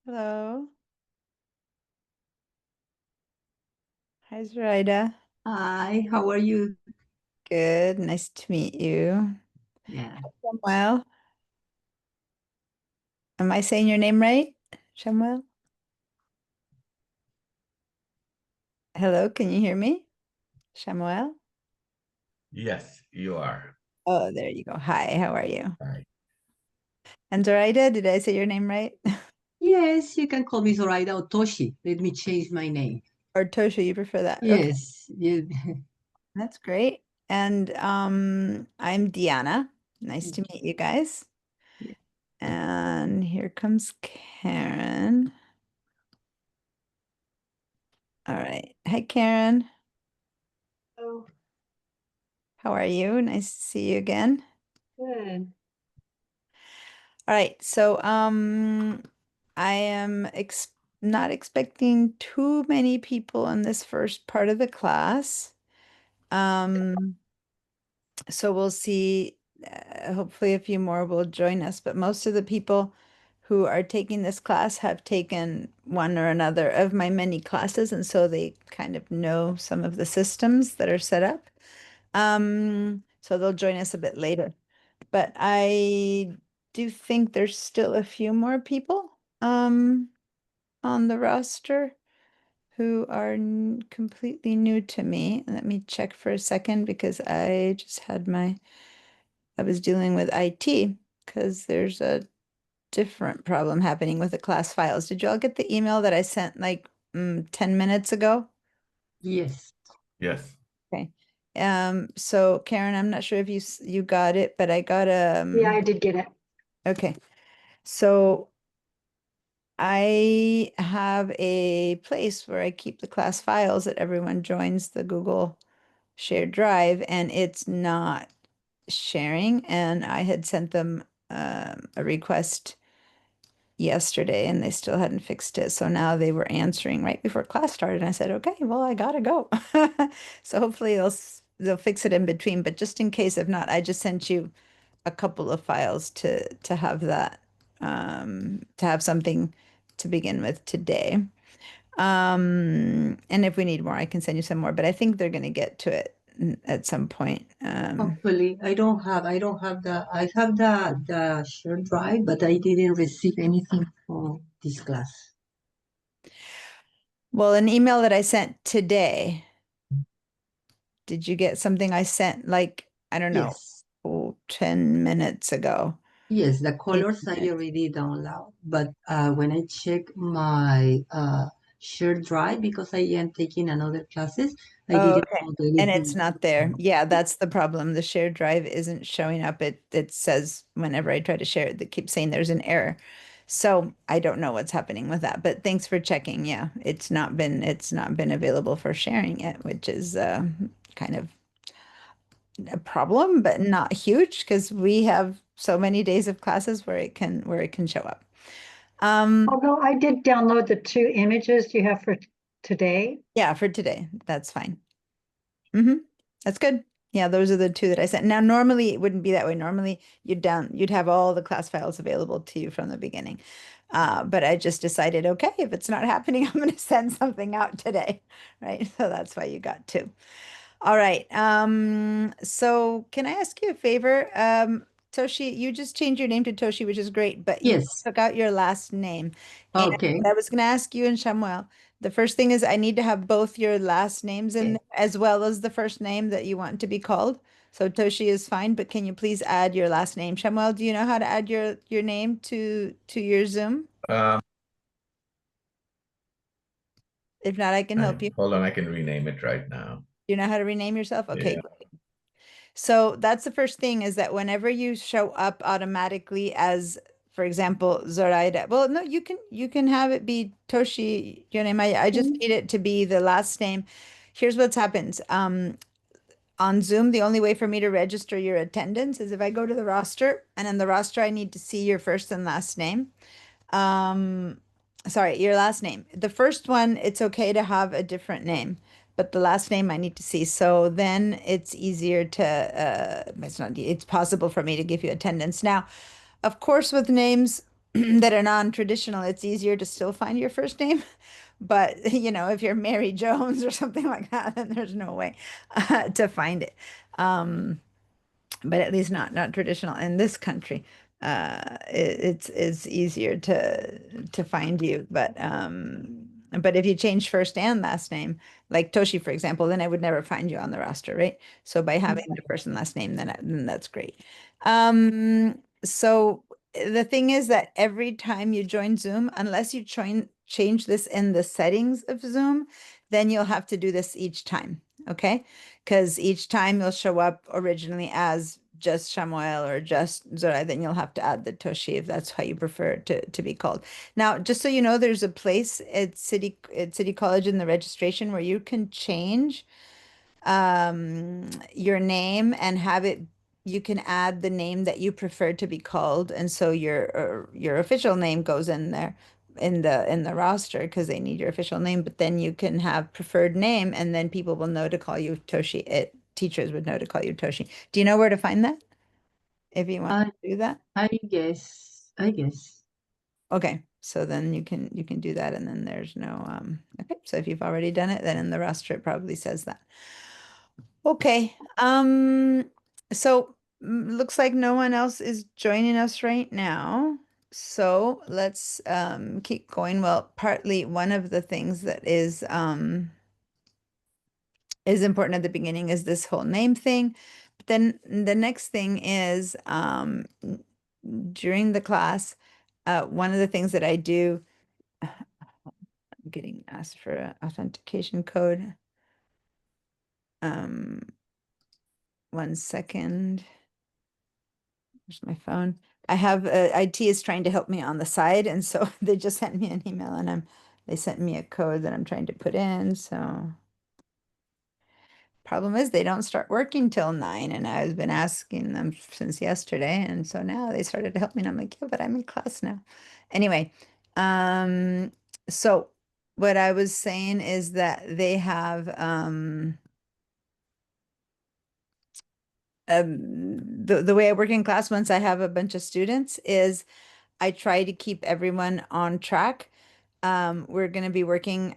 Hello. Hi, Zoraida. Hi, how are you? Good. Nice to meet you. Yeah. Samuel. Am I saying your name right? Samuel? Hello, can you hear me? Samuel? Yes, you are. Oh, there you go. Hi, how are you? Right. And Zoraida, did I say your name right? Yes, you can call me Zoraida or Toshi. Let me change my name. Or Tosha, you prefer that? Okay, Yes, you, that's great. And I'm Deanna. Nice to meet you guys. And here comes Karen. All right. Hi, Karen. Oh, How are you? Nice to see you again. good. All right, so I am ex not expecting too many people in this first part of the class. Um, so we'll see. Hopefully, a few more will join us, but most of the people who are taking this class have taken one or another of my many classes, and so they kind of know some of the systems that are set up. So they'll join us a bit later. But I do think there's still a few more people on the roster who are completely new to me. Let me check for a second because I was dealing with IT because there's a different problem happening with the class files. Did you all get the email that I sent like 10 minutes ago? Yes. Yes. Okay. So Karen, I'm not sure if you got it, but I got Yeah, I did get it. okay. So I have a place where I keep the class files that everyone joins the Google shared drive, and it's not sharing. And I had sent them a request yesterday, and they still hadn't fixed it. So now they were answering right before class started. And I said, "Okay, well, I gotta go." So hopefully they'll fix it in between. But just in case if not, I just sent you a couple of files to have that to have something to begin with today. And if we need more, I can send you some more, but I think they're going to get to it at some point. Hopefully, I have the share drive, but I didn't receive anything for this class. Well, an email that I sent today, did you get something I sent like, I don't know, Yes. 10 minutes ago? Yes, the 8 colors I minutes. already download, but when I check my share drive because I am taking another classes, I Oh, didn't okay. find And it's anything. not there. Yeah, that's the problem. The shared drive isn't showing up. It says whenever I try to share it, it keeps saying there's an error. So I don't know what's happening with that. But thanks for checking. Yeah, it's not been available for sharing it, which is kind of a problem, but not huge because we have so many days of classes where it can show up. Um, Although I did download the two images you have for today. yeah, for today, that's fine. hmm That's good. Yeah, those are the two that I sent. Now, normally it wouldn't be that way. Normally you'd have all the class files available to you from the beginning. But I just decided, okay, if it's not happening, I'm going to send something out today, right? So that's why you got two. All right. So can I ask you a favor? Toshi, you just changed your name to Toshi, which is great, but you Yes. took out your last name. And Okay. what I was going to ask you and Shamuel, the first thing is I need to have both your last names in Okay. there as well as the first name that you want to be called. So Toshi is fine, but can you please add your last name? Shamuel, do you know how to add your name to your Zoom? Um, If not, I can help you. hold on, I can rename it right now. Do you know how to rename yourself? Okay, Yeah. great. So that's the first thing is that whenever you show up automatically as, for example, Zoraida, well, no, you can have it be Toshi, your name. I just Mhm. need it to be the last name. Here's what's happened. On Zoom, the only way for me to register your attendance is if I go to the roster, and in the roster, I need to see your first and last name. Um, Sorry, your last name. The first one, it's okay to have a different name, but the last name I need to see. So then it's easier to, it's not, it's possible for me to give you attendance. Now, of course, with names, that are non-traditional, it's easier to still find your first name. But, if you're Mary Jones or something like that, then there's no way to find it. But at least not traditional in this country. It's easier to find you. But if you change first and last name, like Toshi, for example, then I would never find you on the roster, right? So by having the first and last name, then that's great. So the thing is that every time you join Zoom, unless you change this in the settings of Zoom, then you'll have to do this each time, okay? Because each time you'll show up originally as just Shamuel or just Zorai, then you'll have to add the Toshi if that's how you prefer to be called. Now, just so you know, there's a place at City College in the registration where you can change your name and you can add the name that you prefer to be called, and so your official name goes in there in the roster because they need your official name, but then you can have preferred name, and then people will know to call you Toshi. Teachers would know to call you Toshi. Do you know where to find that if you want I to do that? I guess. I guess. Okay, so then you can do that, and then there's no okay, so if you've already done it, then in the roster it probably says that. Okay. So looks like no one else is joining us right now. So let's keep going. Well, partly one of the things that is important at the beginning is this whole name thing. But then the next thing is during the class, one of the things that I do, I'm getting asked for an authentication code. 1 second. There's my phone. I have IT is trying to help me on the side, and so they just sent me an email, and they sent me a code that I'm trying to put in. So problem is they don't start working till 9, and I've been asking them since yesterday, and so now they started to help me, and I'm like, yeah, but I'm in class now. Anyway, so what I was saying is that they have the way I work in class once I have a bunch of students is I try to keep everyone on track. We're going to be working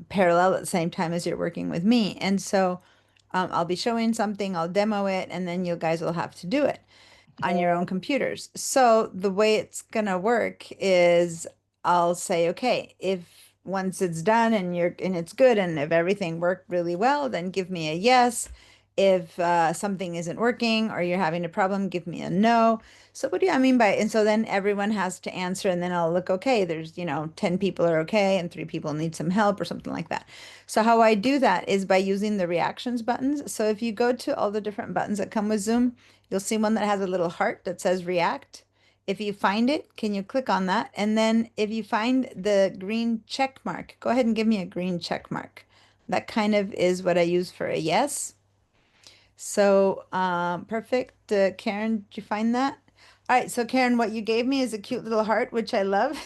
parallel at the same time as you're working with me. And so I'll be showing something, I'll demo it, and then you guys will have to do it on your own computers. So the way it's going to work is I'll say, okay, if once it's done and it's good and if everything worked really well, then give me a yes. If something isn't working or you're having a problem, give me a no. So what do I mean by, and so then everyone has to answer, and then I'll look, okay, there's, 10 people are okay and 3 people need some help or something like that. So how I do that is by using the reactions buttons. So if you go to all the different buttons that come with Zoom, you'll see one that has a little heart that says react. If you find it, can you click on that? And then if you find the green check mark, go ahead and give me a green check mark. That kind of is what I use for a yes. So, perfect. Karen, did you find that? All right, so Karen, what you gave me is a cute little heart, which I love,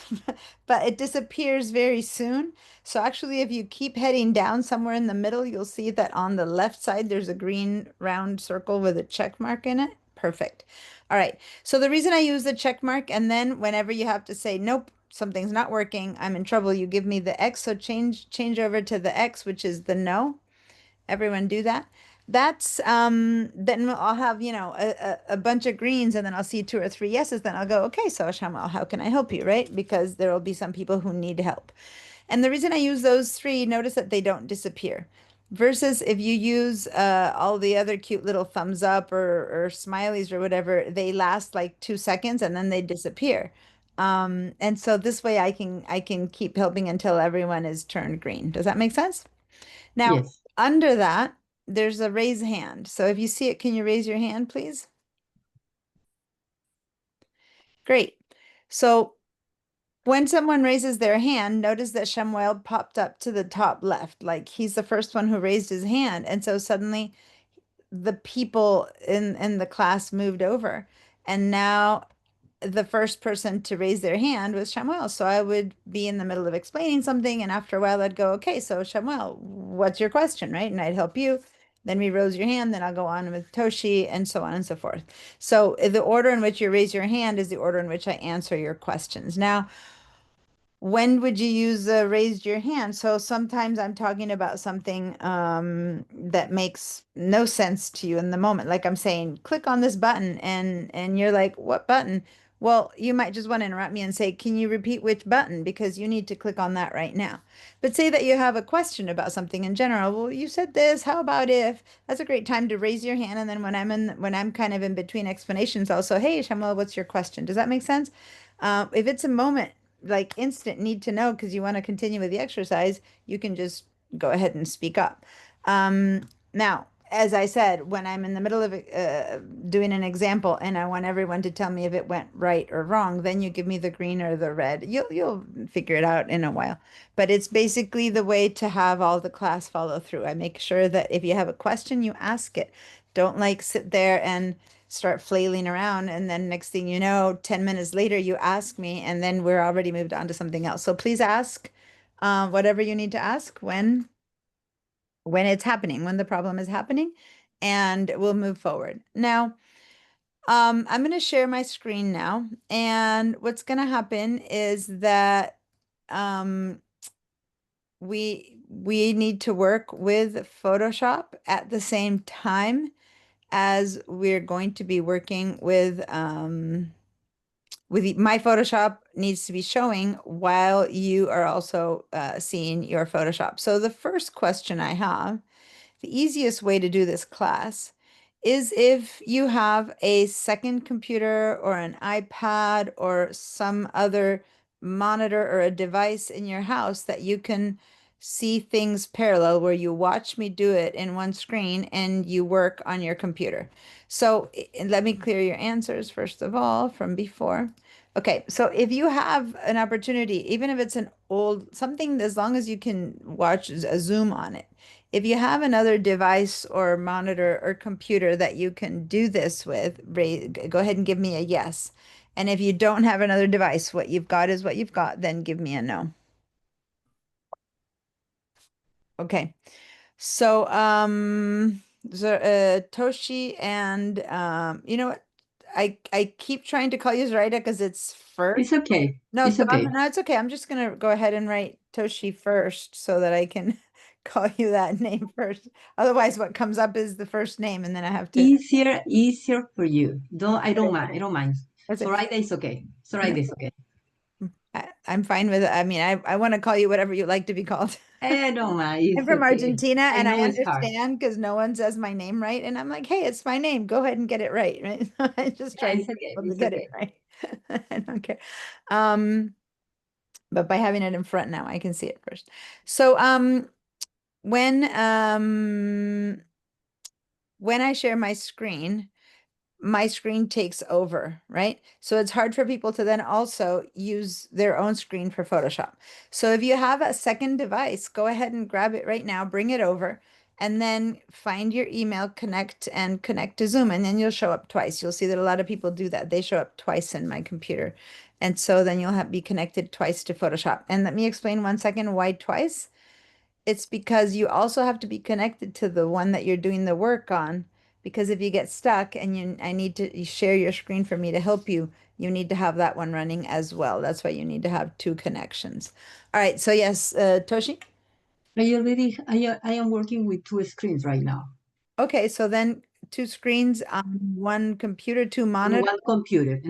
but it disappears very soon. So actually, if you keep heading down somewhere in the middle, you'll see that on the left side, there's a green round circle with a check mark in it. Perfect. All right. So the reason I use the check mark, and then whenever you have to say, nope, something's not working, I'm in trouble, you give me the X. So change over to the X, which is the no. Everyone do that. That's then I'll have, a bunch of greens, and then I'll see 2 or 3 yeses. Then I'll go, okay, so Shamal, how can I help you, right? Because there will be some people who need help. And the reason I use those 3, notice that they don't disappear. Versus if you use all the other cute little thumbs up or smileys or whatever, they last like 2 seconds and then they disappear. And so this way I can keep helping until everyone is turned green. Does that make sense? Now, Yes. under that, there's a raise hand. So if you see it, can you raise your hand, please? Great. So when someone raises their hand, notice that Shemuel popped up to the top left, like he's the first one who raised his hand. And so suddenly the people in the class moved over. And now the first person to raise their hand was Shemuel. So I would be in the middle of explaining something, and after a while I'd go, okay, so Shemuel, what's your question, right? And I'd help you. then we raise your hand, then I'll go on with Toshi, and so on and so forth. So the order in which you raise your hand is the order in which I answer your questions. Now, when would you use raised your hand? So sometimes I'm talking about something that makes no sense to you in the moment. Like I'm saying, click on this button, and you're like, what button? Well, you might just want to interrupt me and say, can you repeat which button? Because you need to click on that right now. But say that you have a question about something in general. Well, you said this, how about if? That's a great time to raise your hand. And then when I'm kind of in between explanations, also, hey, Shamuel, what's your question? Does that make sense? If it's a moment like instant need to know because you want to continue with the exercise, you can just go ahead and speak up. Now, as I said, when I'm in the middle of doing an example and I want everyone to tell me if it went right or wrong, then you give me the green or the red. You'll figure it out in a while. But it's basically the way to have all the class follow through. I make sure that if you have a question, you ask it. Don't like sit there and start flailing around, and then next thing you know, 10 minutes later you ask me, and then we're already moved on to something else. So please ask whatever you need to ask when it's happening, when the problem is happening, and we'll move forward. Now, I'm going to share my screen now, and what's going to happen is that we need to work with Photoshop at the same time as we're going to be working with my Photoshop needs to be showing while you are also seeing your Photoshop. So the first question I have, the easiest way to do this class is if you have a second computer or an iPad or some other monitor or a device in your house that you can see things parallel where you watch me do it in one screen and you work on your computer. So let me clear your answers first of all from before. Okay, so if you have an opportunity, even if it's an old something, as long as you can watch a Zoom on it, if you have another device or monitor or computer that you can do this with, go ahead and give me a yes. And if you don't have another device, what you've got is what you've got, then give me a no. Okay. So, Toshi and you know what? I keep trying to call you Zoraida because it's first. It's okay. No, It's so okay. no, it's okay. I'm just gonna go ahead and write Toshi first so that I can call you that name first. Otherwise, what comes up is the first name, and then I have to. Easier for you. I don't mind. I don't mind. That's it. Zoraida is okay. Zoraida is okay. I'm fine with it. I mean, I want to call you whatever you like to be called. I don't mind. I'm It's from okay. Argentina, and I know it's hard. understand because no one says my name right, and I'm like, hey, it's my name. Go ahead and get it right, right? I just Yeah, try to it's okay. people to It's get okay. it right. I don't care. But by having it in front now, I can see it first. So when I share my screen takes over, right? So it's hard for people to then also use their own screen for Photoshop. So if you have a second device, go ahead and grab it right now, bring it over, and then find your email, connect to Zoom, and then you'll show up twice. You'll see that a lot of people do that. They show up twice in my computer. And so then you'll be connected twice to Photoshop. And let me explain 1 second why twice. It's because you also have to be connected to the one that you're doing the work on. Because if you get stuck and I need to share your screen for me to help you, you need to have that one running as well. That's why you need to have two connections. All right. So yes, Toshi. I am working with two screens right now. Okay. So then two screens on one computer, two And monitors. one computer.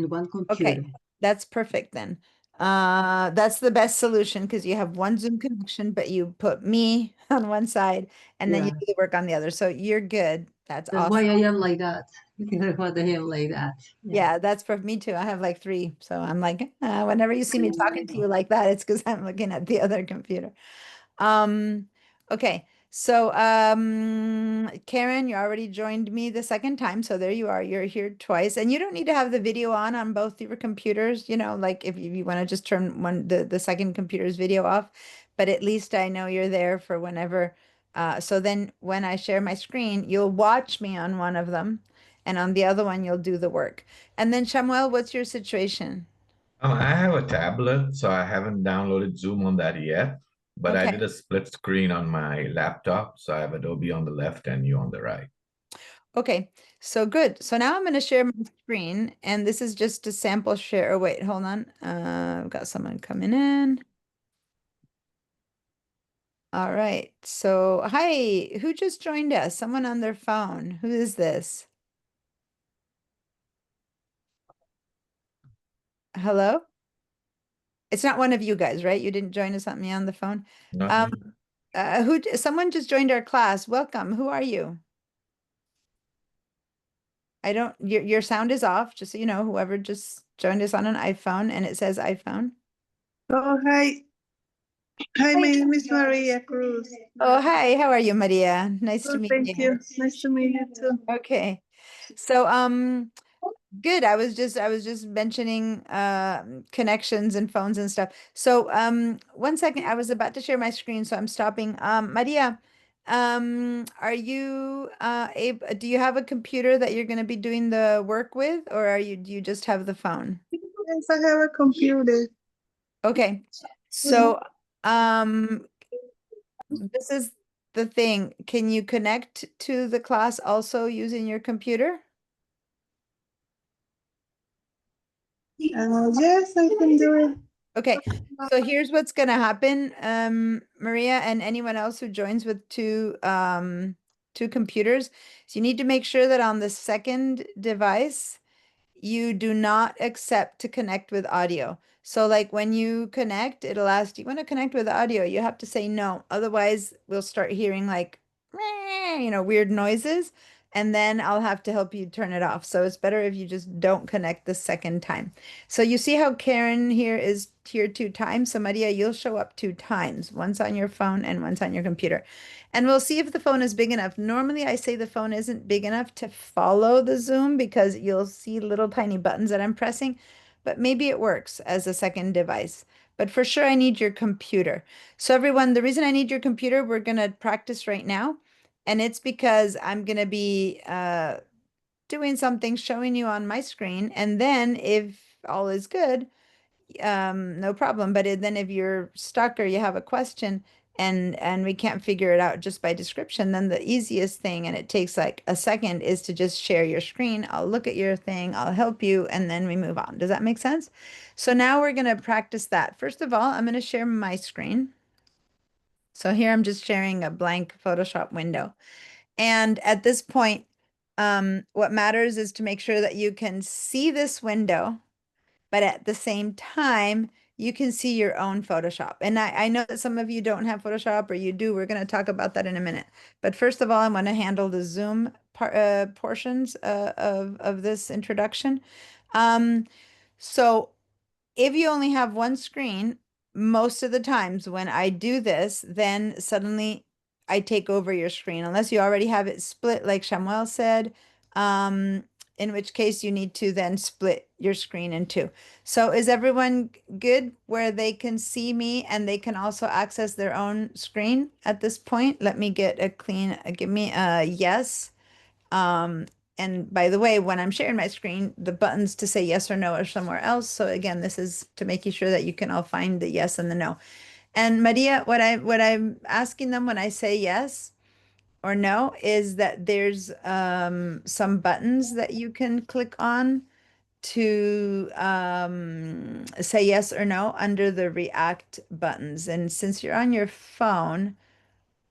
Okay. That's perfect then. That's the best solution because you have one Zoom connection, but you put me on one side and then you Yeah. do the work on the other. So you're good. That's That's awesome. why I am like that. That's why I am like that. Yeah, that's for me too. I have like three. So I'm like, whenever you see me talking to you like that, it's because I'm looking at the other computer. Okay. So, Karen, you already joined me the second time. So there you are. You're here twice. And you don't need to have the video on both your computers, like if you want to just turn the second computer's video off, but at least I know you're there for whenever. So then when I share my screen, you'll watch me on one of them, and on the other one, you'll do the work. And then, Shamuel, what's your situation? I have a tablet, so I haven't downloaded Zoom on that yet. But I Okay. did a split screen on my laptop, so I have Adobe on the left and you on the right. Okay, so good. So now I'm going to share my screen, and this is just a sample share. Oh, wait, hold on. I've got someone coming in. All right. So, hi, who just joined us? Someone on their phone. Who is this? Hello? It's not one of you guys, right? You didn't join us on me on the phone. Not me. Someone just joined our class. Welcome. Who are you? I don't, your sound is off, just so you know, whoever just joined us on an iPhone and it says iPhone. Oh, hi. Hi, Hi. my name is Maria Cruz. Oh, hi. How are you, Maria? Nice to Oh, meet thank you. you. Nice to meet you too. Okay. So, good. I was just mentioning connections and phones and stuff. So, one second. I was about to share my screen, so I'm stopping. Maria, are you able, do you have a computer that you're going to be doing the work with, or do you just have the phone? Yes, I have a computer. Okay. So, um, this is the thing. Can you connect to the class also using your computer? Yes, I can do it. Okay, so here's what's gonna happen, Maria, and anyone else who joins with two computers. So you need to make sure that on the second device, you do not accept to connect with audio. So like when you connect, it'll ask, do you want to connect with audio? You have to say no. Otherwise, we'll start hearing like, "Meh," weird noises, and then I'll have to help you turn it off. So it's better if you just don't connect the second time. So you see how Karen here is here 2 times. So Maria, you'll show up 2 times, once on your phone and once on your computer. And we'll see if the phone is big enough. Normally, I say the phone isn't big enough to follow the Zoom because you'll see little tiny buttons that I'm pressing, but maybe it works as a second device. But for sure, I need your computer. So everyone, the reason I need your computer, we're going to practice right now. And it's because I'm going to be doing something, showing you on my screen. And then if all is good, no problem. But then if you're stuck or you have a question and we can't figure it out just by description, then the easiest thing, and it takes like a second, is to just share your screen. I'll look at your thing, I'll help you, and then we move on. Does that make sense? So now we're going to practice that. First of all, I'm going to share my screen. So here I'm just sharing a blank Photoshop window. And at this point, what matters is to make sure that you can see this window, but at the same time, you can see your own Photoshop. And I know that some of you don't have Photoshop, or you do. We're going to talk about that in a minute. But first of all, I'm going to handle the Zoom portions of this introduction. Um, so if you only have one screen, most of the times when I do this, then suddenly I take over your screen, unless you already have it split, like Shamuel said, in which case you need to then split your screen in two. So is everyone good where they can see me and they can also access their own screen at this point? Let me get a clean, give me a yes. Um, and by the way, when I'm sharing my screen, the buttons to say yes or no are somewhere else. So again, this is to make you sure that you can all find the yes and the no. And Maria, what I'm asking them when I say yes or no is that there's some buttons that you can click on to say yes or no under the react buttons. And since you're on your phone,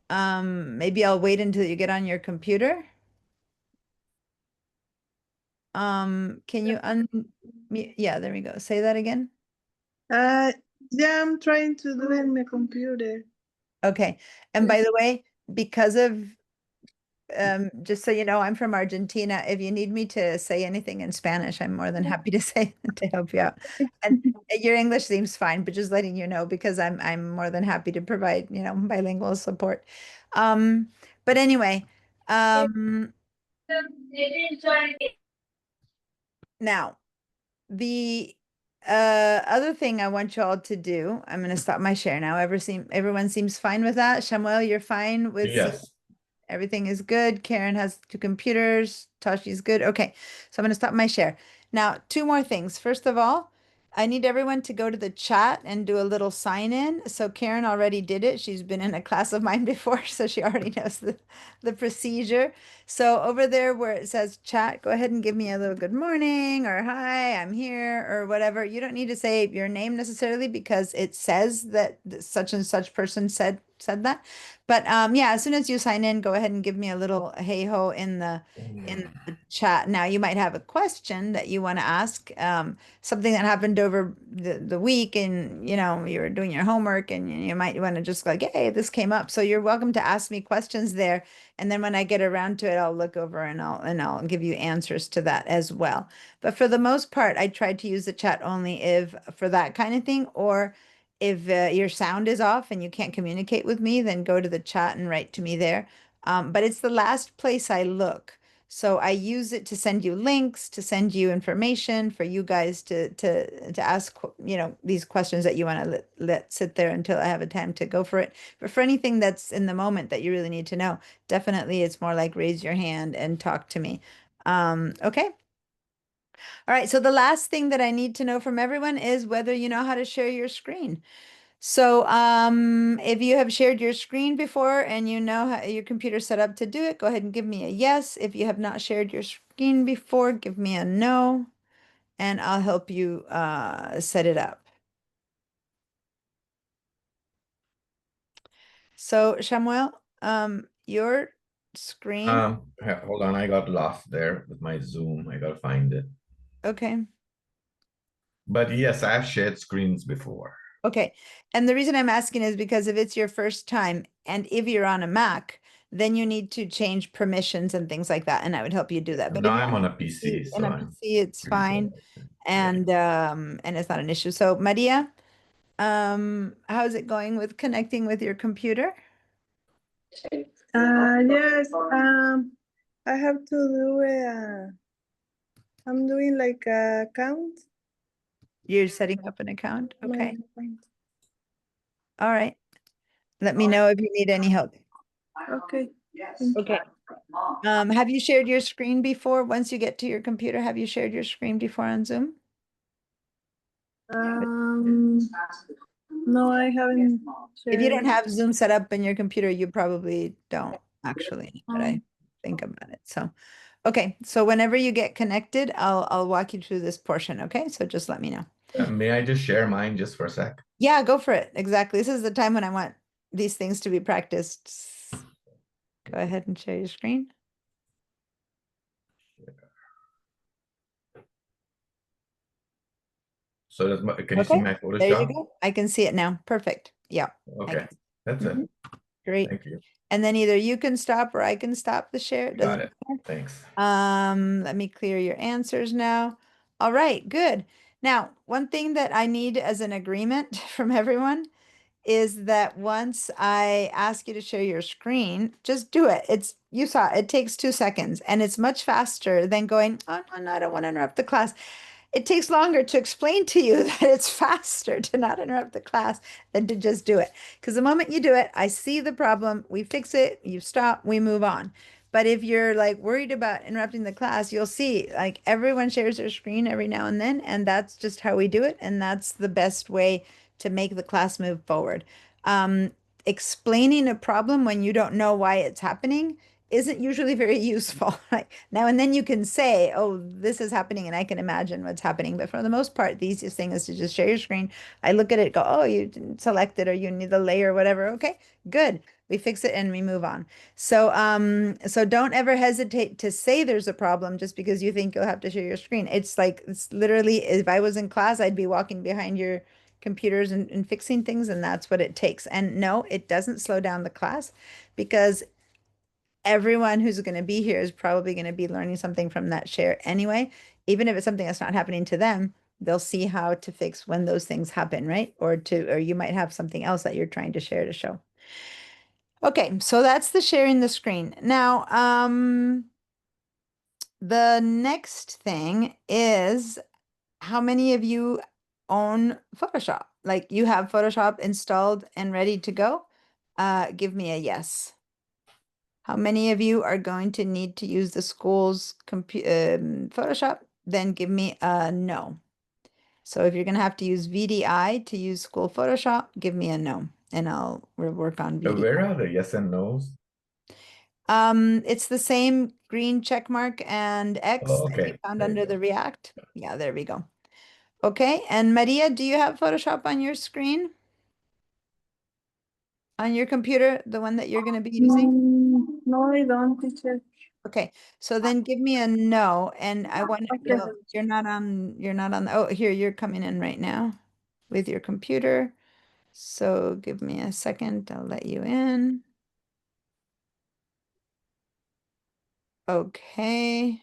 maybe I'll wait until you get on your computer. Can you yeah, there we go. Say that again. Yeah, I'm trying to do it in my computer. Okay. And by the way, because of just so you know, I'm from Argentina. If you need me to say anything in Spanish, I'm more than happy to say to help you out. And your English seems fine, but just letting you know because I'm more than happy to provide, bilingual support. But anyway, um now the other thing I want you all to do, I'm going to stop my share now. Everyone seems fine with that. Shamuel, you're fine with Yes. everything is good. Karen has 2 computers. Tashi's good. Okay, so I'm going to stop my share. Now, 2 more things. First of all, I need everyone to go to the chat and do a little sign in. So Karen already did it. She's been in a class of mine before, so she already knows the procedure. So over there where it says chat, go ahead and give me a little good morning or hi, I'm here or whatever. You don't need to say your name necessarily because it says that such and such person said that. But yeah, as soon as you sign in, go ahead and give me a little hey ho in the chat. Now you might have a question that you want to ask. Something that happened over the week and you were doing your homework and you might want to just like, hey, this came up. So you're welcome to ask me questions there. And then when I get around to it, I'll look over and I'll give you answers to that as well. But for the most part, I tried to use the chat only if for that kind of thing, or if your sound is off and you can't communicate with me, then go to the chat and write to me there. But it's the last place I look. So I use it to send you links, to send you information for you guys to ask, these questions that you want to let sit there until I have a time to go for it. But for anything that's in the moment that you really need to know, definitely it's more like raise your hand and talk to me. Okay. All right. So the last thing that I need to know from everyone is whether you know how to share your screen. So if you have shared your screen before and you know how your computer set up to do it, go ahead and give me a yes. If you have not shared your screen before, give me a no, and I'll help you set it up. So Shamuel, your screen, Hold on, I got lost there with my Zoom. I gotta find it. okay. But yes, I've shared screens before. Okay. And the reason I'm asking is because if it's your first time and if you're on a Mac, then you need to change permissions and things like that. And I would help you do that. But Now if I'm on a you're PC, in so a I'm PC, it's pretty fine. good. And it's not an issue. So Maria, how's it going with connecting with your computer? Yes. I have to do a. I'm doing like a count. You're setting up an account? My Okay. account. All right. Let me know if you need any help. Okay. Okay. Have you shared your screen before? Once you get to your computer, have you shared your screen before on Zoom? No, I haven't. If you don't shared. have Zoom set up in your computer, you probably don't actually, but I think about it. So, okay. So whenever you get connected, I'll walk you through this portion. Okay. So just let me know. May I just share mine just for a sec? Yeah, go for it. Exactly. This is the time when I want these things to be practiced. Go ahead and share your screen. So can you see Okay, my there you Photoshop? go. I can see it now. Perfect. Yeah. Okay, that's it. Great. Thank you. And then either you can stop or I can stop the share. It Got doesn't it. matter. Thanks. Let me clear your answers now. All right, good. Now, one thing that I need as an agreement from everyone is that once I ask you to share your screen, just do it. You saw it takes 2 seconds and it's much faster than going, oh no, I don't want to interrupt the class. It takes longer to explain to you that it's faster to not interrupt the class than to just do it. Because the moment you do it, I see the problem, we fix it, you stop, we move on. But if you're like worried about interrupting the class, you'll see like everyone shares their screen every now and then, and that's just how we do it. And that's the best way to make the class move forward. Explaining a problem when you don't know why it's happening isn't usually very useful. Right? Now and then you can say, oh, this is happening and I can imagine what's happening. But for the most part, the easiest thing is to just share your screen. I look at it, go, oh, you didn't select it or you need the layer or whatever. Okay, good. We fix it and we move on. So don't ever hesitate to say there's a problem just because you think you'll have to share your screen. It's literally, if I was in class, I'd be walking behind your computers and fixing things, and that's what it takes. And no, it doesn't slow down the class because everyone who's going to be here is probably going to be learning something from that share anyway. Even if it's something that's not happening to them, they'll see how to fix when those things happen, right? Or you might have something else that you're trying to share to show. Okay, so that's the sharing the screen. Now, the next thing is how many of you own Photoshop? Like you have Photoshop installed and ready to go? Give me a yes. How many of you are going to need to use the school's Photoshop? Then give me a no. So if you're going to have to use VDI to use school Photoshop, give me a no, and we'll work on VDI. Where are the yes and no's? It's the same green check mark and X Oh, that you okay. found There you under go. the React. Yeah, there we go. Okay, and Maria, do you have Photoshop on your screen? On your computer, the one that you're going to be using? No, I don't, teacher. Okay, so then give me a no, and I want to, Okay. well, you're not on, oh, here, you're coming in right now with your computer. So give me a second, I'll let you in. Okay.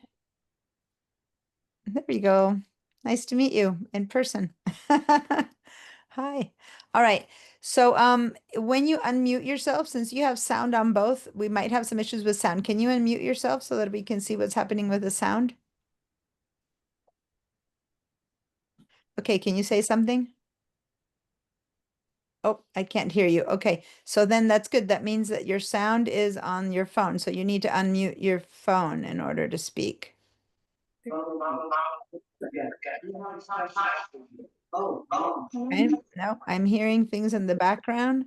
There we go. Nice to meet you in person. Hi. All right. So when you unmute yourself, since you have sound on both, we might have some issues with sound. Can you unmute yourself so that we can see what's happening with the sound? Okay, can you say something? Oh, I can't hear you. Okay, so then that's good. That means that your sound is on your phone. So you need to unmute your phone in order to speak. Okay, no, I'm hearing things in the background,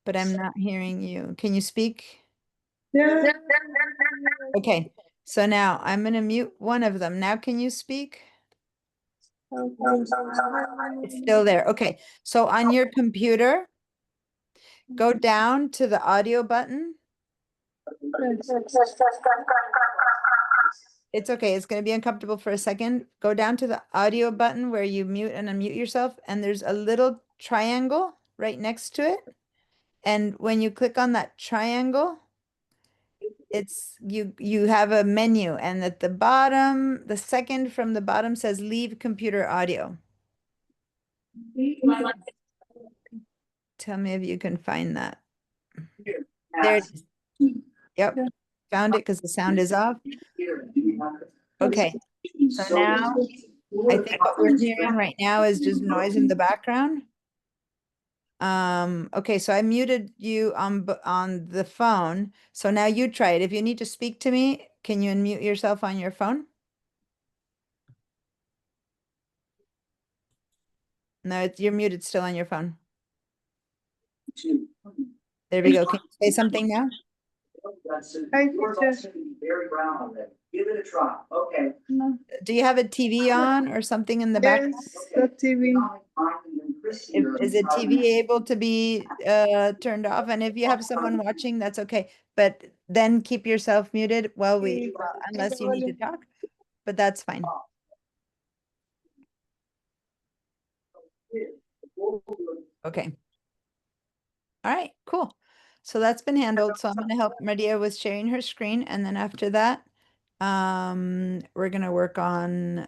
but I'm not hearing you. Can you speak? Yeah. Okay, so now I'm going to mute one of them. Now can you speak? It's still there. Okay, so on your computer, go down to the audio button. It's okay. It's going to be uncomfortable for a second. Go down to the audio button where you mute and unmute yourself, and there's a little triangle right next to it. And when you click on that triangle, it's you have a menu, and at the bottom, the second from the bottom says leave computer audio. Tell me if you can find that. There it is. Yep. Found it because the sound is off. Okay. So now I think what we're hearing right now is just noise in the background. Okay, so I muted you on the phone. So now you try it. If you need to speak to me, can you unmute yourself on your phone? No, you're muted still on your phone. There we go. Can you say something now? Hi, teacher. Give it a try. Okay. Do you have a TV on or something in the background? Yes, the TV. Is the TV able to be turned off? And if you have someone watching, that's okay. But then keep yourself muted while unless you need to talk, but that's fine. Okay. All right, cool. So that's been handled. So I'm going to help Maria with sharing her screen. And then after that, we're going to work on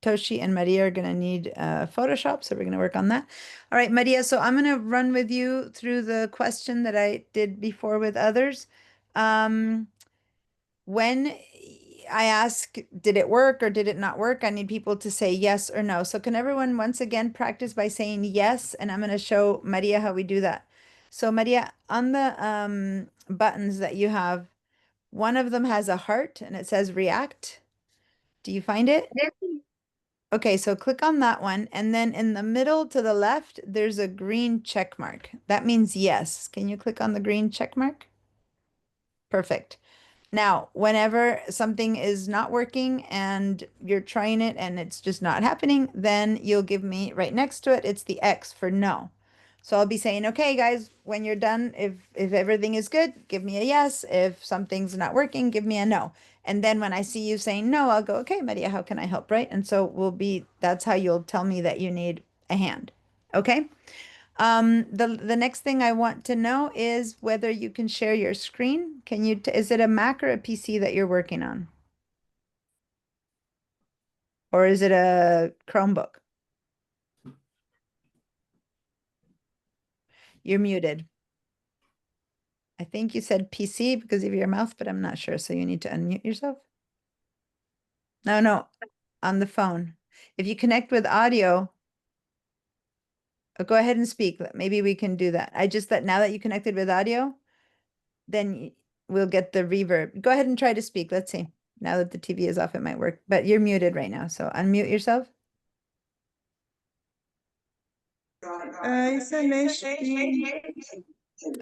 Toshi and Maria are going to need Photoshop. So we're going to work on that. All right, Maria. So I'm going to run with you through the question that I did before with others. When I ask, did it work or did it not work? I need people to say yes or no. So can everyone once again practice by saying yes? And I'm going to show Maria how we do that. So Maria, on the buttons that you have, one of them has a heart and it says react. Do you find it? Okay, so click on that one. And then in the middle to the left, there's a green check mark. That means yes. Can you click on the green check mark? Perfect. Now, whenever something is not working and you're trying it and it's just not happening, then you'll give me right next to it, it's the X for no. So I'll be saying, okay, guys, when you're done, if everything is good, give me a yes. If something's not working, give me a no. And then when I see you saying no, I'll go, okay, Maria, how can I help, right? And so that's how you'll tell me that you need a hand. Okay? The next thing I want to know is whether you can share your screen. Can you, is it a Mac or a PC that you're working on? Or is it a Chromebook? You're muted. I think you said PC because of your mouth, but I'm not sure. So you need to unmute yourself. No, on the phone. If you connect with audio, go ahead and speak. Maybe we can do that. That now that you connected with audio, then we'll get the reverb. Go ahead and try to speak. Let's see. Now that the TV is off, it might work, but you're muted right now. So unmute yourself. It's an HD.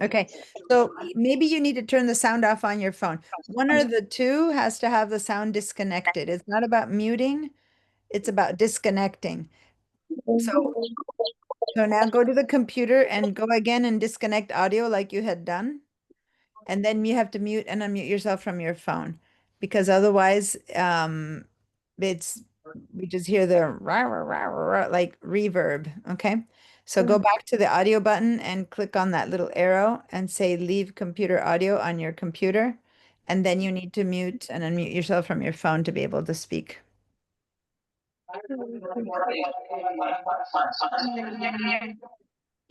Okay, so maybe you need to turn the sound off on your phone. One or the two has to have the sound disconnected. It's not about muting, it's about disconnecting. So now go to the computer and go again and disconnect audio like you had done. And then you have to mute and unmute yourself from your phone because otherwise it's we just hear the rah, rah, rah, rah, rah, like reverb. Okay. So go back to the audio button and click on that little arrow and say leave computer audio on your computer. And then you need to mute and unmute yourself from your phone to be able to speak.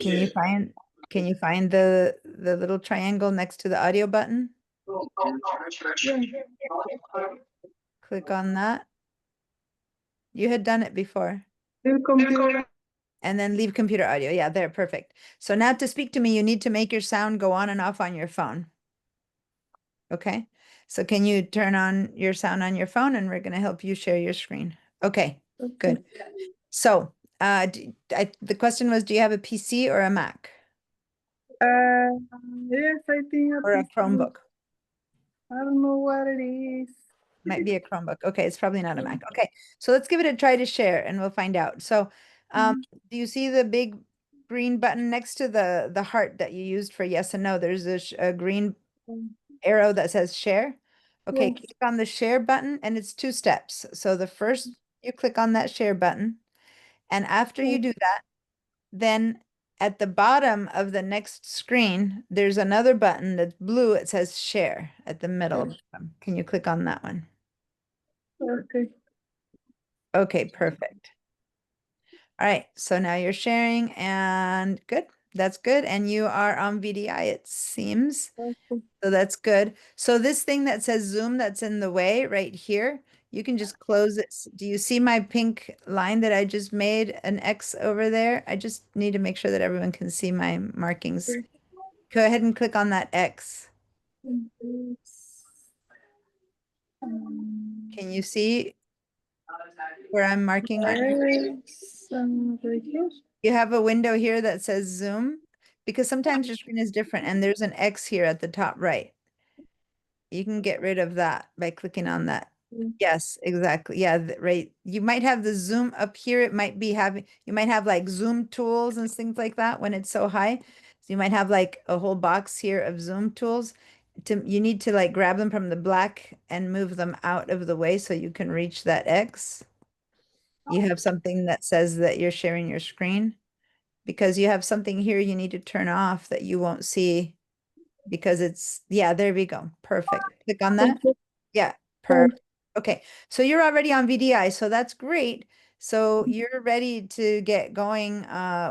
Can you find the little triangle next to the audio button? Click on that. You had done it before. The computer. And then leave computer audio. Yeah, there, perfect. So now to speak to me, you need to make your sound go on and off on your phone. Okay. So can you turn on your sound on your phone and we're going to help you share your screen. Okay, good. So the question was, do you have a PC or a Mac Yes, I think or a PC. Chromebook? I don't know what it is. Might be a Chromebook. Okay, it's probably not a Mac. Okay, so let's give it a try to share and we'll find out. So do you see the big green button next to the heart that you used for yes and no? There's a green arrow that says share. Okay, Yes. click on the share button and it's 2 steps. So the first you click on that share button and after you do that, then at the bottom of the next screen, there's another button that's blue. It says share at the middle. Can you click on that one? Okay. Okay, perfect. All right, so now you're sharing and good. That's good. And you are on VDI, it seems. Okay. So that's good. So this thing that says Zoom that's in the way right here, you can just close it. Do you see my pink line that I just made an X over there? I just need to make sure that everyone can see my markings. Okay. Go ahead and click on that X. Can you see where I'm marking on you? Right here. You have a window here that says Zoom because sometimes your screen is different and there's an X here at the top right. You can get rid of that by clicking on that. Yes, exactly. Yeah, right. You might have the zoom up here. It might be having, you might have like zoom tools and things like that when it's so high. So you might have like a whole box here of zoom tools. You need to like grab them from the black and move them out of the way so you can reach that X. You have something that says that you're sharing your screen because you have something here you need to turn off that you won't see because it's, yeah, there we go. Perfect. Click on that. Yeah, perfect. Okay, so you're already on VDI, so that's great. So you're ready to get going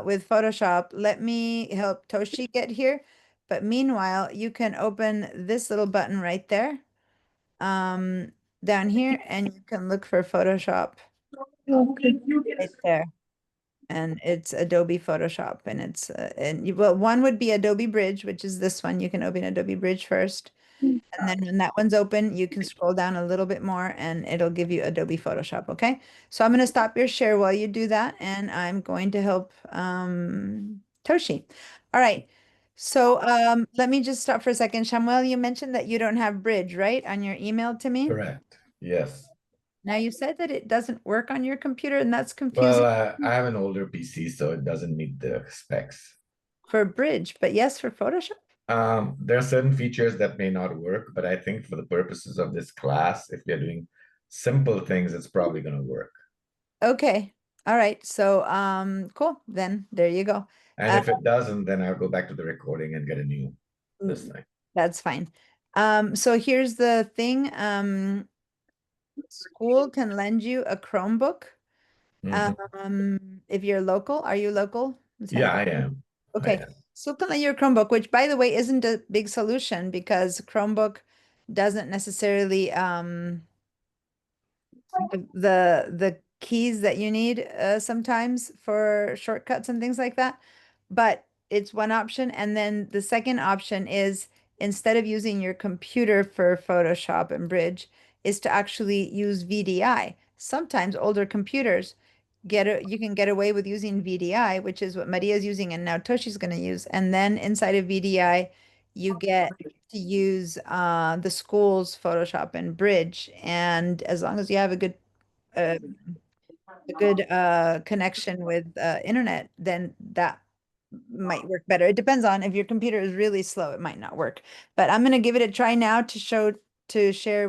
with Photoshop. Let me help Toshi get here. But meanwhile, you can open this little button right there down here, and you can look for Photoshop Okay. right there. And it's Adobe Photoshop, and it's well, one would be Adobe Bridge, which is this one. You can open Adobe Bridge first. And then when that one's open, you can scroll down a little bit more and it'll give you Adobe Photoshop, okay? So I'm going to stop your share while you do that, and I'm going to help Toshi. All right. So let me just stop for a second. Shamuel, you mentioned that you don't have Bridge, right, on your email to me? Correct. Yes. Now you said that it doesn't work on your computer, and that's Well, confusing I have an older PC, so it doesn't meet the specs. for Bridge, but yes, for Photoshop. There are certain features that may not work, but I think for the purposes of this class, if we are doing simple things, it's probably going to work. Okay. All right. So cool. Then there you go. And if it doesn't, then I'll go back to the recording and get a new this thing. That's fine. So here's the thing. School can lend you a Chromebook. If you're local, are you local? Yeah, I am. Okay. School can lend you a Chromebook, which by the way isn't a big solution because Chromebook doesn't necessarily the keys that you need sometimes for shortcuts and things like that. But it's one option. And then the second option is instead of using your computer for Photoshop and Bridge, is to actually use VDI. Sometimes older computers you can get away with using VDI, which is what Maria's using and now Toshi's going to use. And then inside of VDI, you get to use the school's Photoshop and Bridge. And as long as you have a good connection with internet, then that might work better. It depends on if your computer is really slow, it might not work. But I'm going to give it a try now to share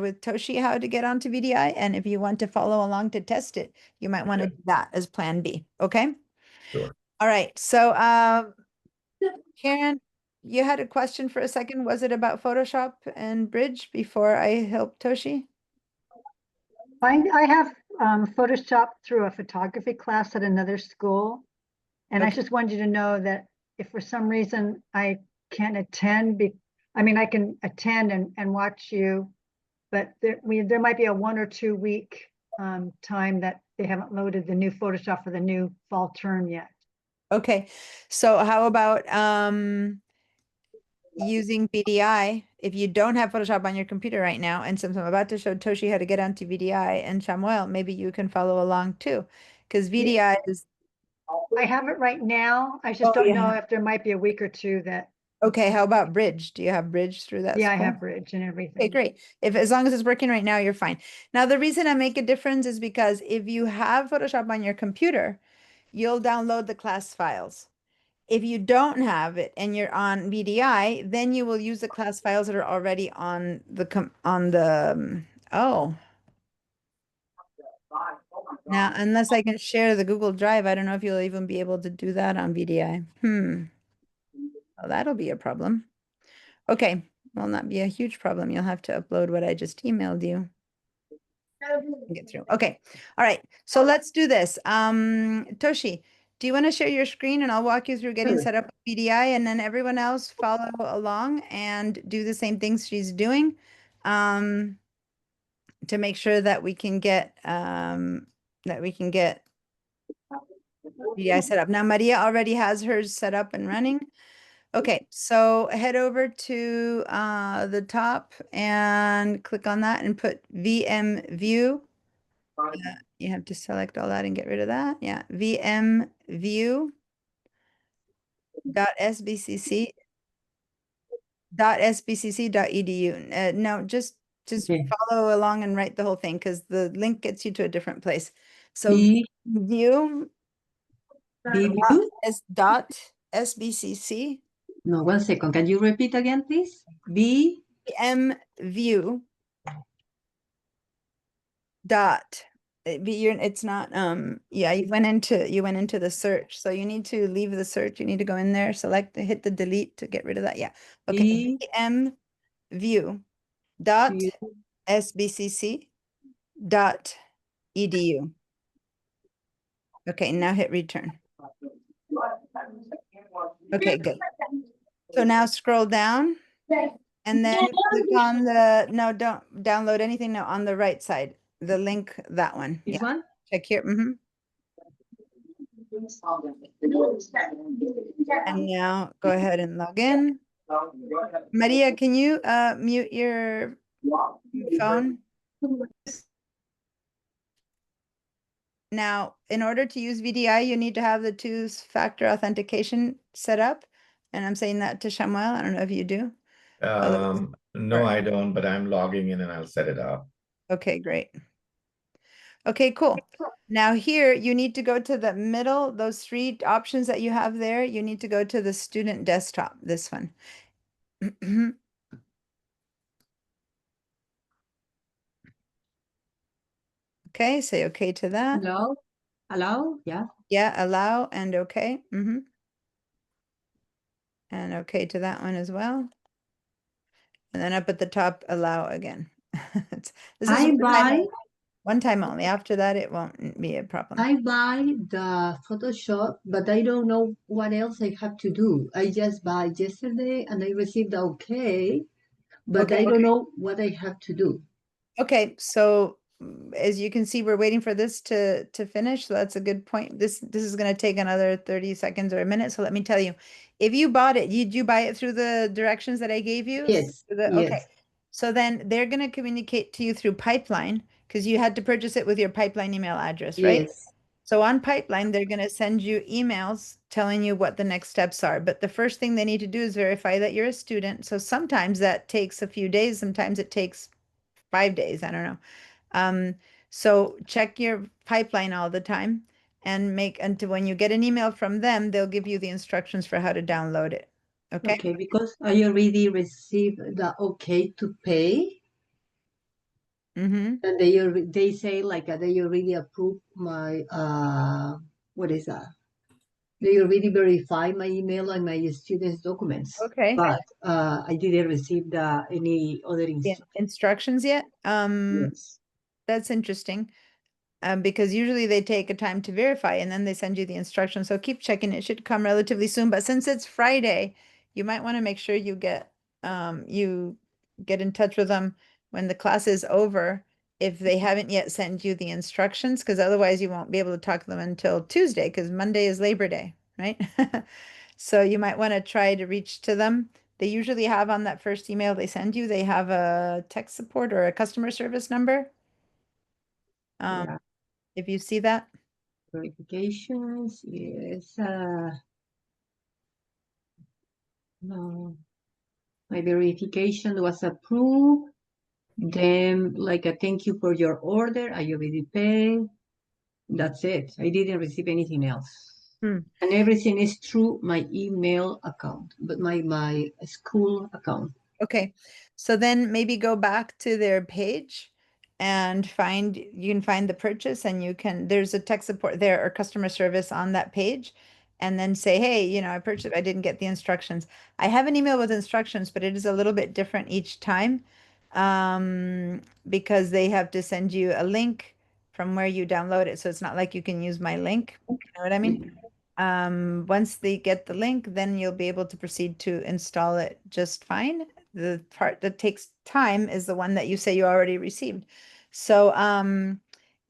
with Toshi how to get onto VDI. And if you want to follow along to test it, you might want to do that as plan B. Okay. Sure. All right. So Karen, you had a question for a second. Was it about Photoshop and Bridge before I help Toshi? I have Photoshop through a photography class at another school. And I Okay. just wanted you to know that if for some reason I can't attend, I can attend and watch you, but there might be a 1 or 2 week time that they haven't loaded the new Photoshop for the new fall term yet. Okay. So how about using VDI if you don't have Photoshop on your computer right now? And since I'm about to show Toshi how to get onto VDI and Samuel, maybe you can follow along too. Because VDI is I have it right now. I just Oh, don't you know have- if there might be a week or two that, okay. How about Bridge? Do you have Bridge through that yeah, I school? have Bridge and Okay, everything. great. As long as it's working right now, you're fine. Now, the reason I make a difference is because if you have Photoshop on your computer, you'll download the class files. If you don't have it and you're on VDI, then you will use the class files that are already on the oh. Now, unless I can share the Google Drive, I don't know if you'll even be able to do that on VDI. Well, that'll be a problem. Okay, will not be a huge problem. You'll have to upload what I just emailed you. Get through. Okay. All right. So let's do this. Toshi, do you want to share your screen and I'll walk you through getting Sure. set up with VDI and then everyone else follow along and do the same things she's doing to make sure that we can get VDI set up. Now Maria already has hers set up and running. Okay, so head over to the top and click on that and put VM view. You have to select all that and get rid of that. Yeah, VM view .sbcc.edu. No, just Okay. follow along and write the whole thing because the link gets you to a different place. So B, view B view? .sbcc No, 1 second. Can you repeat again, please? B, VM view dot it's not yeah, you went into the search, so you need to leave the search, you need to go in there, hit the delete to get rid of that. Yeah, okay. B, VM view dot view. sbcc dot edu. Okay, now hit return. Okay, good. So now scroll down and then click on no, don't download anything. No, on the right side, the link, that one. This Yeah, one? check here. And now go ahead and log in. Maria, can you mute your phone? Now, in order to use VDI, you need to have the two-factor authentication set up. And I'm saying that to Samuel. I don't know if you do. No, I don't, but I'm logging in and I'll set it up. Okay, great. Okay, cool. Now here, you need to go to the middle, those three options that you have there. You need to go to the student desktop, this one. Okay, say okay to that. Allow? Allow? Yeah. Yeah, allow and okay. And okay to that one as well. And then up at the top, allow again. This is one time only. After that, it won't be a problem. I buy the Photoshop, but I don't know what else I have to do. I just buy yesterday and I received okay, but Okay. I don't know what I have to do. Okay, so as you can see, we're waiting for this to finish. So that's a good point. This is going to take another 30 seconds or a minute. So let me tell you, if you bought it, did you buy it through the directions that I gave you? Yes. Okay. Yes. So then they're going to communicate to you through Pipeline because you had to purchase it with your Pipeline email address, right? Yes. So on Pipeline, they're going to send you emails telling you what the next steps are. But the first thing they need to do is verify that you're a student. So sometimes that takes a few days, sometimes it takes 5 days. I don't know. Um, so check your Pipeline all the time and make until when you get an email from them, they'll give you the instructions for how to download it. Okay. Okay, because I already received the okay to pay, Mm-hmm. and they say like they already approved my what is that? They already verified my email and my students' documents, Okay. but I didn't receive any other Instructions yet? Yes. That's interesting. Because usually they take a time to verify and then they send you the instructions. So keep checking. It should come relatively soon. But since it's Friday, you might want to make sure you get in touch with them when the class is over if they haven't yet sent you the instructions, because otherwise you won't be able to talk to them until Tuesday, because Monday is Labor Day, right? So you might want to try to reach to them. They usually have on that first email they send you, they have a tech support or a customer service number. Yeah. If you see that. Verifications, yes. No, my verification was approved. Then, like a thank you for your order, I already paid. That's it. I didn't receive anything else. Hmm. And everything is through my email account, but my school account. Okay, so then maybe go back to their page and you can find the purchase and there's a tech support there or customer service on that page. And then say, hey, I purchased, I didn't get the instructions. I have an email with instructions, but it is a little bit different each time because they have to send you a link from where you download it. So it's not like you can use my link. You know what I mean? Once they get the link, then you'll be able to proceed to install it just fine. The part that takes time is the one that you say you already received. So,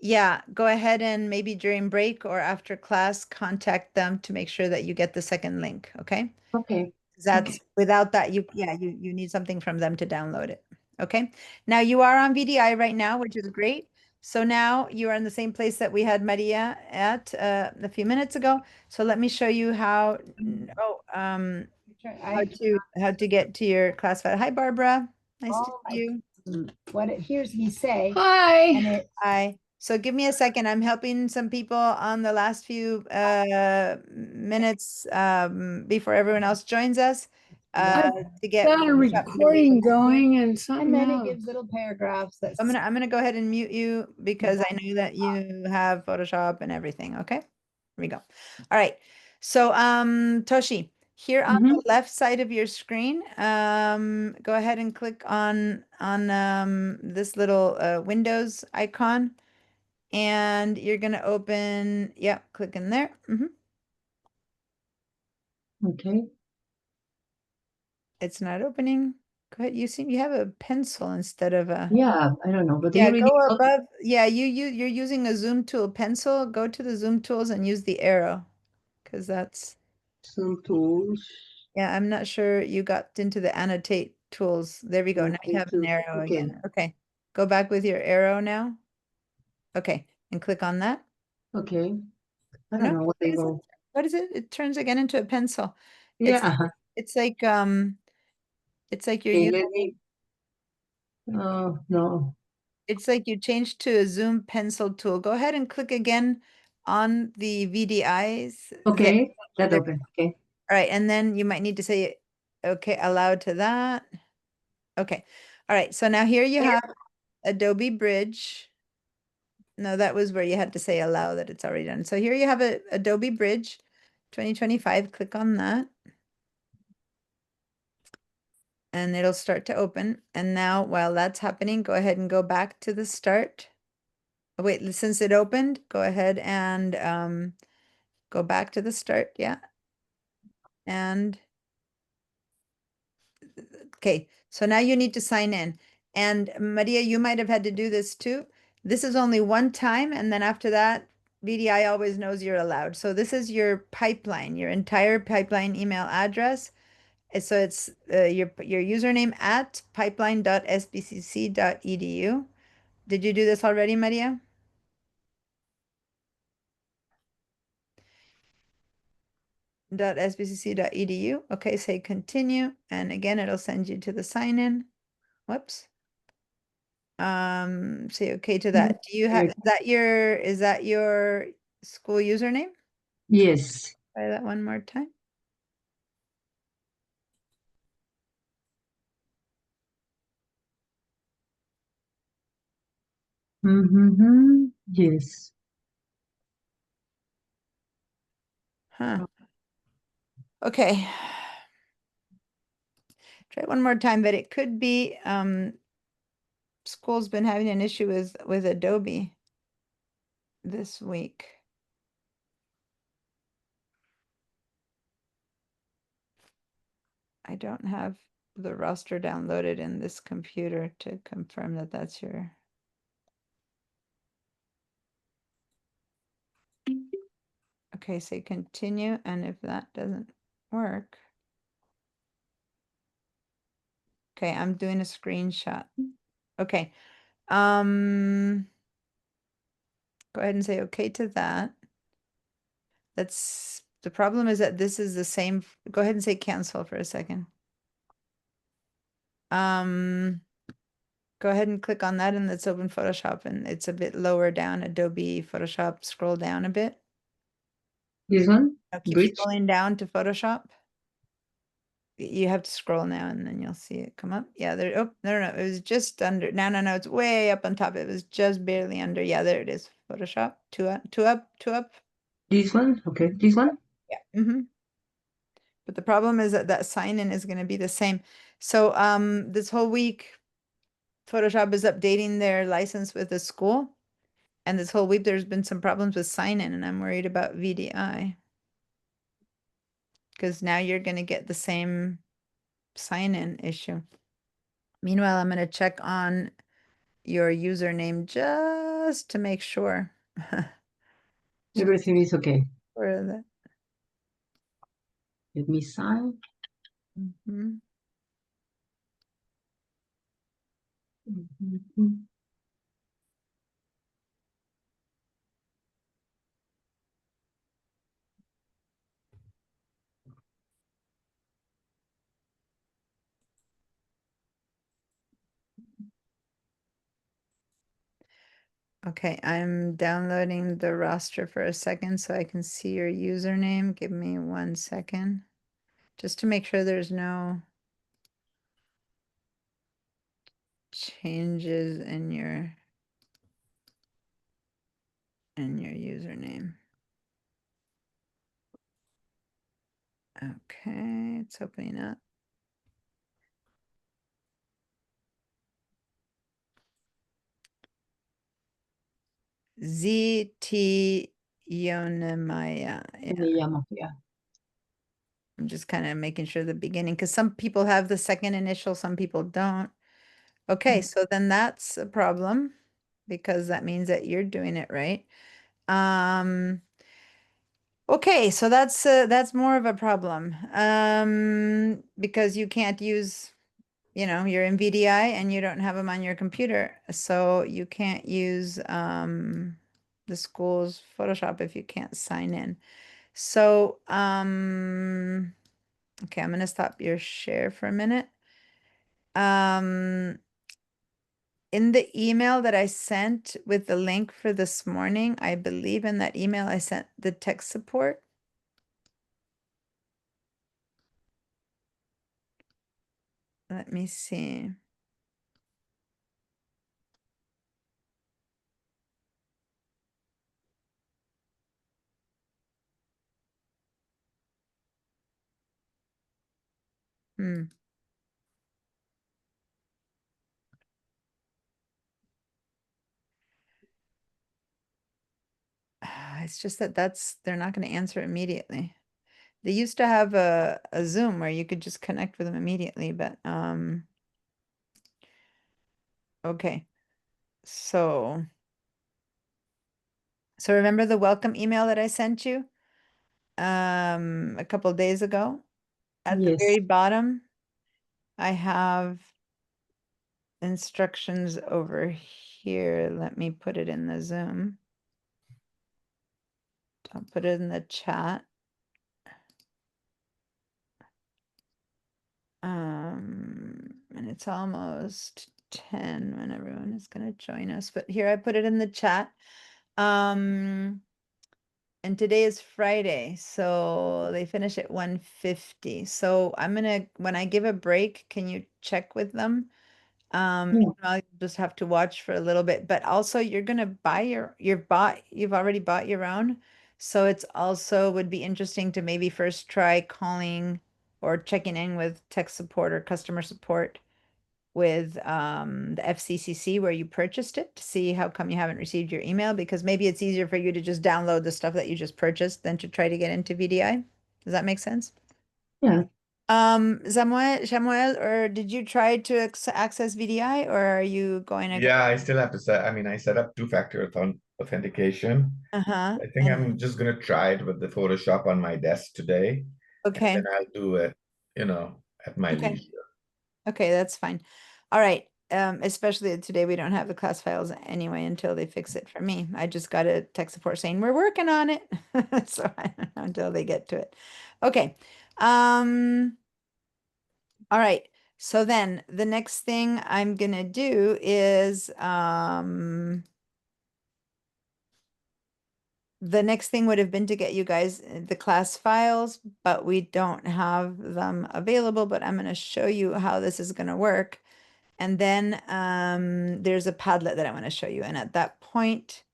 yeah, go ahead and maybe during break or after class, contact them to make sure that you get the second link. Okay. Okay. That's without that, you need something from them to download it. Okay. Now you are on VDI right now, which is great. So now you are in the same place that we had Maria at a few minutes ago. So let me show you how to get to your class file. Hi, Barbara. Nice to see you. What it hears me say. Hi. Hi. So give me a second. I'm helping some people on the last few minutes before everyone else joins us to get Got a Photoshop recording going and and something then it else. gives little paragraphs that I'm gonna go ahead and mute you because I know that you have Photoshop and everything. Okay, here we go. All right. So Toshi, here on the left side of your screen, go ahead and click on this little Windows icon, and you're gonna open. Yeah, click in there. Okay. It's not opening. Go ahead. You have a pencil instead of a. Yeah, I don't know, but they Yeah, already go got above. Yeah, you're using a zoom tool pencil. Go to the zoom tools and use the arrow because that's, some tools. yeah, I'm not sure you got into the annotate tools. There we go. Now you Okay, have an arrow okay. again. Okay. Go back with your arrow now. Okay. And click on that. Okay. I No, don't know what they what is it? go. What is it? It turns again into a pencil. Yeah. It's like it's like you're Okay, using let me. Oh, no. it's like you changed to a zoom pencil tool. Go ahead and click again on the VDIs there. Okay, that There. open. Okay. All right, and then you might need to say, okay, allowed to that. Okay. All right, so now here you have Adobe Bridge. No, that was where you had to say allow that it's already done. So here you have a Adobe Bridge 2025. Click on that. And it'll start to open. And now while that's happening, go ahead and go back to the start. Oh, wait, since it opened, go ahead and go back to the start. Yeah. And okay, so now you need to sign in. And Maria, you might have had to do this too. This is only one time, and then after that, VDI always knows you're allowed. So this is your pipeline, your entire pipeline email address. So it's your username at pipeline.sbcc.edu. Did you do this already, Maria? .sbcc.edu. Okay, say continue, and again, it'll send you to the sign in. Whoops. Say okay to that. Do you have, is that your school username? Yes. Try that one more time. Mm-hmm. Yes. Huh. Okay. Try it one more time, but it could be, school's been having an issue with Adobe this week. I don't have the roster downloaded in this computer to confirm that that's your. Okay, say continue, and if that doesn't work. Okay, I'm doing a screenshot. Okay. Go ahead and say okay to that. That's the problem is that this is the same. Go ahead and say cancel for a second. Go ahead and click on that and let's open Photoshop, and it's a bit lower down, Adobe Photoshop, scroll down a bit. This one? Now keep Bridge? scrolling down to Photoshop. You have to scroll now and then you'll see it come up. Yeah, there, oh, no, it was just under, no, it's way up on top. It was just barely under. Yeah, there it is. Photoshop, two up. This one? Okay, this one? Yeah. But the problem is that sign in is going to be the same. So this whole week, Photoshop is updating their license with the school. And this whole week, there's been some problems with sign in, and I'm worried about VDI. Because now you're going to get the same sign in issue. Meanwhile, I'm going to check on your username just to make sure. Everything is okay. For that. Let me sign. Mhm. Mhm. Okay, I'm downloading the roster for a second so I can see your username. Give me 1 second. Just to make sure there's no changes in your username. Okay, it's opening up. ZT Yonemaya. Yeah. I'm just kind of making sure the beginning, because some people have the second initial, some people don't. Okay, so then that's a problem because that means that you're doing it right. Okay, so that's more of a problem. Because you can't use, you're in VDI and you don't have them on your computer, so you can't use the school's Photoshop if you can't sign in. So, okay, I'm gonna stop your share for a minute. In the email that I sent with the link for this morning, I believe in that email I sent the tech support. Let me see. It's just that they're not going to answer immediately. They used to have a Zoom where you could just connect with them immediately, but okay. So remember the welcome email that I sent you a couple of days ago? At the Yes. very bottom, I have instructions over here. Let me put it in the Zoom. I'll put it in the chat. And it's almost 10 when everyone is gonna join us, but here I put it in the chat. And today is Friday, so they finish at 1:50. So I'm gonna, when I give a break, can you check with them? Yeah. I'll just have to watch for a little bit, but also you're gonna buy you've already bought your own. So it's also would be interesting to maybe first try calling or checking in with tech support or customer support with the FCCC where you purchased it to see how come you haven't received your email, because maybe it's easier for you to just download the stuff that you just purchased than to try to get into VDI. Does that make sense? Yeah. Samuel, or did you try to access VDI, or are you going to go? Yeah, I still have to set, I mean, I set up two-factor authentication. Uh-huh. I think And I'm just gonna try it with the Photoshop on my desk today, and okay. then I'll do it, at my Okay. leisure. Okay, that's fine. All right. Especially today, we don't have the class files anyway until they fix it for me. I just got a tech support saying we're working on it. So I don't know until they get to it. Okay. All right. So then the next thing I'm gonna do is the next thing would have been to get you guys the class files, but we don't have them available, but I'm gonna show you how this is gonna work. And then there's a Padlet that I want to show you. And at that point,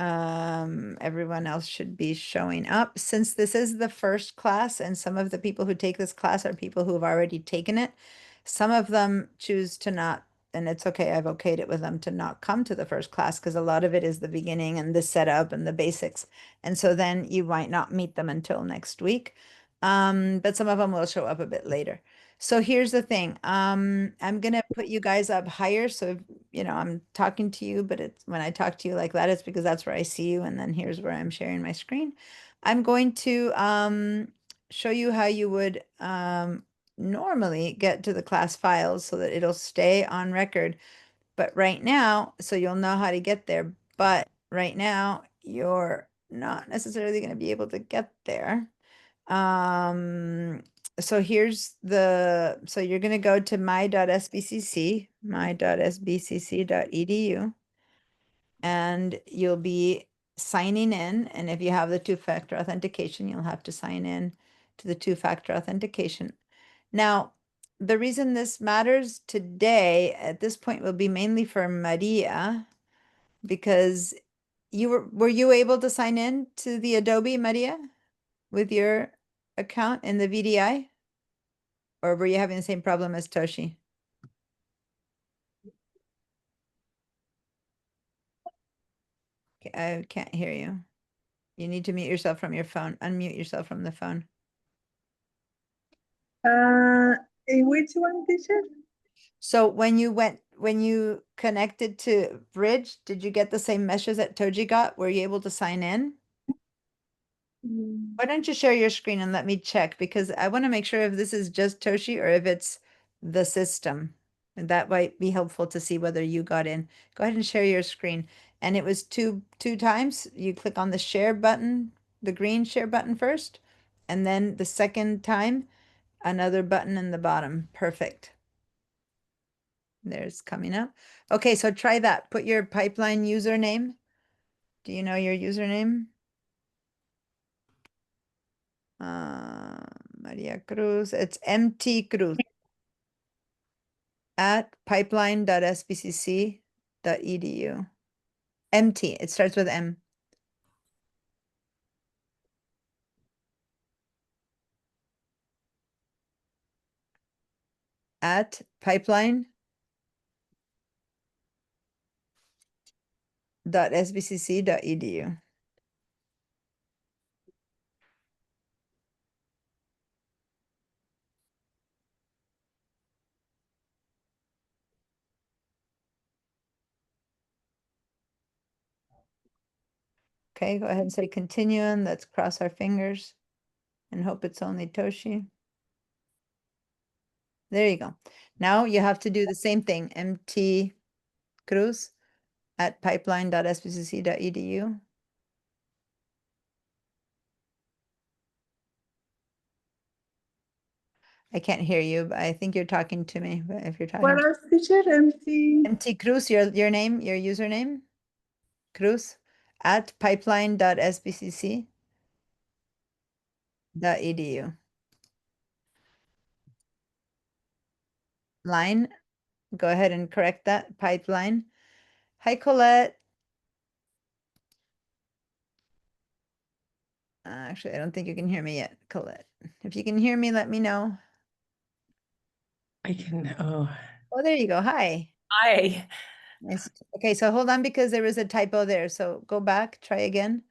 everyone else should be showing up. Since this is the first class and some of the people who take this class are people who have already taken it, some of them choose to not, and it's okay, I've okayed it with them to not come to the first class because a lot of it is the beginning and the setup and the basics. And so then you might not meet them until next week. But some of them will show up a bit later. So here's the thing. I'm gonna put you guys up higher. So I'm talking to you, but it's when I talk to you like that, it's because that's where I see you, and then here's where I'm sharing my screen. I'm going to show you how you would normally get to the class files so that it'll stay on record. But right now, so you'll know how to get there, but right now you're not necessarily going to be able to get there. So so you're going to go to my.sbcc.edu, and you'll be signing in. And if you have the two-factor authentication, you'll have to sign in to the two-factor authentication. Now, the reason this matters today at this point will be mainly for Maria, because were you able to sign in to the Adobe, Maria, with your account in the VDI? Or were you having the same problem as Toshi? I can't hear you. You need to mute yourself from your phone. Unmute yourself from the phone. In which one, teacher? So when you connected to Bridge, did you get the same message that Toji got? Were you able to sign in? Why don't you share your screen and let me check, because I want to make sure if this is just Toshi or if it's the system. And that might be helpful to see whether you got in. Go ahead and share your screen. And it was two times. You click on the share button, the green share button first, and then the second time, another button in the bottom. Perfect. There's coming up. Okay, so try that. Put your pipeline username. Do you know your username? Maria Cruz. It's MT Cruz at pipeline.sbcc.edu. MT. It starts with M. At pipeline.sbcc.edu. Okay, go ahead and say continue, and let's cross our fingers and hope it's only Toshi. There you go. Now you have to do the same thing. MT Cruz at pipeline.sbcc.edu. I can't hear you, but I think you're talking to me, but if you're What talking else, teacher? Empty. MT Cruz, your name, your username? Cruz at pipeline.sbcc.edu. Line, go ahead and correct that, pipeline. Hi, Colette. Actually, I don't think you can hear me yet, Colette. If you can hear me, let me know. I can, oh, Oh, there you go. Hi. hi. Nice. Okay, so hold on because there was a typo there. So go back, try again,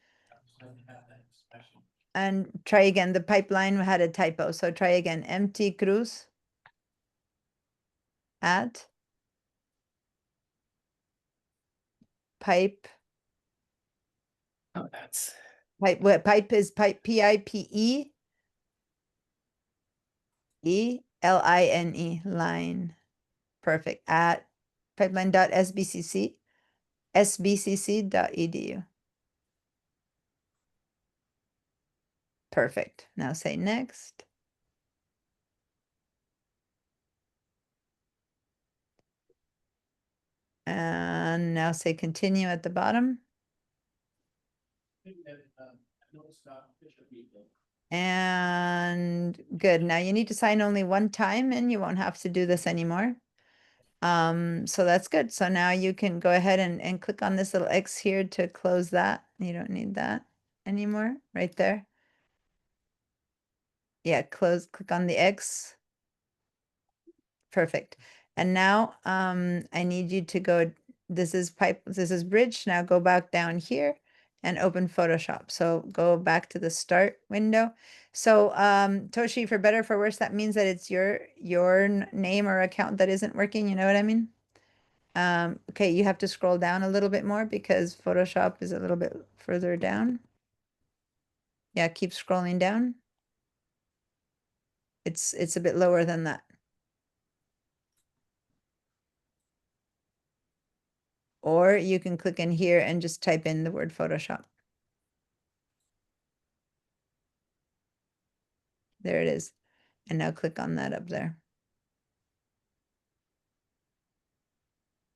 and try again. The pipeline had a typo, so try again. MT Cruz at pipe. Oh, that's, Pipe. What pipe is pipe? PIPE line. Perfect. At pipeline.sbcc.edu. Perfect. Now say next. And now say continue at the bottom. And good. Now you need to sign only one time and you won't have to do this anymore. So that's good. So now you can go ahead and click on this little X here to close that. You don't need that anymore, right there. Yeah, click on the X. Perfect. And now I need you to go, this is bridge. Now go back down here and open Photoshop. So go back to the start window. So Toshi, for better or for worse, that means that it's your name or account that isn't working. You know what I mean? Okay, you have to scroll down a little bit more because Photoshop is a little bit further down. Yeah, keep scrolling down. It's a bit lower than that. Or you can click in here and just type in the word Photoshop. There it is. And now click on that up there.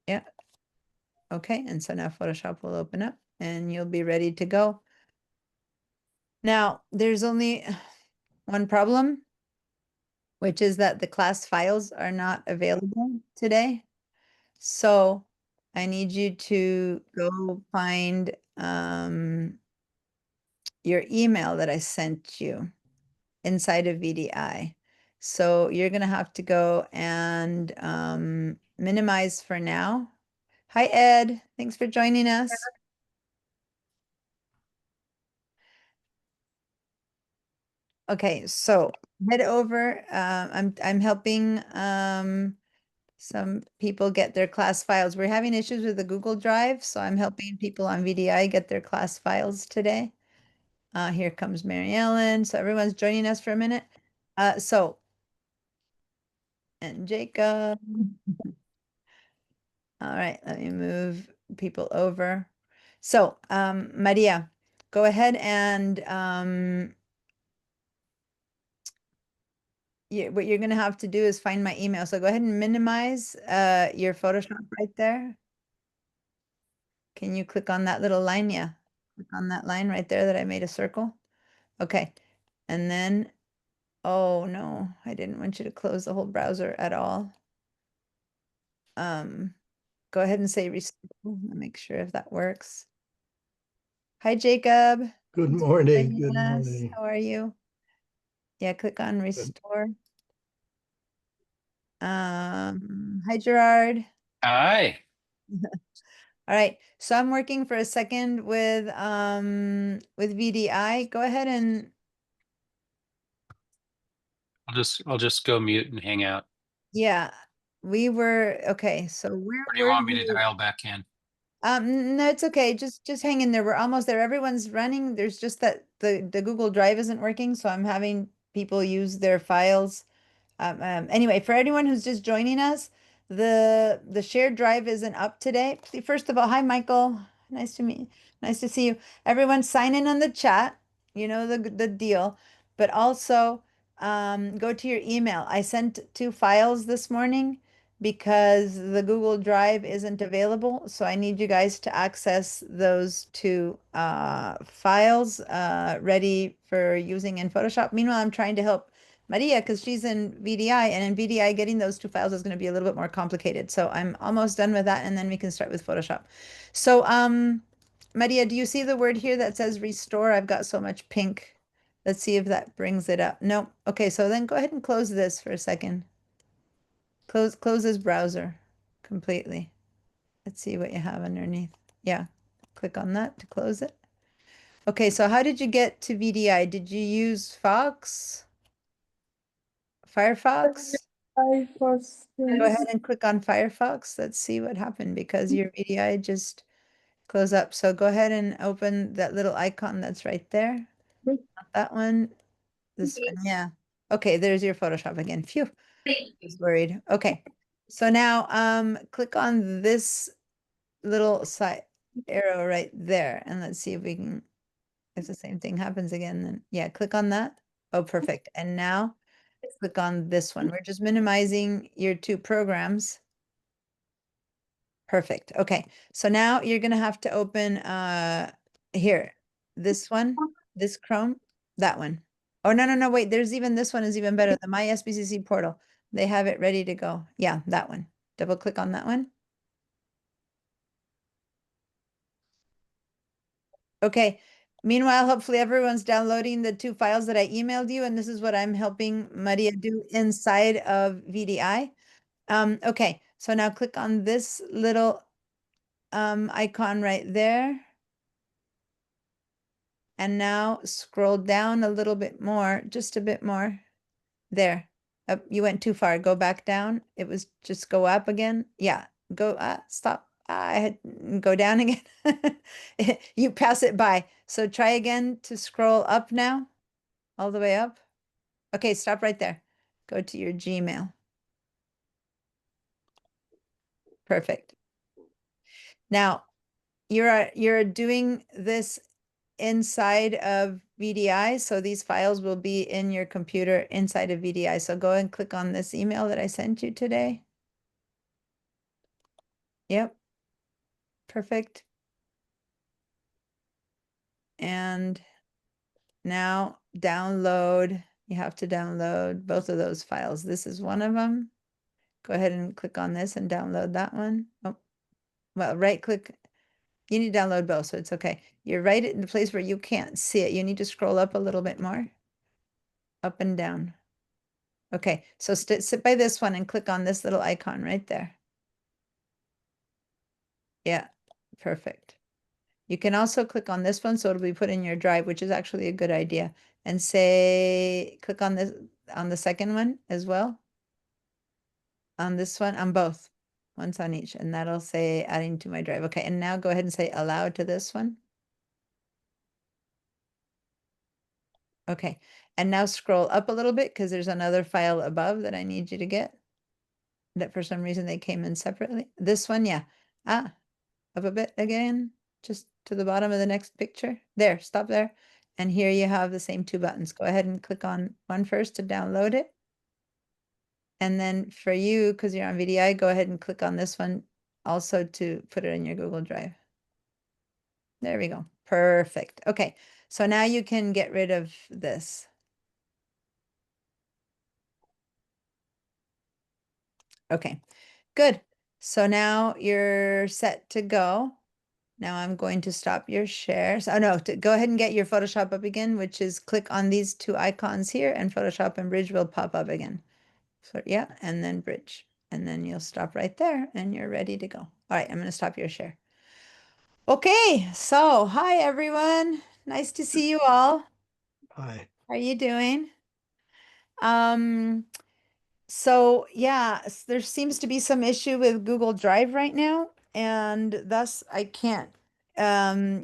Yeah. Okay, and so now Photoshop will open up and you'll be ready to go. Now, there's only one problem, which is that the class files are not available today. So I need you to go find your email that I sent you inside of VDI. So you're going to have to go and minimize for now. Hi, Ed. Thanks for joining us. Okay, so head over. I'm helping some people get their class files. We're having issues with the Google Drive, so I'm helping people on VDI get their class files today. Here comes Mary Ellen. So everyone's joining us for a minute. And Jacob. All right, let me move people over. So, Maria, go ahead and what you're going to have to do is find my email. So go ahead and minimize your Photoshop right there. Can you click on that little line? Yeah, click on that line right there that I made a circle. Okay, and then, oh no, I didn't want you to close the whole browser at all. Go ahead and say restore. Make sure if that works. Hi, Jacob. Good Thanks for morning. joining Good us. morning. How are you? Yeah, click on restore. Hi, Gerard. Hi. All right, so I'm working for a second with VDI. Go ahead and I'll just go mute and hang out. yeah, we were okay. So where Or do you were want me to you? dial back in? No, it's okay. Just hang in there. We're almost there. Everyone's running. There's just that the Google Drive isn't working, so I'm having people use their files. Anyway, for anyone who's just joining us, the shared drive isn't up today. First of all, hi Michael. Nice to meet. Nice to see you. Everyone sign in on the chat. You know the deal. But also, go to your email. I sent 2 files this morning because the Google Drive isn't available. So I need you guys to access those 2 files ready for using in Photoshop. Meanwhile, I'm trying to help Maria because she's in VDI, and in VDI, getting those 2 files is going to be a little bit more complicated. So I'm almost done with that, and then we can start with Photoshop. So, Maria, do you see the word here that says restore? I've got so much pink. Let's see if that brings it up. No. Okay, so then go ahead and close this for a second. Close this browser completely. Let's see what you have underneath. Yeah, click on that to close it. Okay, so how did you get to VDI? Did you use Fox? Firefox? Firefox, Go ahead yes. and click on Firefox. Let's see what happened because your VDI just closed up. So go ahead and open that little icon that's right there. Not that one. This one, yeah. Okay, there's your Photoshop again. Phew. I was worried. Okay. So now click on this little side arrow right there and let's see if we can, if the same thing happens again, then yeah, click on that. Oh, perfect. And now click on this one. We're just minimizing your 2 programs. Perfect. Okay. So now you're going to have to open here, this one, this Chrome, that one. Oh, no, wait, there's even this one is even better. The My SBCC portal. They have it ready to go. Yeah, that one. Double click on that one. Okay. Meanwhile, hopefully everyone's downloading the 2 files that I emailed you, and this is what I'm helping Maria do inside of VDI. Okay, so now click on this little icon right there. And now scroll down a little bit more, just a bit more. There. You went too far. Go back down. It was just go up again. Yeah. Go stop. I had go down again. You pass it by. So try again to scroll up now. All the way up. Okay, stop right there. Go to your Gmail. Perfect. Now, you're doing this inside of VDI. So these files will be in your computer inside of VDI. So go and click on this email that I sent you today. Yep. Perfect. And now download. You have to download both of those files. This is one of them. Go ahead and click on this and download that one. Oh, well, right click. You need to download both, so it's okay. You're right in the place where you can't see it. You need to scroll up a little bit more. Up and down. Okay, so sit by this one and click on this little icon right there. Yeah, perfect. You can also click on this one, so it'll be put in your drive, which is actually a good idea. And say, click on this, on the second one as well. On this one, on both, once on each, and that'll say adding to my drive. Okay, and now go ahead and say allow to this one. Okay, and now scroll up a little bit because there's another file above that I need you to get. That for some reason they came in separately. This one, yeah. Up a bit again, just to the bottom of the next picture. There, stop there. And here you have the same 2 buttons. Go ahead and click on one first to download it. And then for you, because you're on VDI, go ahead and click on this one also to put it in your Google Drive. There we go. Perfect. Okay, so now you can get rid of this. Okay, good. So now you're set to go. Now I'm going to stop your share. So, oh no, go ahead and get your Photoshop up again, which is click on these 2 icons here and Photoshop and Bridge will pop up again. So yeah, and then Bridge. And then you'll stop right there and you're ready to go. All right, I'm going to stop your share. Okay, so hi everyone. Nice to see you all. Hi. How are you doing? So yeah, there seems to be some issue with Google Drive right now, and thus I can't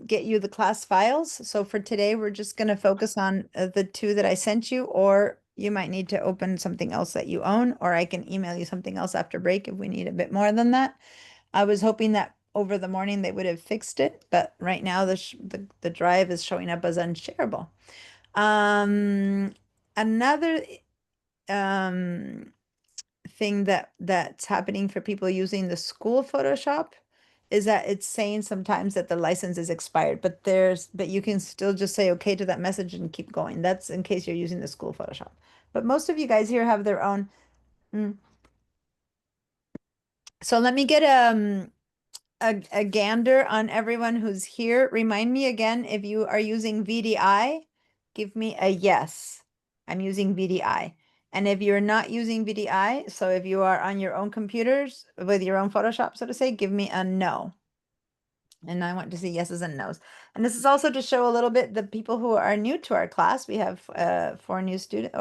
get you the class files. So for today, we're just going to focus on the 2 that I sent you, or you might need to open something else that you own, or I can email you something else after break if we need a bit more than that. I was hoping that over the morning they would have fixed it, but right now the drive is showing up as unshareable. Another thing that's happening for people using the school Photoshop is that it's saying sometimes that the license is expired, but you can still just say okay to that message and keep going. That's in case you're using the school Photoshop. But most of you guys here have their own. So let me get a gander on everyone who's here. Remind me again, if you are using VDI, give me a yes. I'm using VDI. And if you're not using VDI, so if you are on your own computers with your own Photoshop, so to say, give me a no. And I want to see yeses and nos. And this is also to show a little bit the people who are new to our class. We have 3 new students.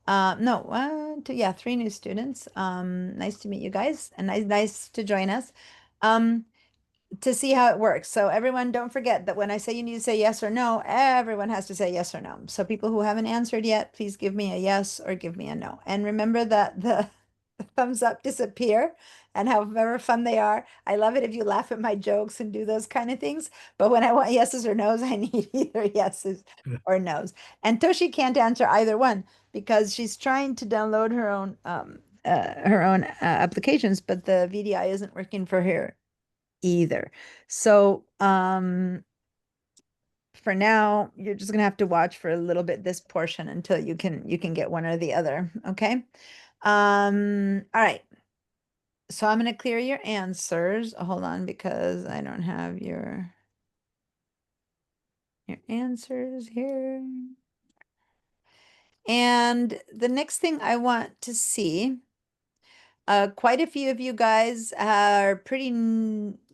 No, 3 new students. Nice to meet you guys, and nice to join us. To see how it works. So everyone, don't forget that when I say you need to say yes or no, everyone has to say yes or no. So people who haven't answered yet, please give me a yes or give me a no. And remember that the thumbs up disappear, and however fun they are, I love it if you laugh at my jokes and do those kind of things. But when I want yeses or nos, I need either yeses or nos. And Toshi can't answer either one because she's trying to download her own applications, but the VDI isn't working for her either. So for now, you're just gonna have to watch for a little bit this portion until you can get one or the other. Okay. All right. So I'm gonna clear your answers. Hold on, because I don't have your answers here. And the next thing I want to see, quite a few of you guys are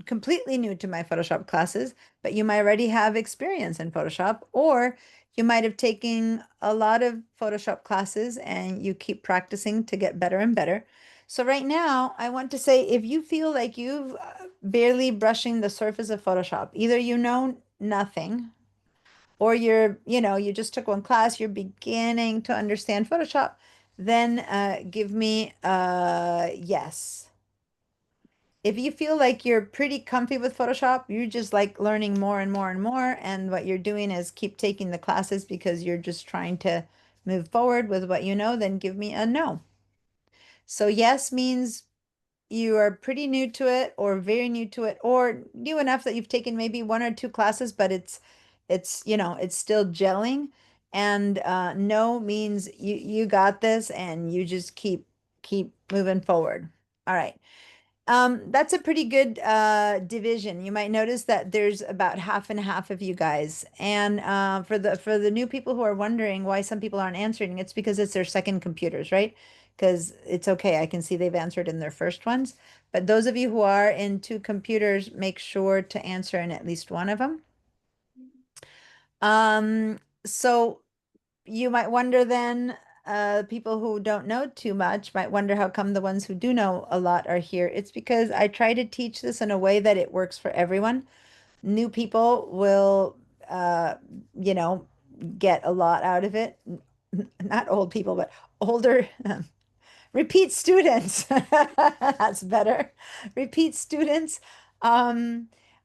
completely new to my Photoshop classes, but you might already have experience in Photoshop, or you might have taken a lot of Photoshop classes and you keep practicing to get better and better. So right now, I want to say, if you feel like you've barely brushing the surface of Photoshop, either you know nothing, or you just took one class, you're beginning to understand Photoshop, then give me a yes. If you feel like you're pretty comfy with Photoshop, you just like learning more and more and more, and what you're doing is keep taking the classes because you're just trying to move forward with what you know, then give me a no. So yes means you are pretty new to it, or very new to it, or new enough that you've taken maybe 1 or 2 classes, but it's still gelling. And no means you got this and you just keep moving forward. All right. That's a pretty good division. You might notice that there's about half and half of you guys. And for the new people who are wondering why some people aren't answering, it's because it's their second computers, right? Because it's okay. I can see they've answered in their first ones. But those of you who are in 2 computers, make sure to answer in at least one of them. So you might wonder then, people who don't know too much might wonder how come the ones who do know a lot are here. It's because I try to teach this in a way that it works for everyone. New people will, you know, get a lot out of it. Not old people, but older repeat students. That's better. Repeat students.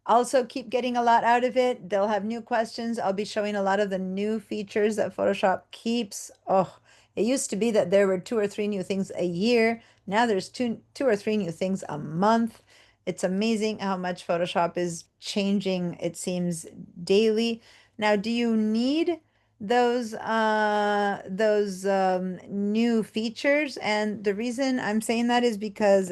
Also keep getting a lot out of it. They'll have new questions. I'll be showing a lot of the new features that Photoshop keeps. Oh, it used to be that there were 2 or 3 new things a year. Now there's two or three new things a month. It's amazing how much Photoshop is changing, it seems, daily. Now, do you need those new features? And the reason I'm saying that is because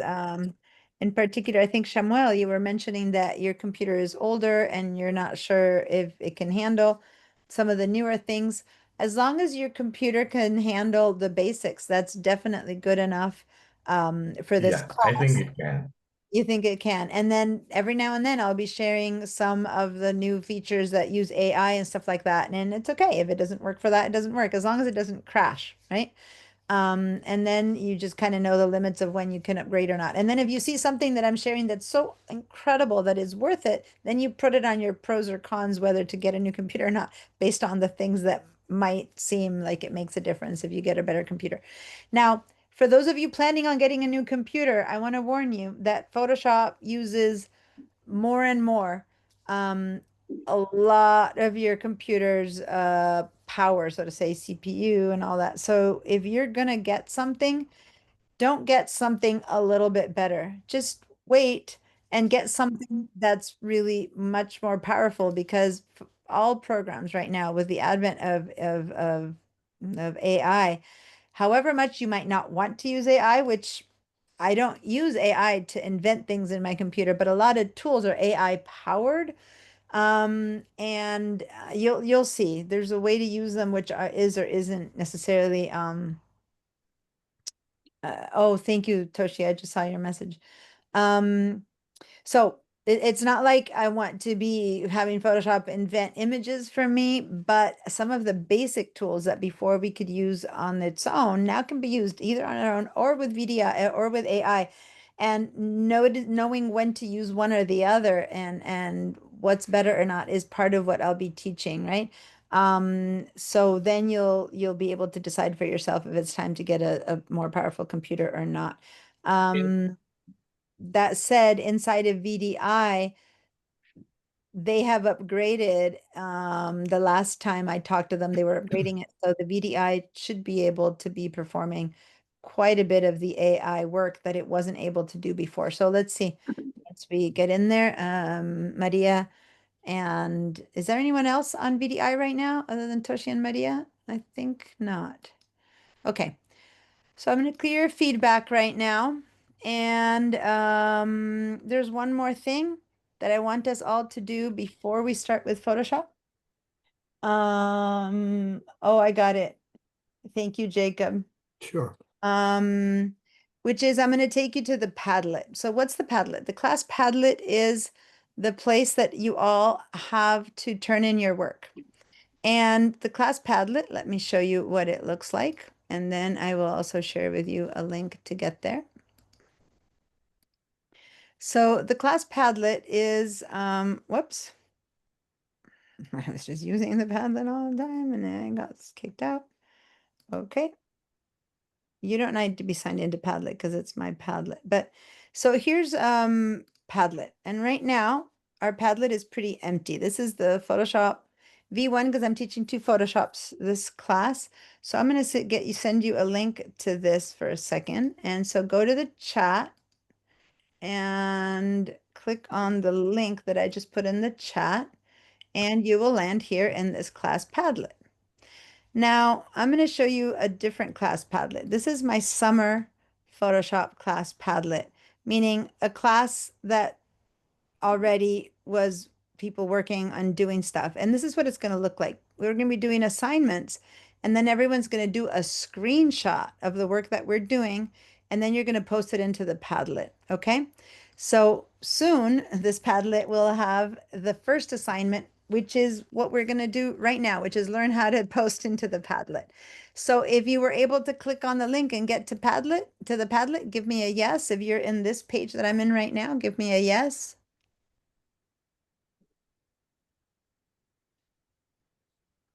in particular, I think Samuel, you were mentioning that your computer is older and you're not sure if it can handle some of the newer things. As long as your computer can handle the basics, that's definitely good enough for this Yeah, I think class. it can. You think it can. And then every now and then I'll be sharing some of the new features that use AI and stuff like that. And it's okay. If it doesn't work for that, it doesn't work, as long as it doesn't crash, right? And then you just kind of know the limits of when you can upgrade or not. And then if you see something that I'm sharing that's so incredible that is worth it, then you put it on your pros or cons whether to get a new computer or not, based on the things that might seem like it makes a difference if you get a better computer. Now, for those of you planning on getting a new computer, I want to warn you that Photoshop uses more and more a lot of your computer's power, so to say, CPU and all that. So if you're gonna get something, don't get something a little bit better. Just wait and get something that's really much more powerful, because all programs right now with the advent of AI, however much you might not want to use AI, which I don't use AI to invent things in my computer, but a lot of tools are AI powered. And you'll see there's a way to use them which is or isn't necessarily oh, thank you, Toshi. I just saw your message. So it's not like I want to be having Photoshop invent images for me, but some of the basic tools that before we could use on its own now can be used either on our own or with VDI or with AI. And knowing when to use one or the other and what's better or not is part of what I'll be teaching, right? So then you'll be able to decide for yourself if it's time to get a more powerful computer or not. That said, inside of VDI, they have upgraded. The last time I talked to them, they were upgrading it. So the VDI should be able to be performing quite a bit of the AI work that it wasn't able to do before. So let's see. Once we get in there, Maria, and is there anyone else on VDI right now other than Toshi and Maria? I think not. Okay. So I'm going to clear feedback right now. And there's one more thing that I want us all to do before we start with Photoshop. Oh, I got it. Thank you, Jacob. Sure. Which is I'm going to take you to the Padlet. So what's the Padlet? The class Padlet is the place that you all have to turn in your work. And the class Padlet, let me show you what it looks like. And then I will also share with you a link to get there. So the class Padlet is, whoops. I was just using the Padlet all the time and then I got kicked out. Okay. You don't need to be signed into Padlet because it's my Padlet. But so here's Padlet. And right now our Padlet is pretty empty. This is the Photoshop V1 because I'm teaching 2 Photoshops this class. So I'm going to send you a link to this for a second. And so go to the chat and click on the link that I just put in the chat, and you will land here in this class Padlet. Now, I'm going to show you a different class Padlet. This is my summer Photoshop class Padlet, meaning a class that already was people working on doing stuff. And this is what it's going to look like. We're going to be doing assignments, and then everyone's going to do a screenshot of the work that we're doing, and then you're going to post it into the Padlet, okay? So soon, this Padlet will have the first assignment, which is what we're going to do right now, which is learn how to post into the Padlet. So if you were able to click on the link and get to the Padlet, give me a yes. If you're in this page that I'm in right now, give me a yes.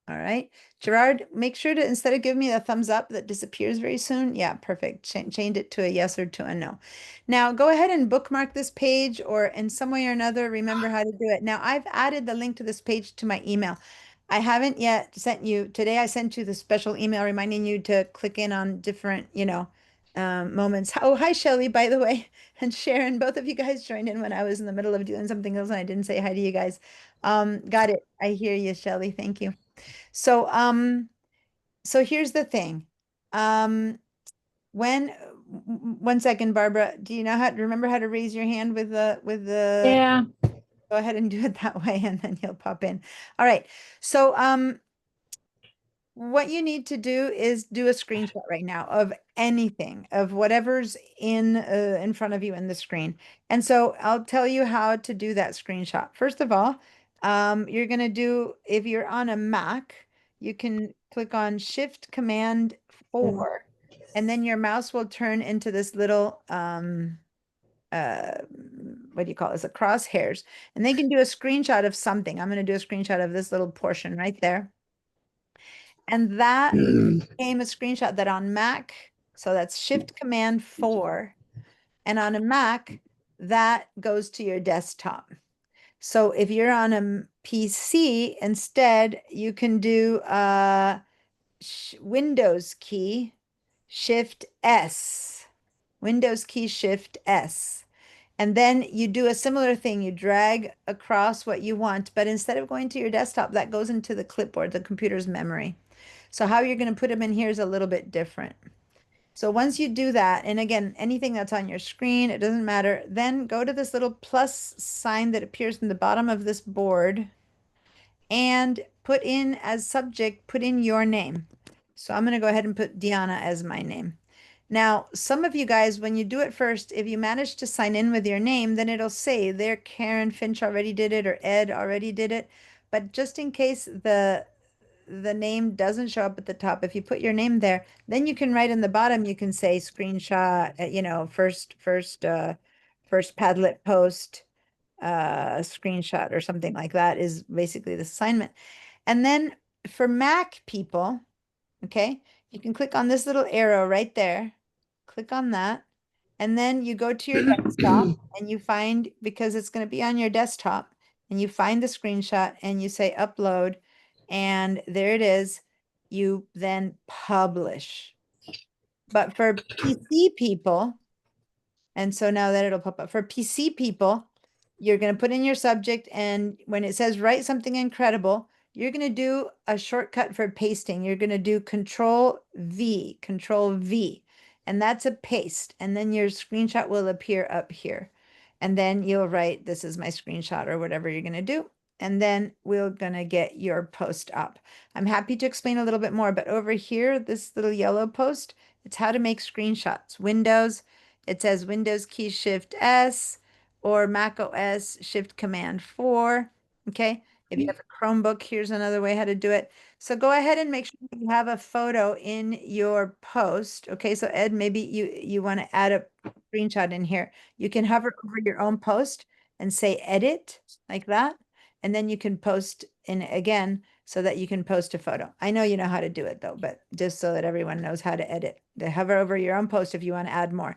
All right. Gerard, make sure to, instead of giving me a thumbs up that disappears very soon. Yeah, perfect. Change it to a yes or to a no. Now go ahead and bookmark this page, or in some way or another, remember how to do it. Now I've added the link to this page to my email. I haven't yet sent you, today I sent you the special email reminding you to click in on different, moments. Oh, hi, Shelly, by the way, and Sharon, both of you guys joined in when I was in the middle of doing something else and I didn't say hi to you guys. Got it. I hear you, Shelly. Thank you. So, so here's the thing. One second, Barbara, do you know remember how to raise your hand with the, Yeah. go ahead and do it that way and then you'll pop in. All right. So, what you need to do is do a screenshot right now of anything, of whatever's in front of you in the screen. And so I'll tell you how to do that screenshot. First of all, you're going to do, if you're on a Mac, you can click on Shift Command 4, and then your mouse will turn into this little, what do you call this? A crosshairs. And they can do a screenshot of something. I'm going to do a screenshot of this little portion right there. And that became a screenshot that on Mac, so that's Shift Command 4, and on a Mac, that goes to your desktop. So if you're on a PC, instead, you can do Windows key, Shift S. Windows key, Shift S. And then you do a similar thing. You drag across what you want, but instead of going to your desktop, that goes into the clipboard, the computer's memory. So how you're going to put them in here is a little bit different. So once you do that, and again, anything that's on your screen, it doesn't matter, then go to this little plus sign that appears in the bottom of this board and put in as subject, put in your name. So I'm going to go ahead and put Deanna as my name. Now, some of you guys, when you do it first, if you manage to sign in with your name, then it'll say there Karen Finch already did it or Ed already did it. But just in case the name doesn't show up at the top, if you put your name there, then you can write in the bottom, you can say screenshot, you know, first Padlet post, screenshot or something like that is basically the assignment. And then for Mac people, okay, you can click on this little arrow right there, click on that, and then you go to your desktop and you find, because it's going to be on your desktop, and you find the screenshot and you say upload, and there it is. You then publish. But for PC people, and so now that it'll pop up for PC people, you're going to put in your subject, and when it says write something incredible, you're going to do a shortcut for pasting. You're going to do Control V, and that's a paste. And then your screenshot will appear up here. And then you'll write, this is my screenshot or whatever you're going to do. And then we're going to get your post up. I'm happy to explain a little bit more, but over here, this little yellow post, it's how to make screenshots. Windows, it says Windows key Shift S, or Mac OS Shift Command 4. Okay. If you have a Chromebook, here's another way how to do it. So go ahead and make sure you have a photo in your post. Okay. So Ed, maybe you want to add a screenshot in here. You can hover over your own post and say edit like that. And then you can post in again so that you can post a photo. I know you know how to do it though, but just so that everyone knows how to edit. To hover over your own post if you want to add more.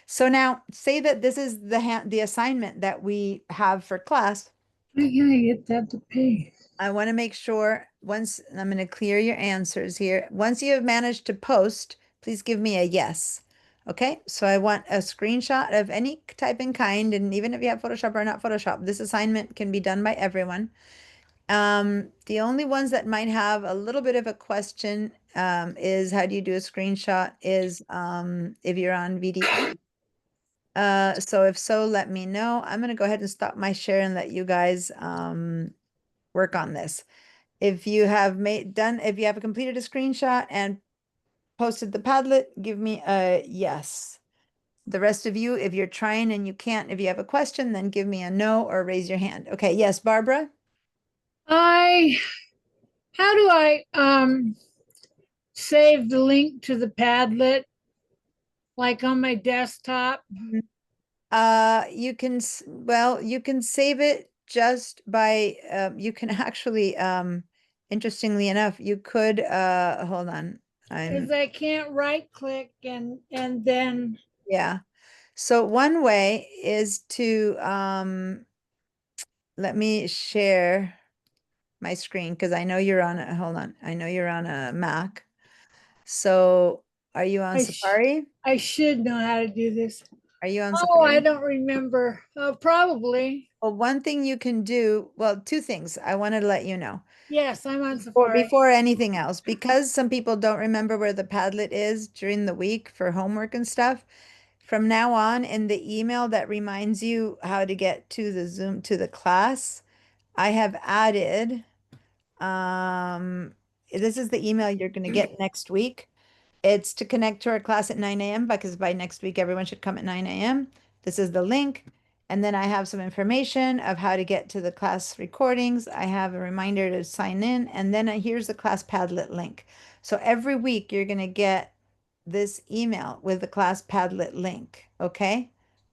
So now say that this is the assignment that we have for class. How can I get that to pay? I want to make sure once, I'm going to clear your answers here. Once you have managed to post, please give me a yes. Okay, so I want a screenshot of any type and kind, and even if you have Photoshop or not Photoshop, this assignment can be done by everyone. The only ones that might have a little bit of a question is how do you do a screenshot is if you're on VDA. So if so, let me know. I'm going to go ahead and stop my share and let you guys work on this. If you have if you have completed a screenshot and posted the Padlet, give me a yes. The rest of you, if you're trying and you can't, if you have a question, then give me a no or raise your hand. Okay, yes, Barbara? How do I save the link to the Padlet, like on my desktop? You can, well, you can save it just by, you can actually, interestingly enough, you could, hold on. Because I can't right click and then Yeah. So one way is to, let me share my screen because I know you're on a, hold on. I know you're on a Mac. So are you on Safari? I should know how to do this. Are you on Oh, Safari? I don't remember. Probably. Well, one thing you can do, well, two things I wanted to let you know. Yes, I'm on Or Safari. before anything else, because some people don't remember where the Padlet is during the week for homework and stuff. From now on, in the email that reminds you how to get to the Zoom to the class, I have added, this is the email you're going to get next week. It's to connect to our class at 9 a.m. because by next week, everyone should come at 9 a.m. This is the link. And then I have some information of how to get to the class recordings. I have a reminder to sign in. And then here's the class Padlet link. So every week you're going to get this email with the class Padlet link. Okay,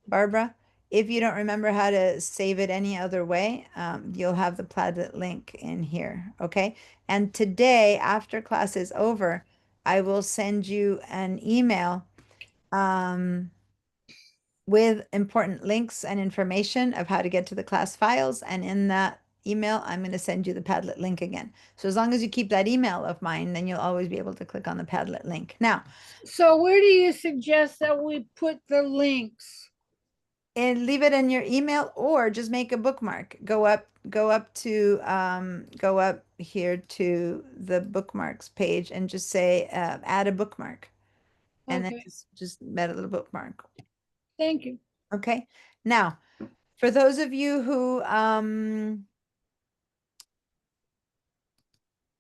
Barbara? If you don't remember how to save it any other way, you'll have the Padlet link in here. Okay. And today, after class is over, I will send you an email with important links and information of how to get to the class files. And in that email, I'm going to send you the Padlet link again. So as long as you keep that email of mine, then you'll always be able to click on the Padlet link. Now, So where do you suggest that we put the links? and leave it in your email or just make a bookmark. Go up here to the bookmarks page and just say add a bookmark. And then Okay, just add a little bookmark. thank you. Okay. Now, for those of you who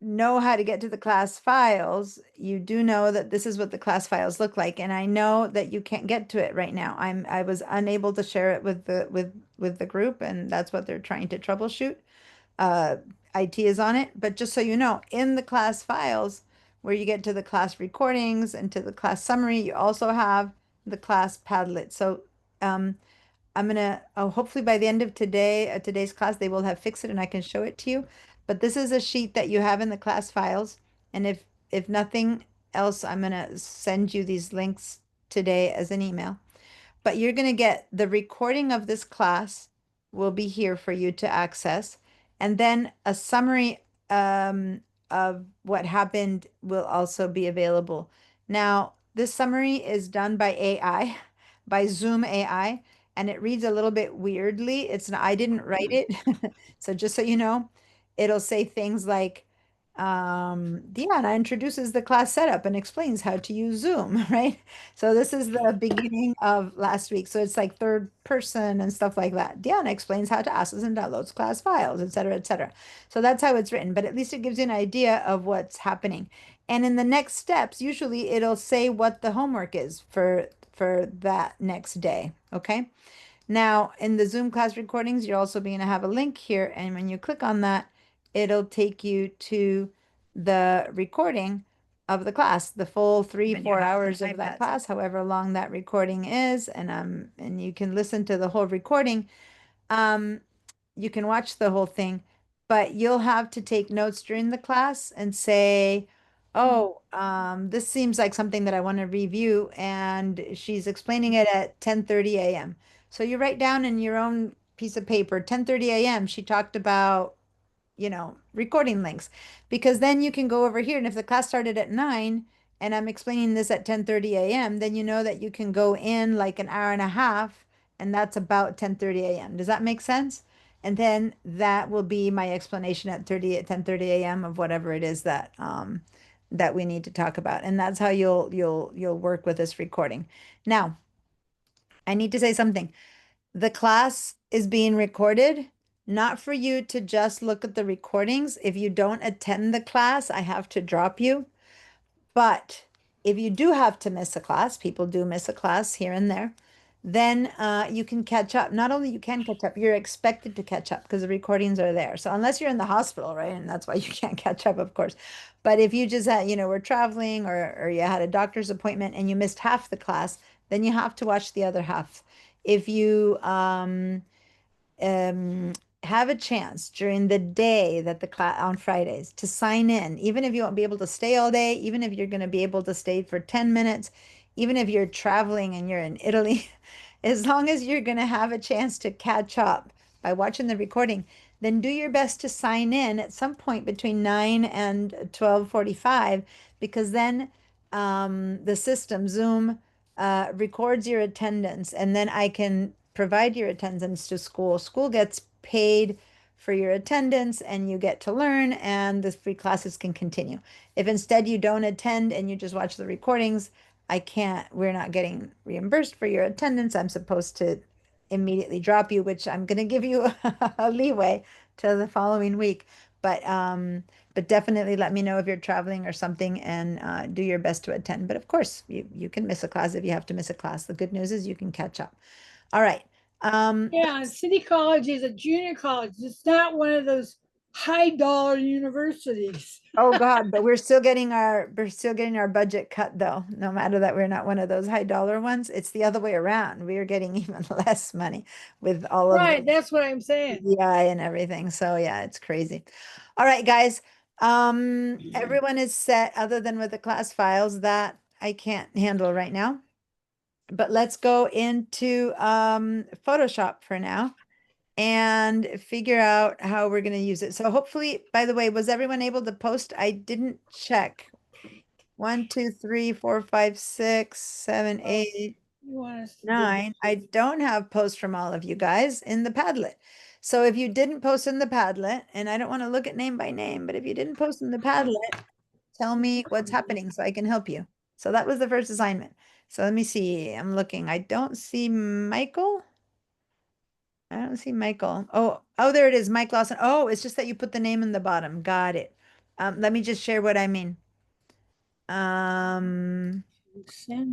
know how to get to the class files, you do know that this is what the class files look like. And I know that you can't get to it right now. I was unable to share it with the group, and that's what they're trying to troubleshoot. IT is on it, but just so you know, in the class files where you get to the class recordings and to the class summary, you also have the class Padlet. So I'm gonna hopefully by the end of today's class, they will have fixed it and I can show it to you. But this is a sheet that you have in the class files. And if nothing else, I'm gonna send you these links today as an email. But you're gonna get the recording of this class will be here for you to access. And then a summary of what happened will also be available. Now, this summary is done by AI, by Zoom AI, and it reads a little bit weirdly. I didn't write it. So just so you know, it'll say things like, Deanna introduces the class setup and explains how to use Zoom, right? So this is the beginning of last week. So it's like third person and stuff like that. Deanna explains how to access and downloads class files, et cetera, et cetera. So that's how it's written, but at least it gives you an idea of what's happening. And in the next steps, usually it'll say what the homework is for that next day, okay? Now, in the Zoom class recordings, you're also going to have a link here. And when you click on that, it'll take you to the recording of the class, the full 3-4 hours of that class, however long that recording is. And you can listen to the whole recording. You can watch the whole thing, but you'll have to take notes during the class and say, oh, this seems like something that I want to review. And she's explaining it at 10:30 a.m. So you write down in your own piece of paper, 10:30 a.m. She talked about, recording links, because then you can go over here. And if the class started at 9 and I'm explaining this at 10:30 a.m., then you know that you can go in like an hour and a half, and that's about 10:30 a.m. Does that make sense? And then that will be my explanation at 10:30 a.m. of whatever it is that we need to talk about. And that's how you'll work with this recording. Now, I need to say something. The class is being recorded, not for you to just look at the recordings. If you don't attend the class, I have to drop you. But if you do have to miss a class, people do miss a class here and there, then you can catch up. Not only you can catch up, you're expected to catch up because the recordings are there. So unless you're in the hospital, right? And that's why you can't catch up, of course. But if you just had, were traveling or you had a doctor's appointment and you missed half the class, then you have to watch the other half. If you have a chance during the day that the class on Fridays to sign in, even if you won't be able to stay all day, even if you're going to be able to stay for 10 minutes, even if you're traveling and you're in Italy, as long as you're going to have a chance to catch up by watching the recording, then do your best to sign in at some point between 9 and 12:45, because then the system, Zoom, records your attendance, and then I can provide your attendance to school. School gets paid for your attendance and you get to learn, and the free classes can continue. If instead you don't attend and you just watch the recordings, we're not getting reimbursed for your attendance. I'm supposed to immediately drop you, which I'm going to give you a leeway to the following week. But definitely let me know if you're traveling or something, and do your best to attend. But of course, you can miss a class if you have to miss a class. The good news is you can catch up. All right. Yeah, City College is a junior college. It's not one of those high dollar universities. Oh God, but we're still getting our budget cut though. No matter that we're not one of those high dollar ones, it's the other way around. We are getting even less money with all of Right, the that's what I'm saying. CPI and everything. So yeah, it's crazy. All right, guys. Everyone is set other than with the class files that I can't handle right now. But let's go into Photoshop for now. and figure out how we're going to use it. So hopefully, by the way, was everyone able to post? I didn't check. 1, 2, 3, 4, 5, 6, 7, 8, You want us to do 9. I don't have posts from all of you guys in the Padlet. So if you didn't post in the Padlet, and I don't want to look at name by name, but if you didn't post in the Padlet, tell me what's happening so I can help you. So that was the first assignment. So let me see. I'm looking. I don't see Michael. I don't see Michael. Oh, there it is, Mike Lawson. Oh, it's just that you put the name in the bottom. Got it. Let me just share what I mean. send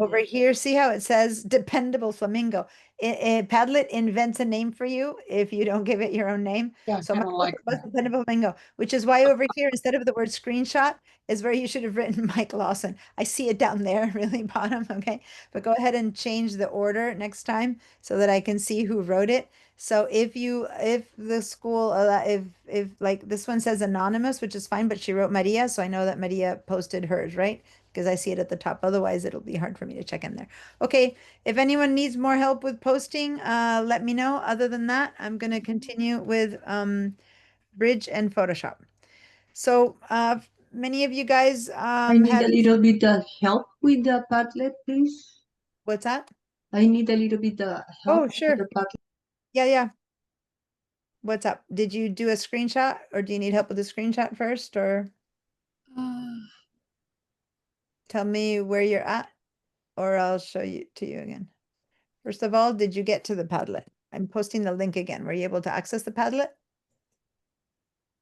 Over it. here, see how it says dependable flamingo? Padlet invents a name for you if you don't give it your own name. Yeah, So I don't like Michael was that. dependable flamingo, which is why over here, instead of the word screenshot, is where you should have written Mike Lawson. I see it down there, really bottom, okay? But go ahead and change the order next time so that I can see who wrote it. So if the school, if like this one says anonymous, which is fine, but she wrote Maria, so I know that Maria posted hers, right? Because I see it at the top. Otherwise, it'll be hard for me to check in there. Okay, if anyone needs more help with posting, let me know. Other than that, I'm going to continue with Bridge and Photoshop. So many of you guys I need had, a little bit of help with the Padlet, please. what's that? I need a little bit of Oh, help sure. with the Padlet. Yeah. What's up? Did you do a screenshot or do you need help with the screenshot first or tell me where you're at or I'll show you to you again. First of all, did you get to the Padlet? I'm posting the link again. Were you able to access the Padlet?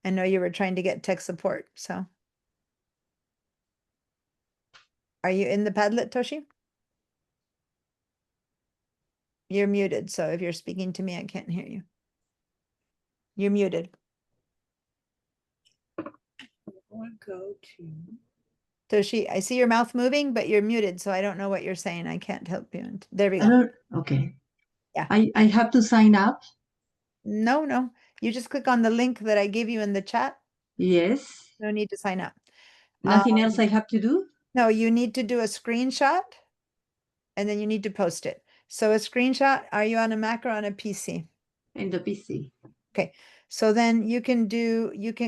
I know you were trying to get tech support, so. Are you in the Padlet, Toshi? You're muted, so if you're speaking to me, I can't hear you. You're muted. Want to go to. Toshi, I see your mouth moving, but you're muted, so I don't know what you're saying. I can't help you. There we I go. don't, okay. Yeah. I have to sign up? No. You just click on the link that I gave you in the chat. Yes. No need to sign up. Nothing else I have to do? No, you need to do a screenshot and then you need to post it. So a screenshot, are you on a Mac or on a PC? In the PC. Okay, so then you can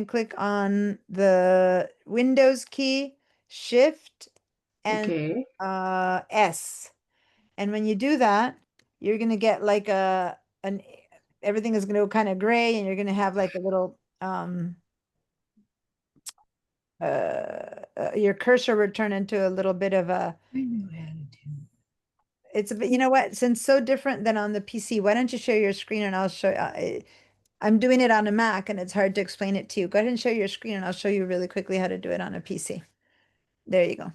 click on the Windows key, Shift and Okay. S. And when you do that, you're gonna get like everything is gonna go kind of gray and you're gonna have like a little your cursor will turn into a little bit of a I know how to do. it's a bit, you know what, since so different than on the PC, why don't you share your screen and I'll show I'm doing it on a Mac and it's hard to explain it to you. Go ahead and share your screen and I'll show you really quickly how to do it on a PC. There you go.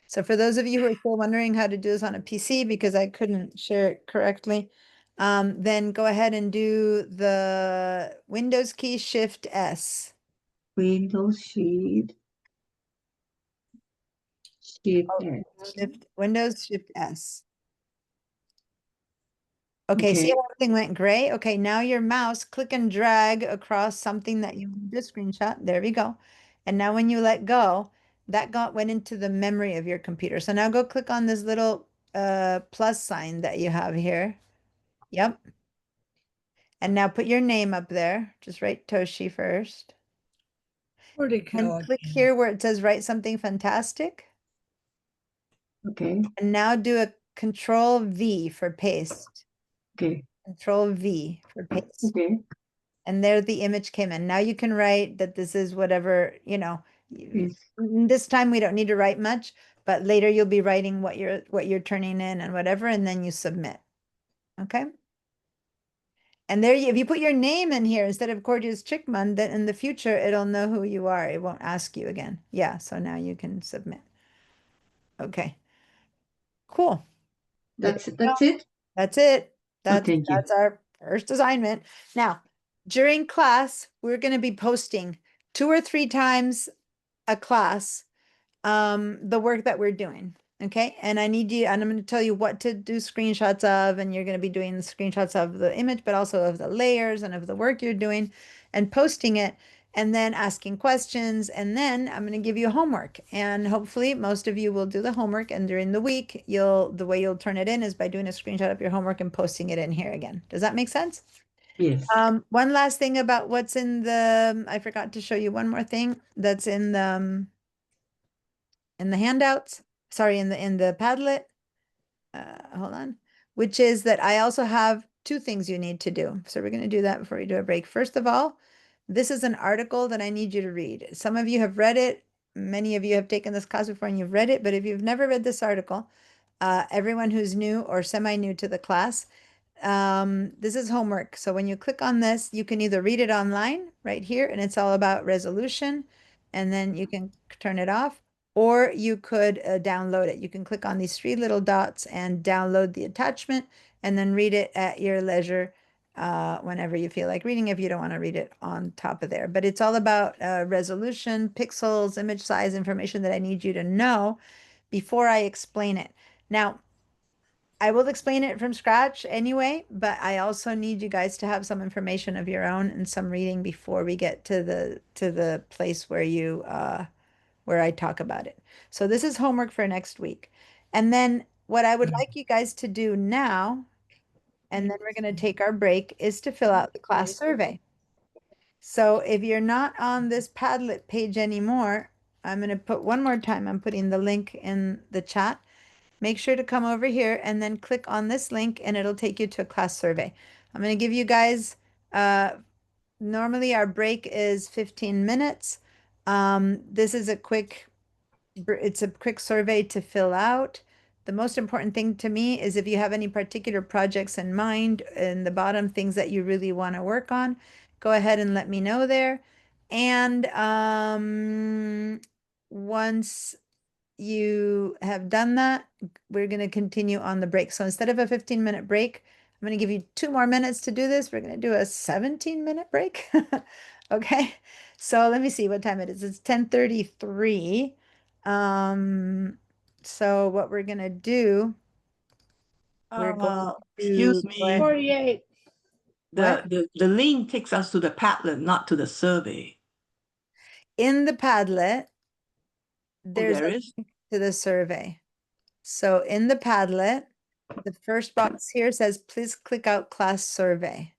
So for those of you who are still wondering how to do this on a PC because I couldn't share it correctly, then go ahead and do the Windows key Shift S. Windows Shift. Shift S. Windows Shift S. Okay, see Okay. how everything went gray? Okay, now your mouse, click and drag across something that you want to screenshot. There we go. And now when you let go, that went into the memory of your computer. So now go click on this little plus sign that you have here. Yep. And now put your name up there. Just write Toshi first. Where'd it go And click again? here where it says write something fantastic. Okay. And now do a Control V for paste. Okay. Control V for paste. Okay. And there the image came in. Now you can write that this is whatever, Yes. this time we don't need to write much, but later you'll be writing what you're turning in and whatever, and then you submit. Okay. And there if you put your name in here instead of Cordius Chickman, then in the future it'll know who you are. It won't ask you again. Yeah, so now you can submit. Okay. Cool. That's There it. you go. That's it. That's it. Thank you. That's our first assignment. Now, during class, we're going to be posting 2 or 3 times a class the work that we're doing. Okay. And I'm going to tell you what to do screenshots of, and you're going to be doing the screenshots of the image, but also of the layers and of the work you're doing and posting it and then asking questions. And then I'm going to give you homework. And hopefully most of you will do the homework. And during the week, the way you'll turn it in is by doing a screenshot of your homework and posting it in here again. Does that make sense? Yes. One last thing about what's in the, I forgot to show you one more thing that's in the handouts. Sorry, in the Padlet. Hold on, which is that I also have two things you need to do. So we're going to do that before we do a break. First of all, this is an article that I need you to read. Some of you have read it. Many of you have taken this class before and you've read it. But if you've never read this article, everyone who's new or semi-new to the class, this is homework. So when you click on this, you can either read it online right here, and it's all about resolution, and then you can turn it off, or you could download it. You can click on these three little dots and download the attachment and then read it at your leisure whenever you feel like reading, if you don't want to read it on top of there. But it's all about resolution, pixels, image size, information that I need you to know before I explain it. Now, I will explain it from scratch anyway, but I also need you guys to have some information of your own and some reading before we get to the place where you where I talk about it. So this is homework for next week. And then what I would like you guys to do now, and then we're going to take our break, is to fill out the class survey. So if you're not on this Padlet page anymore, I'm going to put one more time, I'm putting the link in the chat. Make sure to come over here and then click on this link and it'll take you to a class survey. I'm going to give you guys, normally our break is 15 minutes. This is it's a quick survey to fill out. The most important thing to me is if you have any particular projects in mind in the bottom, things that you really want to work on, go ahead and let me know there. And once you have done that, we're going to continue on the break. So instead of a 15-minute break, I'm going to give you 2 more minutes to do this. We're going to do a 17-minute break. Okay. So let me see what time it is. It's 10:33. So what we're going to do, we're going excuse to me. go ahead- 48. The link takes us to the Padlet, not to the survey. in the Padlet, there's there a is? link to the survey. So in the Padlet, the first box here says, please click out class survey.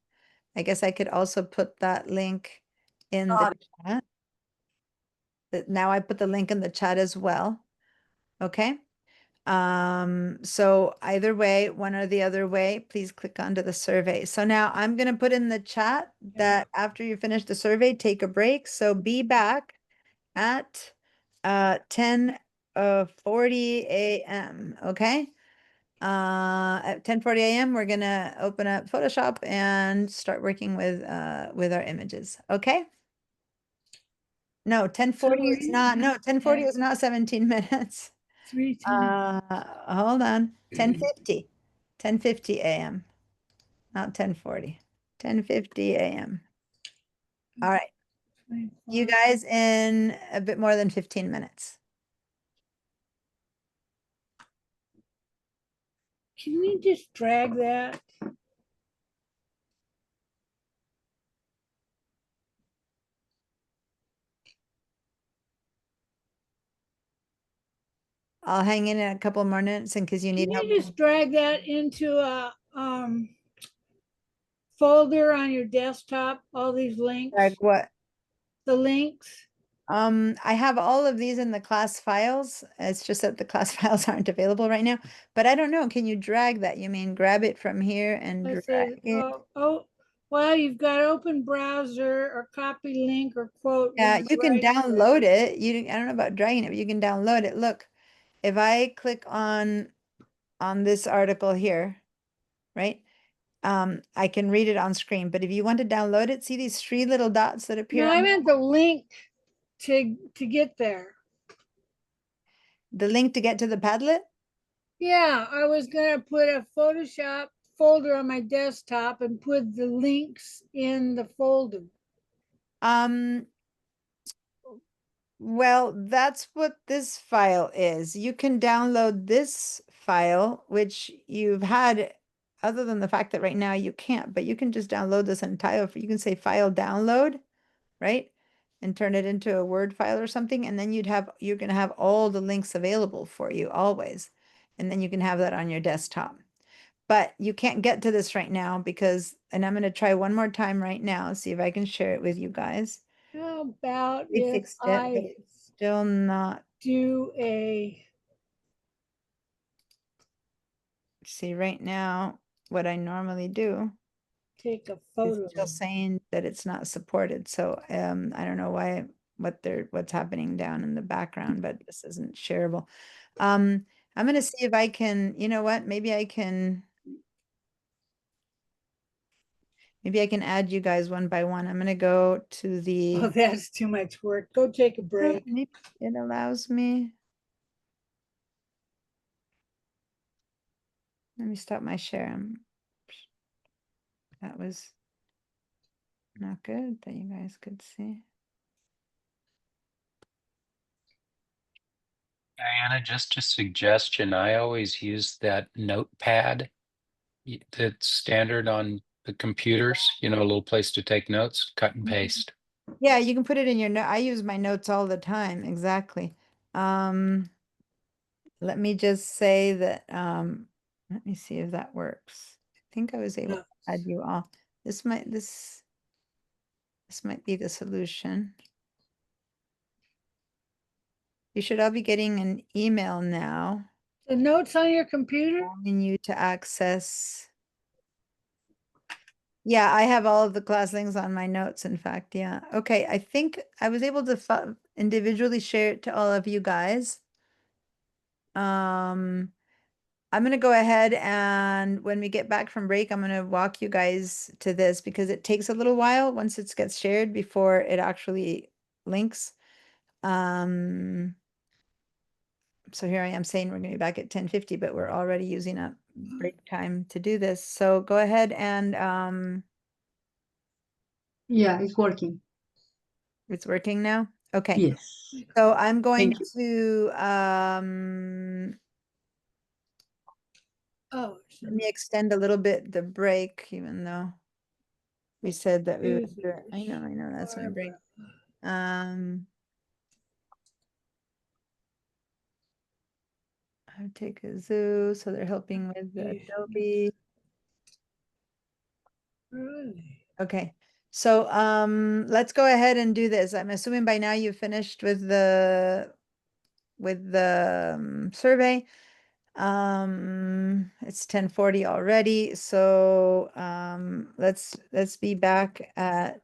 I guess I could also put that link in the Got chat. Now I put the link in the chat as well. Okay. So either way, one or the other way, please click onto the survey. So now I'm going to put in the chat that after you finish the survey, take a break. So be back at 10:40 a.m. Okay. At 10:40 a.m. we're gonna open up Photoshop and start working with our images. Okay. No, 10:40 is not. No, 10:40 is not 17 minutes. 3 times. Hold on. 10:50. 10:50 a.m. Not 10:40. 10:50 a.m. All right. You guys in a bit more than 15 minutes. Can we just drag that? I'll hang in a couple more minutes and because you need Can help. you just drag that into a folder on your desktop? All these links, Like what? the links. I have all of these in the class files. It's just that the class files aren't available right now. But I don't know. Can you drag that? You mean grab it from here and Let's drag say, it? well, you've got open browser or copy link or quote. Yeah, link you can right there. download it. I don't know about dragging it, but you can download it. Look, if I click on this article here, right? I can read it on screen. But if you want to download it, see these 3 little dots that appear No, I on meant the link to get there. the link to get to the Padlet? Yeah, I was gonna put a Photoshop folder on my desktop and put the links in the folder. Well, that's what this file is. You can download this file, which you've had, other than the fact that right now you can't, but you can just download this entire, you can say file download, right? and turn it into a Word file or something, and then you're gonna have all the links available for you always. And then you can have that on your desktop. But you can't get to this right now because, and I'm gonna try one more time right now, see if I can share it with you guys. How about We if fixed it, but I it's still not, do a, see right now, what I normally do. take a It's photo? still saying that it's not supported, so I don't know what's happening down in the background, but this isn't shareable. I'm gonna see if I can, you know what, maybe I can add you guys one by one. I'm gonna go to Oh, the, that's too much work. Go take a break. maybe it allows me. Let me stop my share. That was not good that you guys could see. Diana, just a suggestion. I always use that notepad that's standard on the computers, a little place to take notes, cut and paste. Yeah, you can put it in your note. I use my notes all the time. Exactly. Let me just say that, let me see if that works. I think I was able to add you all. This might be the solution. You should all be getting an email now The notes on your computer? allowing you to access. Yeah, I have all of the class links on my notes, in fact. Yeah. Okay, I think I was able to individually share it to all of you guys. I'm going to go ahead, and when we get back from break, I'm going to walk you guys to this because it takes a little while once it gets shared before it actually links. So here I am saying we're going to be back at 10:50, but we're already using up break time to do this. So go ahead and Yeah, it's working. it's working now. Okay. Yes. So I'm going Thank you. to Oh, let me extend a little bit the break, even though we said that we would do it. I know, that's my break. I'll take a zoo, so they're helping with the Adobe. really? Okay, so let's go ahead and do this. I'm assuming by now you've finished with the survey. It's 10:40 already, so let's be back at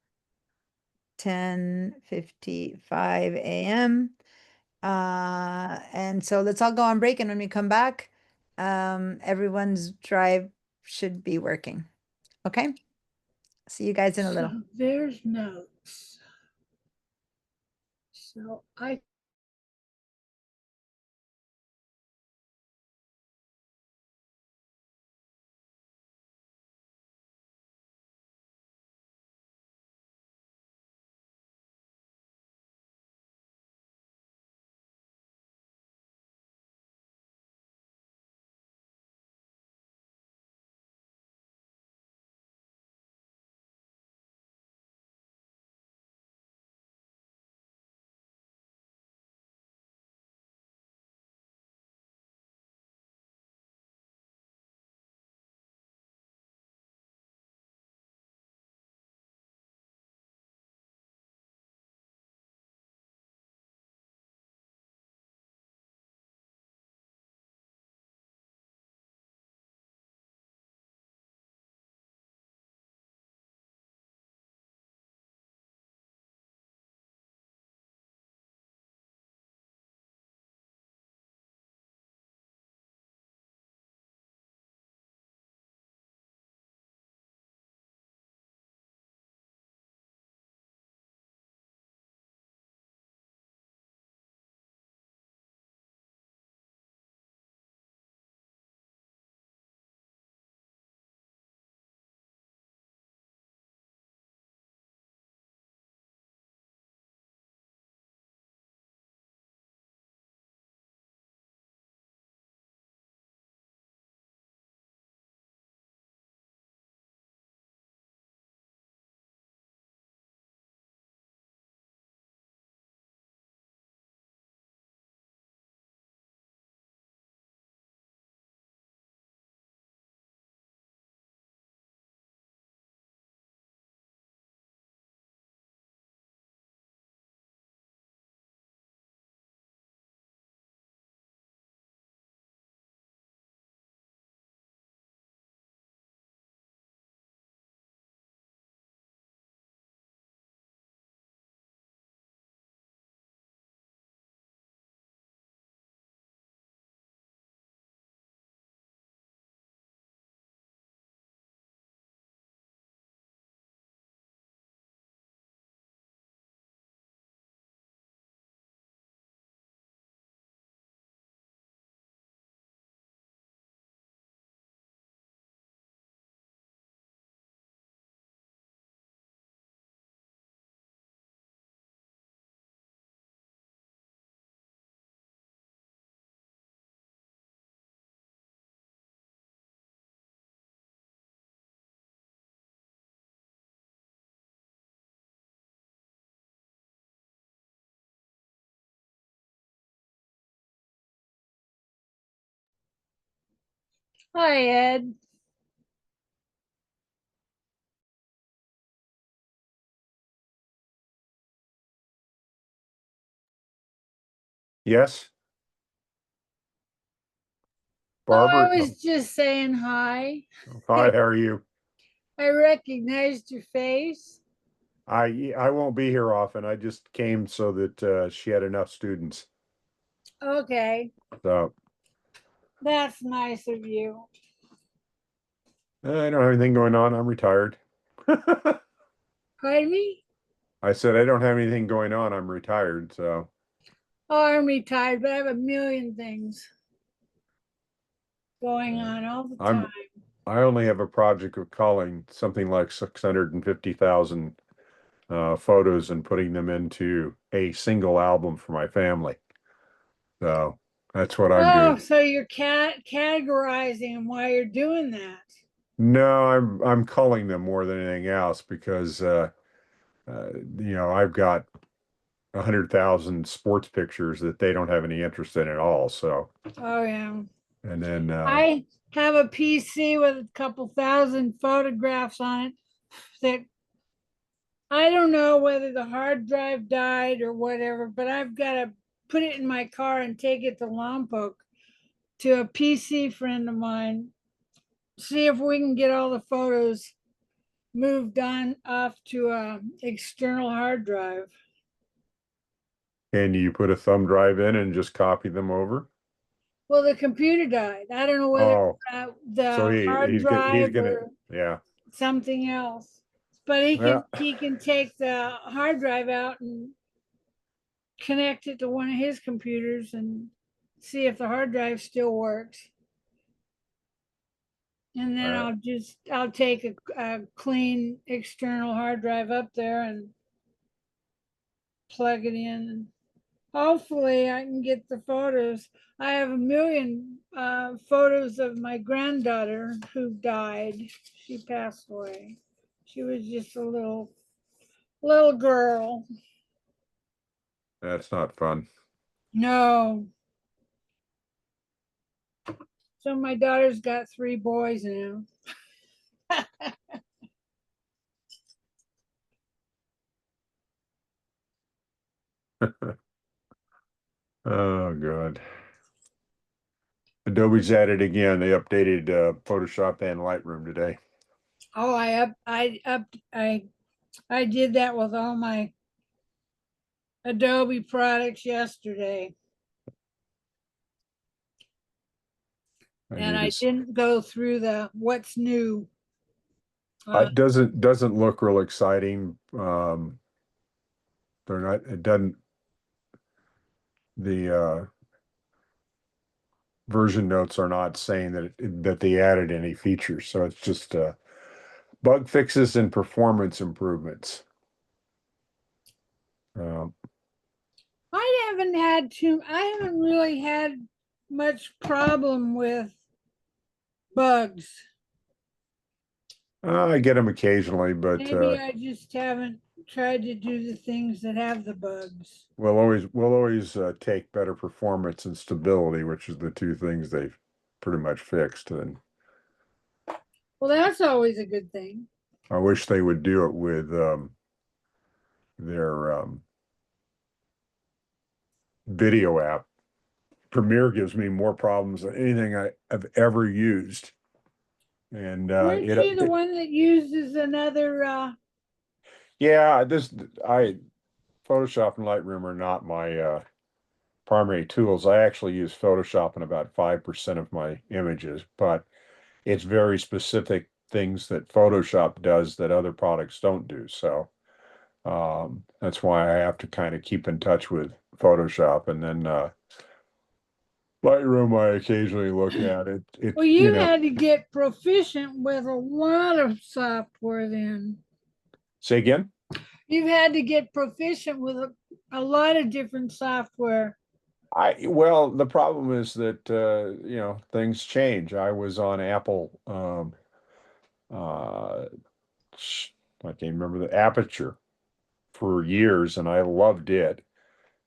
10:55 a.m. And so let's all go on break, and when we come back, everyone's drive should be working. Okay? See you guys in a little. So there's notes. So I Hi, Ed. Yes, Oh, I Barbara. was just saying hi. Hi, how are you? I recognized your face. I won't be here often. I just came so that she had enough students. Okay, So that's nice of you. I don't have anything going on. I'm retired. Pardon me? I said I don't have anything going on. I'm retired. So Oh, I'm retired, but I have a million things going on all the I'm time. I only have a project of calling something like 650,000 photos and putting them into a single album for my family. So that's what I'm Oh, doing. so you're categorizing them while you're doing that. No, I'm culling them more than anything else because I've got 100,000 sports pictures that they don't have any interest in at all. So, Oh, yeah. and then I have a PC with a couple thousand photographs on it that I don't know whether the hard drive died or whatever, but I've got to put it in my car and take it to Lompoc to a PC friend of mine, see if we can get all the photos moved on off to a external hard drive. can you put a thumb drive in and just copy them over? Well, the computer died. I don't know whether Oh, so the hard he's drive gonna, or yeah. something else. But he Well, can take the hard drive out and connect it to one of his computers and see if the hard drive still works. And then I'll take a clean external hard drive up there and plug it in. And hopefully I can get the photos. I have a million photos of my granddaughter who died. She passed away. She was just a little girl. that's not fun. No. So my daughter's got 3 boys now. Oh, God. Adobe's at it again. They updated Photoshop and Lightroom today. Oh, I did that with all my Adobe products yesterday. And I didn't go through the what's new. It doesn't look real exciting. They're not. It doesn't. The version notes are not saying that they added any features, so it's just bug fixes and performance improvements. I haven't really had much problem with bugs. I get them occasionally, but Maybe I just haven't tried to do the things that have the bugs. we'll always take better performance and stability, which is the two things they've pretty much fixed. And Well, that's always a good thing. I wish they would do it with their video app. Premiere gives me more problems than anything I've ever used. And Weren't you the one that uses another yeah, Photoshop and Lightroom are not my primary tools. I actually use Photoshop in about 5% of my images, but it's very specific things that Photoshop does that other products don't do. So that's why I have to kind of keep in touch with Photoshop, and then Lightroom I occasionally look at it. Well, you had to get proficient with a lot of software then. Say again? You've had to get proficient with a lot of different software. Well, the problem is that things change. I was on Apple I can't remember the Aperture for years, and I loved it.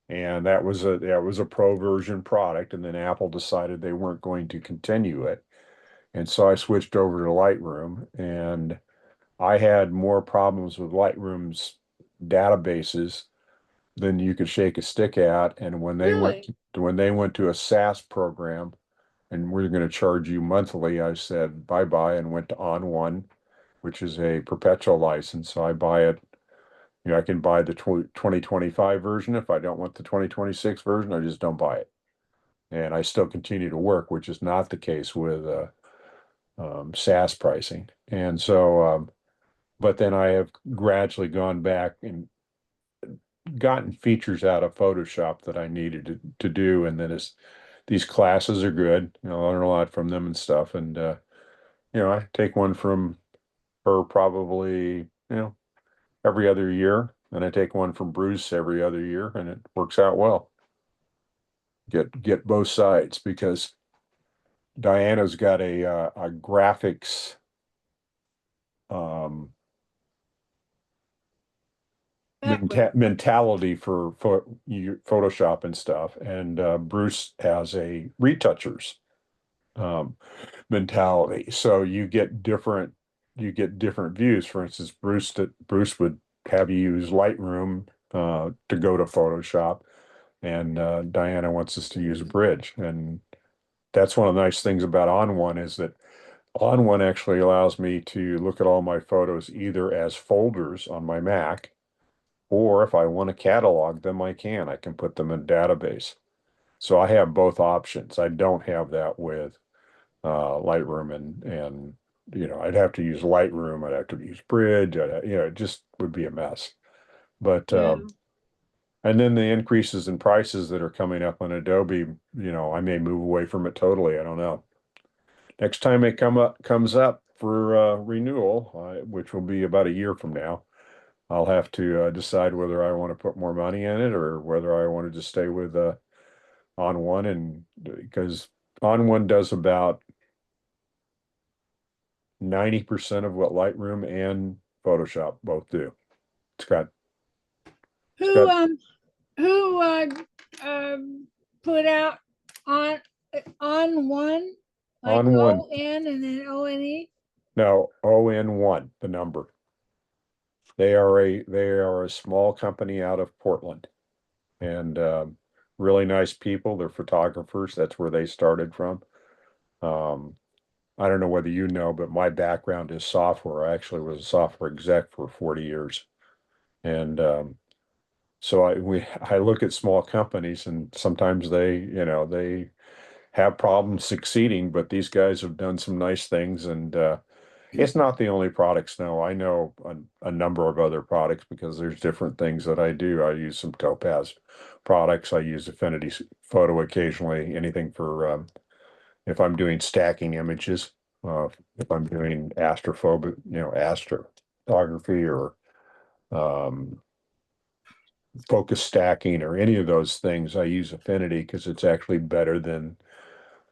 And that was a pro version product, and then Apple decided they weren't going to continue it. And so I switched over to Lightroom, and I had more problems with Lightroom's databases than you could shake a stick at. And when they went to a SaaS program and we're going to charge you monthly, I said bye-bye and went to On1, which is a perpetual license. So I buy it, I can buy the 2025 version. If I don't want the 2026 version, I just don't buy it. And I still continue to work, which is not the case with SaaS pricing. And so, but then I have gradually gone back and gotten features out of Photoshop that I needed to do. And then these classes are good. I learn a lot from them and stuff. And, I take one from her probably, every other year. And I take one from Bruce every other year, and it works out well. Get both sides, because Diana's got a graphics mentality for Photoshop and stuff, and Bruce has a retouchers mentality. So you get different views. For instance, Bruce would have you use Lightroom to go to Photoshop, and Diana wants us to use Bridge. And that's one of the nice things about On1 is that On1 actually allows me to look at all my photos either as folders on my Mac, or if I want to catalog them, I can put them in a database. So I have both options. I don't have that with Lightroom, and I'd have to use Lightroom, I'd have to use Bridge, it just would be a mess. But and then the increases in prices that are coming up on Adobe, I may move away from it totally. I don't know. Next time it comes up for renewal, which will be about a year from now, I'll have to decide whether I want to put more money in it or whether I want to just stay with On1, and because On1 does about 90% of what Lightroom and Photoshop both do. Who put out On1, like On1. ON and then ONE? No, ON1, the number. They are a small company out of Portland, and really nice people. They're photographers. That's where they started from. I don't know whether you know, but my background is software. I actually was a software exec for 40 years. And so I look at small companies, and sometimes they have problems succeeding, but these guys have done some nice things. And it's not the only products. No, I know a number of other products because there's different things that I do. I use some Topaz products. I use Affinity Photo occasionally, anything for if I'm doing stacking images, if I'm doing astrophotography or focus stacking or any of those things, I use Affinity because it's actually better than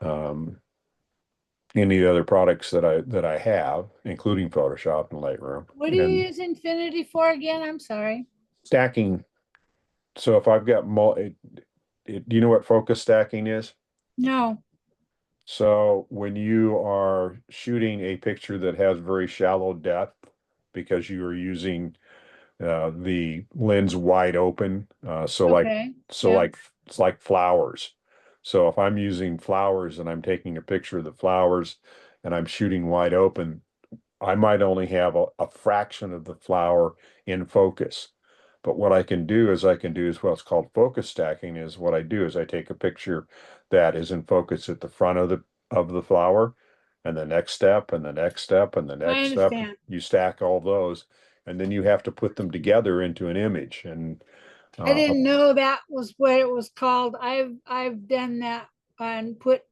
any of the other products that I have, including Photoshop and Lightroom. What do you use Infinity for again? I'm sorry. Stacking. So if I've got do you know what focus stacking is? No. So when you are shooting a picture that has very shallow depth because you are using the lens wide open, it's like flowers. So if I'm using flowers and I'm taking a picture of the flowers and I'm shooting wide open, I might only have a fraction of the flower in focus. But what I can do is what's called focus stacking. Is what I do is I take a picture that is in focus at the front of the flower, and the next step and the next step and the next step. You stack all those, and then you have to put them together into an image. And I didn't know that was what it was called. I've done that and put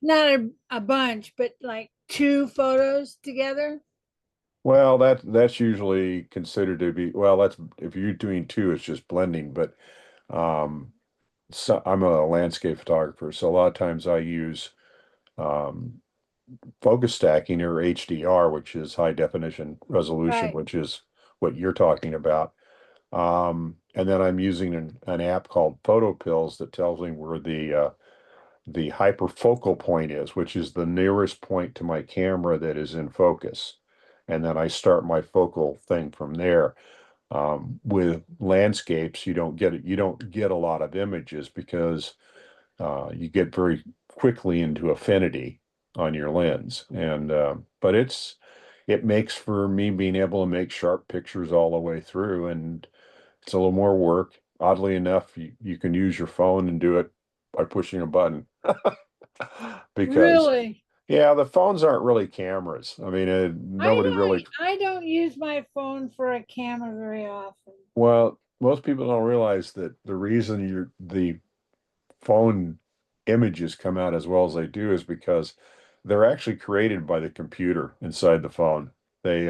not a bunch, but like 2 photos together. Well, that's usually considered to be, that's if you're doing 2, it's just blending. But so I'm a landscape photographer, so a lot of times I use focus stacking or HDR, which is high definition resolution, which is what you're talking about. And then I'm using an app called Photo Pills that tells me where the the hyperfocal point is, which is the nearest point to my camera that is in focus. And then I start my focal thing from there. With landscapes, you don't get a lot of images because you get very quickly into affinity on your lens. And but it makes for me being able to make sharp pictures all the way through, and it's a little more work. Oddly enough, you can use your phone and do it by pushing a button. Because Really? yeah, the phones aren't really cameras. I mean, nobody really. I don't use my phone for a camera very often. Well, most people don't realize that the reason the phone images come out as well as they do is because they're actually created by the computer inside the phone. They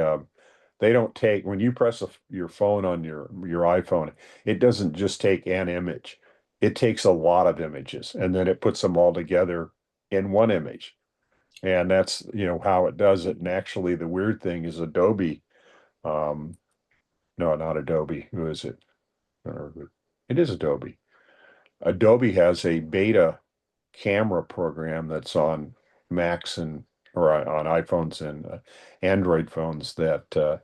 don't take when you press your phone on your iPhone, it doesn't just take an image. It takes a lot of images and then it puts them all together in one image. And that's, how it does it. And actually the weird thing is Adobe, no, not Adobe. Who is it? It is Adobe. Adobe has a beta camera program that's on Macs or on iPhones and Android phones that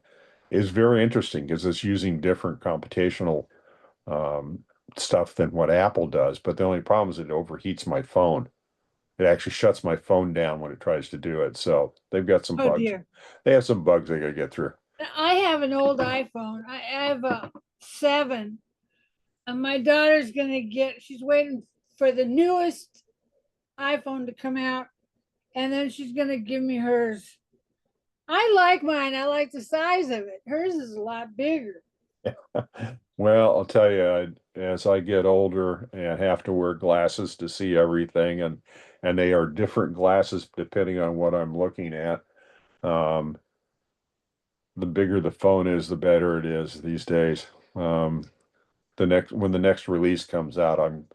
is very interesting because it's using different computational stuff than what Apple does. But the only problem is it overheats my phone. It actually shuts my phone down when it tries to do it. So they've got some Oh bugs. dear. They have some bugs they got to get through. I have an old iPhone. I have a 7. And my daughter's she's waiting for the newest iPhone to come out. And then she's gonna give me hers. I like mine. I like the size of it. Hers is a lot bigger. Well, I'll tell you, as I get older and have to wear glasses to see everything, and they are different glasses depending on what I'm looking at. The bigger the phone is, the better it is these days. When the next release comes out, I'm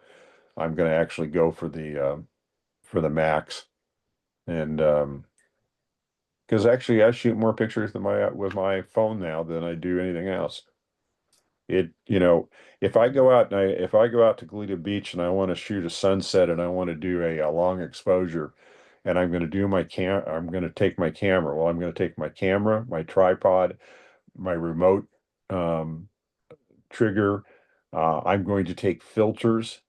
going to actually go for the Max, and because actually I shoot more pictures with my phone now than I do anything else. If I go out to Goleta Beach and I want to shoot a sunset and I want to do a long exposure and I'm going to take my camera. Well, I'm going to take my camera, my tripod, my remote trigger. I'm going to take filters.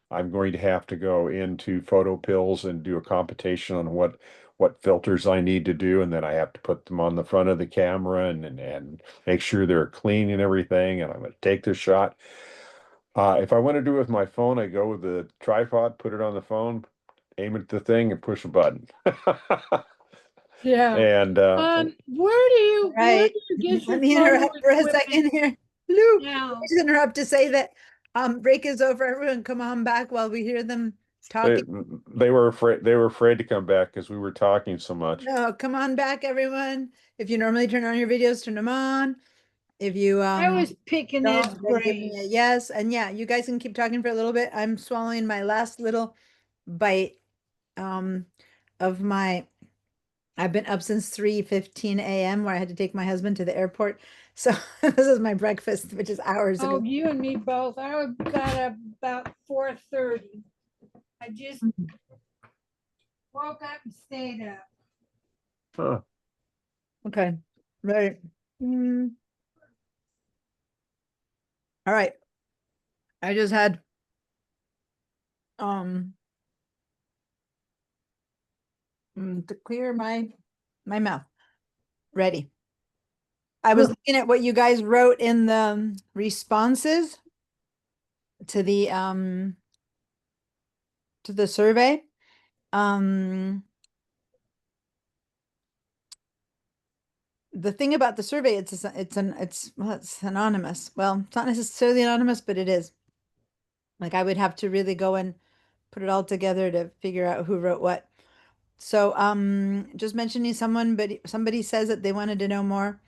I'm going to have to go into PhotoPills and do a computation on what filters I need to do, and then I have to put them on the front of the camera and make sure they're clean and everything, and I'm going to take the shot. If I want to do it with my phone, I go with the tripod, put it on the phone, aim at the thing, and push a button. Yeah. And where do you Right. get your Let me photo interrupt for a equipment second here. Lou, now? just interrupt to say that break is over. Everyone come on back while we hear them talking. they were afraid to come back because we were talking so much. No, come on back, everyone. If you normally turn on your videos, turn them on. If you I was picking his don't, then give me a brain. yes. And yeah, you guys can keep talking for a little bit. I'm swallowing my last little bite of my I've been up since 3:15 a.m. where I had to take my husband to the airport. So this is my breakfast, which is hours Oh, ago. you and me both. I got up about 4:30. I just woke up and stayed up. Huh. Okay. Right. All right. I just had to clear my mouth. Ready. I was looking at what you guys wrote in the responses to the survey. The thing about the survey, it's anonymous. Well, it's not necessarily anonymous, but it is. Like I would have to really go and put it all together to figure out who wrote what. So just mentioning somebody says that they wanted to know more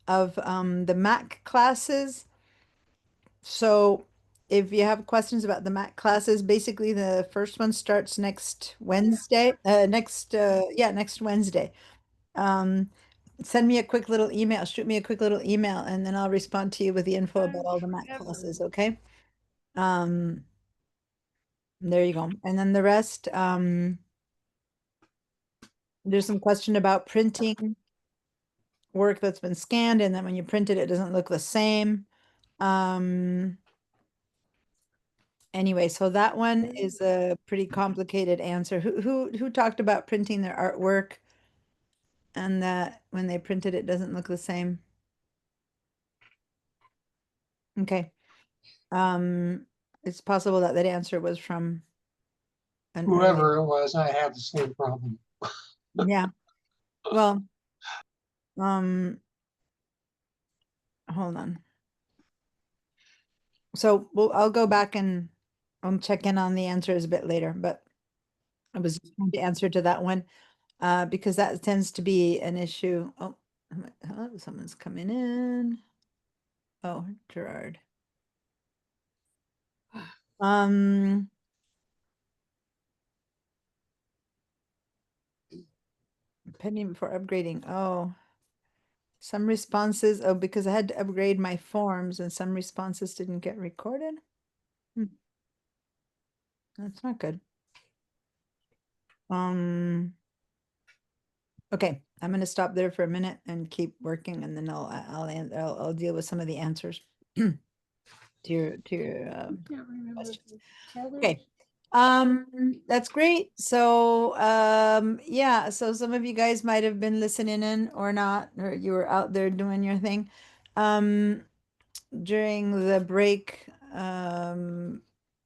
of the Mac classes. So if you have questions about the Mac classes, basically the first one starts next Wednesday. Next Wednesday. Send me a quick little email, shoot me a quick little email, and then I'll respond to you with the info about all the Mac classes, okay? There you go. And then the rest, there's some question about printing work that's been scanned, and then when you print it, it doesn't look the same. Anyway, so that one is a pretty complicated answer. Who talked about printing their artwork and that when they print it, it doesn't look the same? Okay. It's possible that that answer was from an earlier- Whoever it was, I had the same problem. Yeah. Well, hold on. So I'll go back and check in on the answers a bit later, but I was just trying to answer to that one because that tends to be an issue. Oh, hello, someone's coming in. Oh, Gerard. Pending before upgrading. Oh, some responses. Oh, because I had to upgrade my forms and some responses didn't get recorded. That's not good. Okay, I'm going to stop there for a minute and keep working, and then I'll deal with some of the answers to your questions. Okay. That's great. So yeah, so some of you guys might have been listening in or not, or you were out there doing your thing. During the break,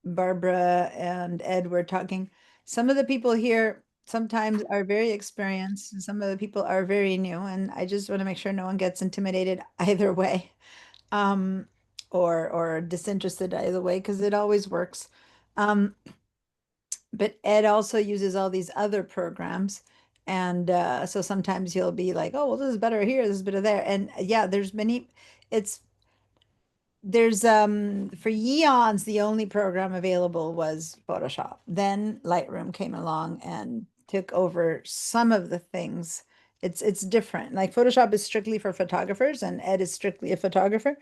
Barbara and Ed were talking. Some of the people here sometimes are very experienced, and some of the people are very new, and I just want to make sure no one gets intimidated either way, or disinterested either way, because it always works. But Ed also uses all these other programs. And so sometimes he'll be like, oh, well, this is better here, this is better there. And yeah, there's for eons, the only program available was Photoshop. Then Lightroom came along and took over some of the things. It's different. Like Photoshop is strictly for photographers, and Ed is strictly a photographer.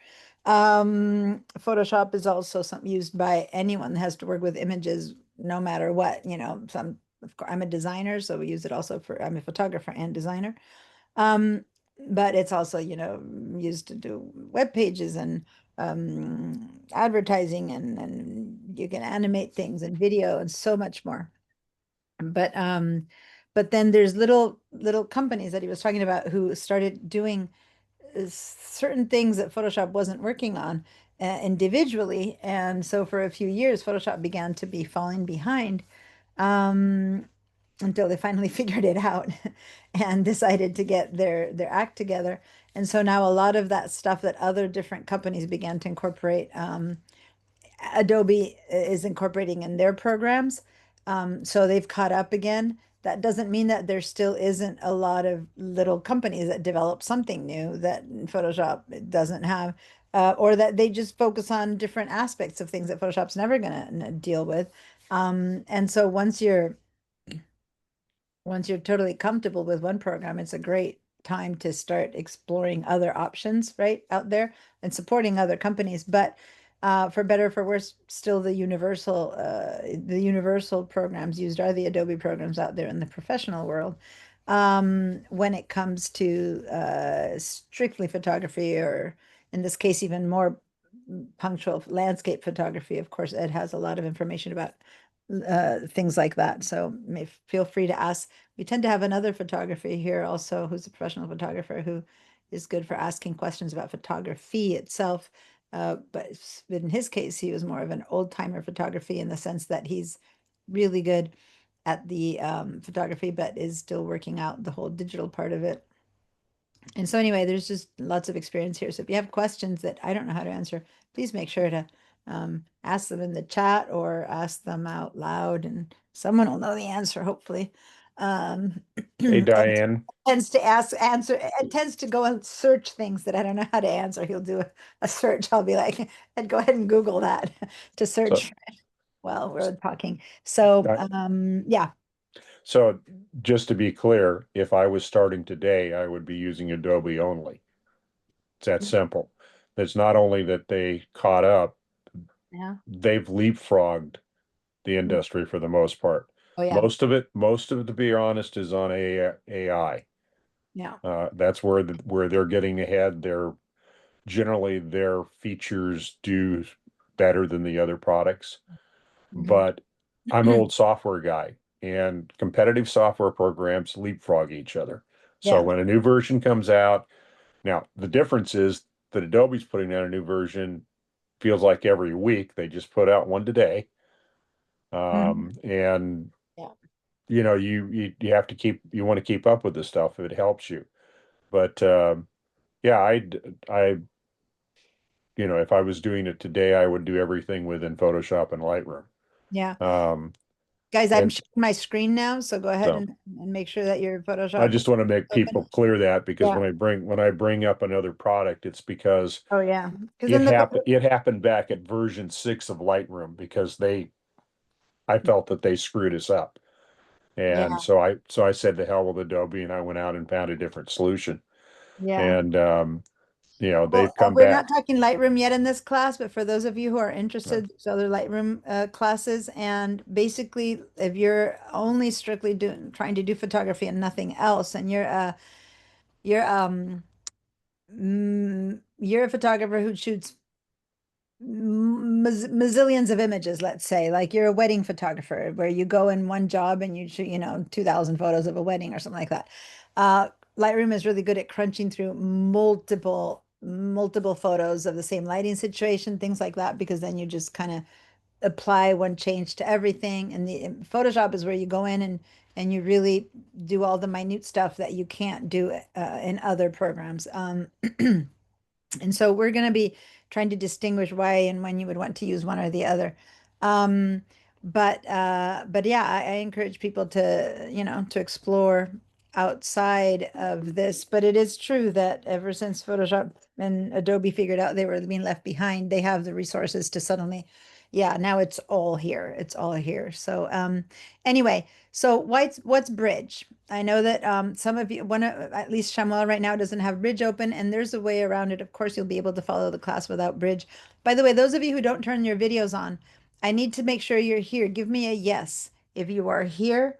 Photoshop is also used by anyone that has to work with images, no matter what. Of course, I'm a designer, so we use it also I'm a photographer and designer. But it's also, used to do web pages and advertising, and you can animate things and video and so much more. But then there's little companies that he was talking about who started doing certain things that Photoshop wasn't working on individually. And so for a few years, Photoshop began to be falling behind until they finally figured it out and decided to get their act together. And so now a lot of that stuff that other different companies began to incorporate, Adobe is incorporating in their programs. So they've caught up again. That doesn't mean that there still isn't a lot of little companies that develop something new that Photoshop doesn't have, or that they just focus on different aspects of things that Photoshop's never going to deal with. And so once you're totally comfortable with one program, it's a great time to start exploring other options right out there and supporting other companies. But for better or for worse, still the universal programs used are the Adobe programs out there in the professional world. When it comes to strictly photography, or in this case, even more punctual landscape photography, of course, Ed has a lot of information about things like that. So feel free to ask. We tend to have another photographer here also who's a professional photographer who is good for asking questions about photography itself. But in his case, he was more of an old timer photography in the sense that he's really good at the photography, but is still working out the whole digital part of it. And so anyway, there's just lots of experience here. So if you have questions that I don't know how to answer, please make sure to ask them in the chat or ask them out loud, and someone will know the answer, hopefully. Hey, Diane. It tends to go and search things that I don't know how to answer. He'll do a search. I'll be like, and go ahead and Google that to search while we're talking. So yeah. So just to be clear, if I was starting today, I would be using Adobe only. It's that simple. It's not only that they caught up, Yeah. they've leapfrogged the industry for the most part. Oh, yeah. Most of it, to be honest, is on AI. Yeah. That's where where they're getting ahead. Generally their features do better than the other products. Mhm. But I'm an old software guy, and competitive software programs leapfrog each other. So Yeah. when a new version comes out, now the difference is that Adobe's putting out a new version feels like every week. They just put out one today. And Yeah. you know, you have to you want to keep up with this stuff if it helps you. But yeah, I you know, if I was doing it today, I would do everything within Photoshop and Lightroom. Yeah. Um, Guys, I'm and sharing my screen now, so go ahead so and make sure that your Photoshop. I just want to make open. people clear that, because Yeah. when I bring up another product, it's because Oh, yeah. Because it happened back at version 6 of Lightroom, because I felt that they screwed us up. And Yeah. so I said to hell with Adobe, and I went out and found a different solution. Yeah. And you know, Well, they've come we're back. not talking Lightroom yet in this class, but for those of you who are interested, there's other Lightroom classes. And basically, if you're only strictly trying to do photography and nothing else, and you're a photographer who shoots mazillions of images, let's say, like you're a wedding photographer where you go in one job and you shoot, 2,000 photos of a wedding or something like that. Lightroom is really good at crunching through multiple photos of the same lighting situation, things like that, because then you just kind of apply one change to everything. And the Photoshop is where you go in and you really do all the minute stuff that you can't do in other programs. And so we're going to be trying to distinguish why and when you would want to use one or the other. But yeah, I encourage people to, to explore outside of this. But it is true that ever since Photoshop and Adobe figured out they were being left behind, they have the resources to suddenly, yeah, now it's all here. It's all here. So anyway, so what's Bridge? I know that some of you, at least Shamuel right now doesn't have Bridge open, and there's a way around it. Of course, you'll be able to follow the class without Bridge. By the way, those of you who don't turn your videos on, I need to make sure you're here. Give me a yes if you are here,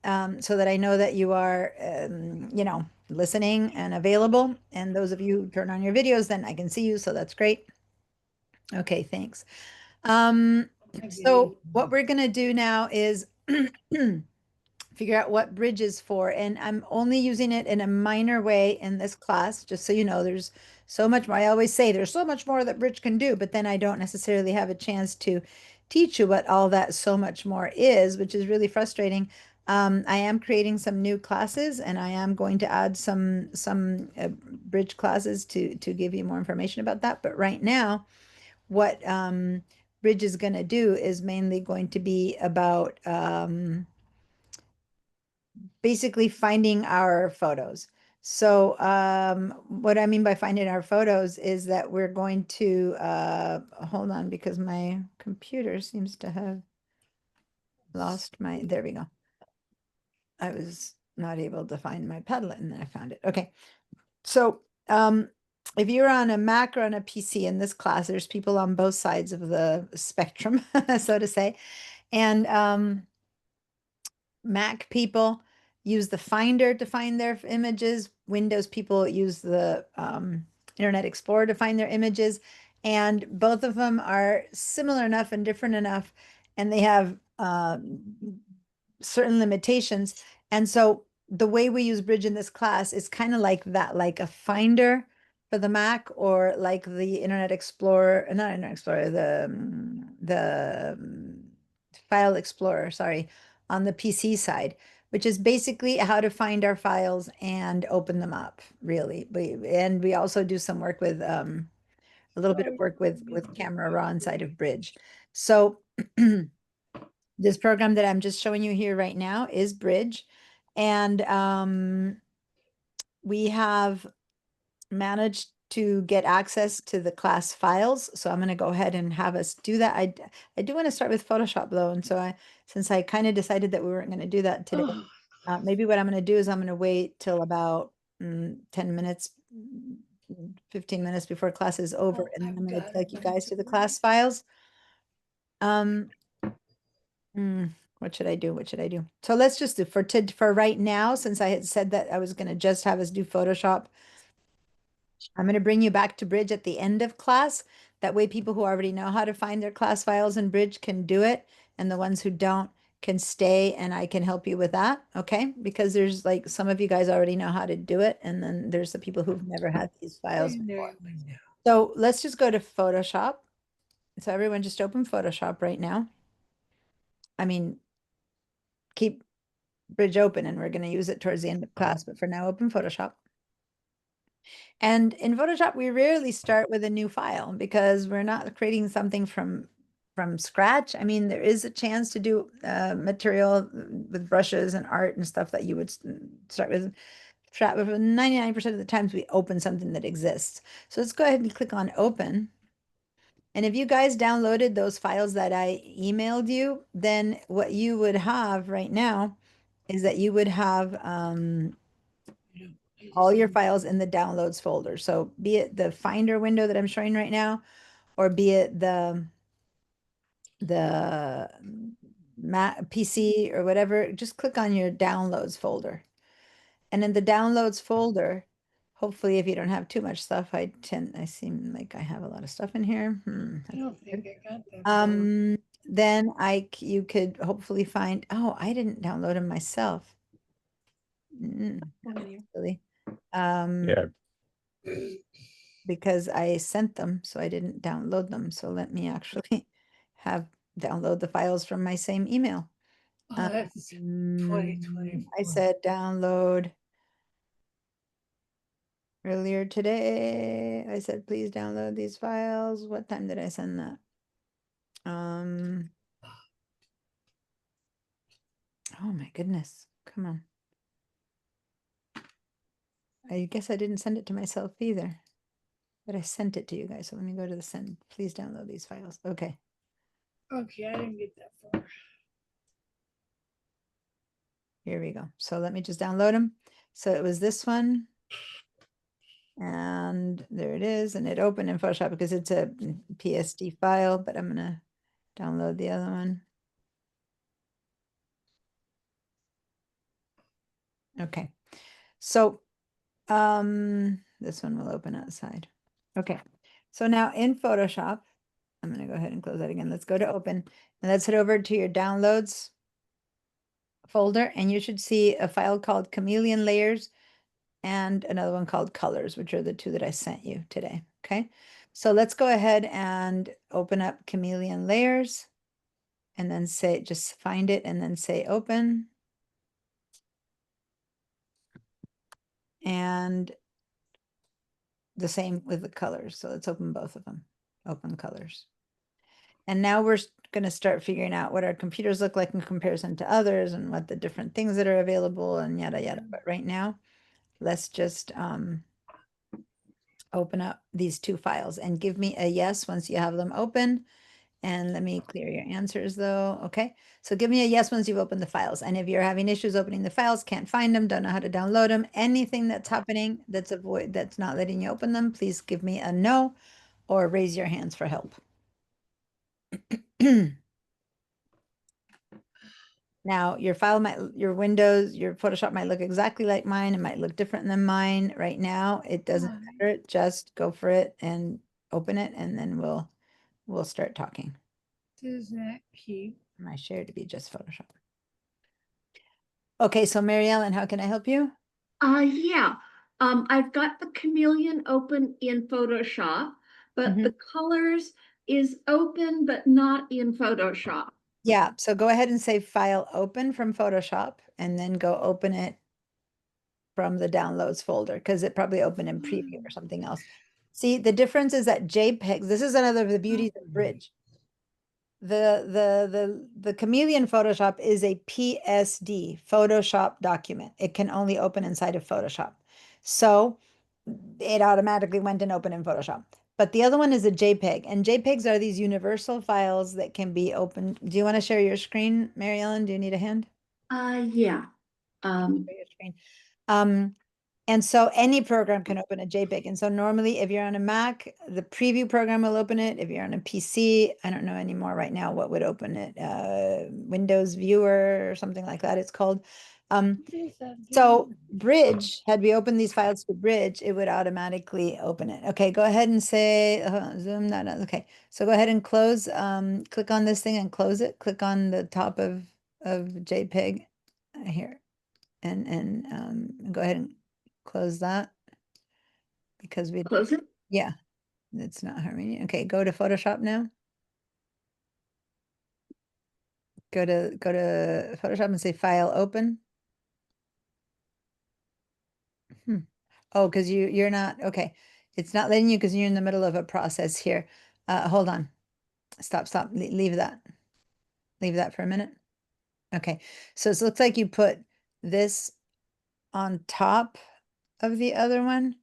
so that I know that you are, listening and available. And those of you who turn on your videos, then I can see you, so that's great. Okay, thanks. So what we're gonna do now is figure out what Bridge is for. And I'm only using it in a minor way in this class, just so you know, there's so much more. I always say there's so much more that Bridge can do, but then I don't necessarily have a chance to teach you what all that so much more is, which is really frustrating. I am creating some new classes, and I am going to add some Bridge classes to give you more information about that. But right now, what Bridge is going to do is mainly going to be about basically finding our photos. So what I mean by finding our photos is that we're going to, hold on, because my computer seems to have lost there we go. I was not able to find my Padlet, and then I found it. Okay. So if you're on a Mac or on a PC in this class, there's people on both sides of the spectrum, so to say. And Mac people use the Finder to find their images. Windows people use the Internet Explorer to find their images. And both of them are similar enough and different enough, and they have certain limitations. And so the way we use Bridge in this class is kind of like that, like a Finder for the Mac, or like the Internet Explorer, not Internet Explorer, the File Explorer, sorry, on the PC side, which is basically how to find our files and open them up, really. And we also do some work with a little bit of work with Camera Raw inside of Bridge. So this program that I'm just showing you here right now is Bridge. And we have managed to get access to the class files. So I'm going to go ahead and have us do that. I do want to start with Photoshop though. And so since I kind of decided that we weren't going to do that today, maybe what I'm going to do is I'm going to wait till about 10 minutes, 15 minutes before class is over. And then I'm going to take you guys to the class files. What should I do? What should I do? So let's just do for right now, since I had said that I was going to just have us do Photoshop. I'm going to bring you back to Bridge at the end of class. That way people who already know how to find their class files in Bridge can do it. And the ones who don't can stay and I can help you with that. Okay. Because there's like some of you guys already know how to do it. And then there's the people who've never had these files before. So let's just go to Photoshop. So everyone just open Photoshop right now. I mean, keep Bridge open and we're going to use it towards the end of class, but for now, open Photoshop. And in Photoshop, we rarely start with a new file because we're not creating something from scratch. I mean, there is a chance to do material with brushes and art and stuff that you would start with. But 99% of the times we open something that exists. So let's go ahead and click on open. And if you guys downloaded those files that I emailed you, then what you would have right now is that you would have all your files in the downloads folder. So be it the Finder window that I'm showing right now, or be it the Mac PC or whatever, just click on your downloads folder. And in the downloads folder, hopefully if you don't have too much stuff, I seem like I have a lot of stuff in here. I don't think I got that. Then you could hopefully find, oh, I didn't download them myself. Really. Yeah. Because I sent them, so I didn't download them. So let me actually download the files from my same email. Oh, that's 2024. I said download earlier today. I said, please download these files. What time did I send that? Oh my goodness. Come on. I guess I didn't send it to myself either, but I sent it to you guys. So let me go to the send. Please download these files. Okay. Okay, I didn't get that far. Here we go. So let me just download them. So it was this one. And there it is. And it opened in Photoshop because it's a PSD file, but I'm going to download the other one. Okay. So this one will open outside. Okay. So now in Photoshop, I'm going to go ahead and close that again. Let's go to open and let's head over to your downloads folder. And you should see a file called Chameleon Layers and another one called Colors, which are the two that I sent you today. Okay. So let's go ahead and open up Chameleon Layers and then just find it and then say open. And the same with the colors. So let's open both of them. Open colors. And now we're going to start figuring out what our computers look like in comparison to others and what the different things that are available and yada, yada. But right now, let's just open up these two files and give me a yes once you have them open. And let me clear your answers though. Okay. So give me a yes once you've opened the files. And if you're having issues opening the files, can't find them, don't know how to download them, anything that's happening that's not letting you open them, please give me a no or raise your hands for help. Now your Photoshop might look exactly like mine. It might look different than mine right now. It doesn't matter. Just go for it and open it and then we'll start talking. Does that keep my share to be just Photoshop? Okay, so Mary Ellen, how can I help you? Yeah. I've got the Chameleon open in Photoshop, but the colors is open but not in Photoshop. Yeah, so go ahead and say file open from Photoshop and then go open it from the downloads folder because it probably opened in preview or something else. See, the difference is that JPEGs, this is another of the beauties of Bridge. The Chameleon Photoshop is a PSD, Photoshop document. It can only open inside of Photoshop. So it automatically went and opened in Photoshop. But the other one is a JPEG, and JPEGs are these universal files that can be opened. Do you want to share your screen, Mary Ellen? Do you need a hand? Yeah. Share your screen. And so any program can open a JPEG. And so normally if you're on a Mac, the preview program will open it. If you're on a PC, I don't know anymore right now what would open it. Windows Viewer or something like that it's called. So Bridge, had we opened these files to Bridge, it would automatically open it. Okay, go ahead and say, zoom that out. Okay, so go ahead and close, click on this thing and close it. Click on the top of JPEG here and go ahead and close that because we Close it. yeah, it's not harming. Okay, go to Photoshop now. Go to Photoshop and say File Open. Oh, because you're not okay. It's not letting you because you're in the middle of a process here. Hold on. Stop. Leave that. Leave that for a minute. Okay. So it looks like you put this on top of the other one.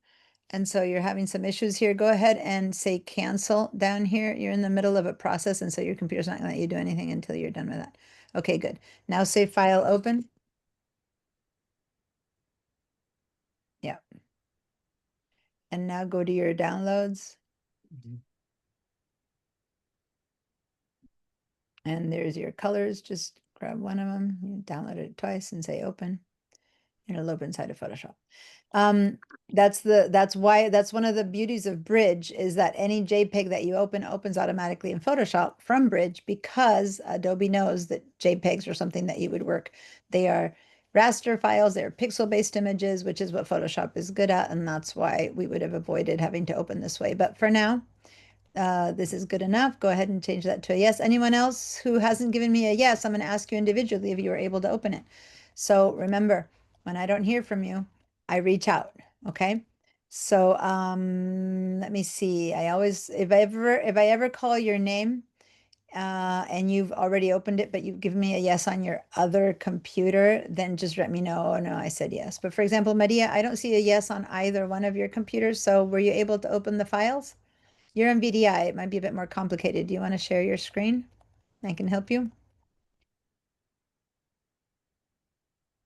And so you're having some issues here. Go ahead and say cancel down here. You're in the middle of a process, and so your computer's not going to let you do anything until you're done with that. Okay, good. Now say File Open. Yeah. And now go to your downloads. And there's your colors. Just grab one of them, you download it twice and say open. And it'll open inside of Photoshop. That's one of the beauties of Bridge is that any JPEG that you open opens automatically in Photoshop from Bridge because Adobe knows that JPEGs are something that you would work. They are raster files, they're pixel-based images, which is what Photoshop is good at, and that's why we would have avoided having to open this way. But for now, this is good enough. Go ahead and change that to a yes. Anyone else who hasn't given me a yes, I'm going to ask you individually if you were able to open it. So remember, when I don't hear from you, I reach out. Okay. So let me see. I always, if I ever call your name and you've already opened it, but you've given me a yes on your other computer, then just let me know. Oh, no, I said yes. But for example, Maria, I don't see a yes on either one of your computers. So were you able to open the files? You're in VDI. It might be a bit more complicated. Do you want to share your screen? I can help you.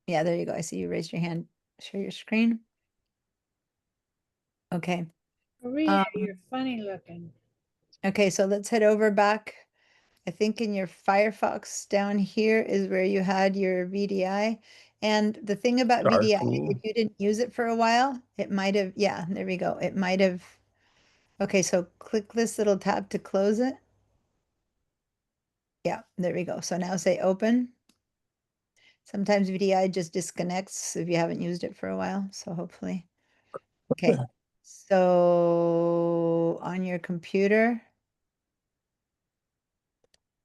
Yeah, there you go. I see you raised your hand. Share your screen. Okay. Maria, you're funny looking. Okay, so let's head over back. I think in your Firefox down here is where you had your VDI. And the thing about VDI, if you didn't use it for a while, it might have, yeah, there we go. It might have, okay, so click this little tab to close it. Yeah, there we go. So now say open. Sometimes VDI just disconnects if you haven't used it for a while, so hopefully. Okay, so on your computer,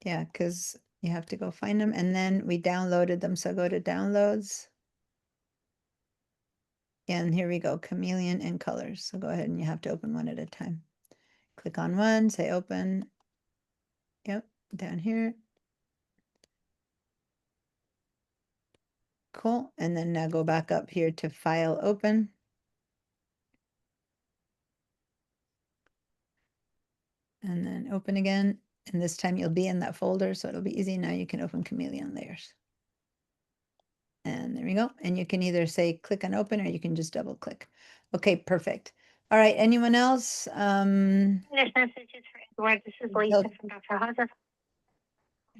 yeah, because you have to go find them, and then we downloaded them, so go to downloads. And here we go, Chameleon and colors. So go ahead and you have to open one at a time. Click on one, say open. Yep, down here. Cool, and then now go back up here to File Open. And then open again. And this time you'll be in that folder, so it'll be easy. Now you can open Chameleon layers. And there we go. And you can either say click on open or you can just double click. Okay, perfect. All right, anyone else? This message is for Edward. This is Lisa from Dr. Hauser.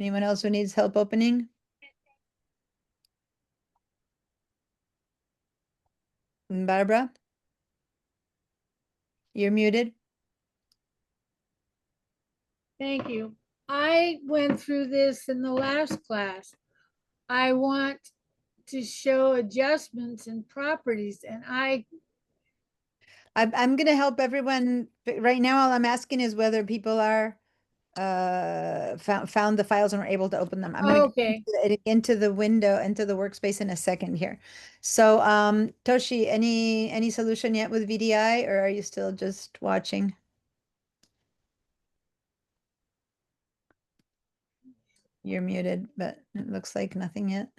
Anyone else who needs help opening? Barbara? You're muted. Thank you. I went through this in the last class. I want to show adjustments and properties, and I'm going to help everyone. Right now, all I'm asking is whether people are found the files and were able to open them. I'm going to get into the window, into the workspace in a second here. So Toshi, any solution yet with VDI, or are you still just watching? You're muted, but it looks like nothing yet.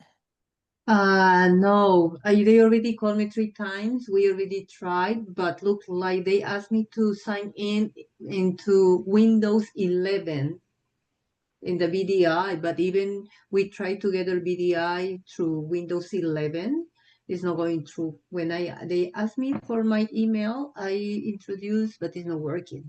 No, they already called me 3 times. We already tried, but looked like they asked me to sign in into Windows 11 in the VDI, but even we tried to get a VDI through Windows 11, it's not going through. When they asked me for my email, I introduced, but it's not working.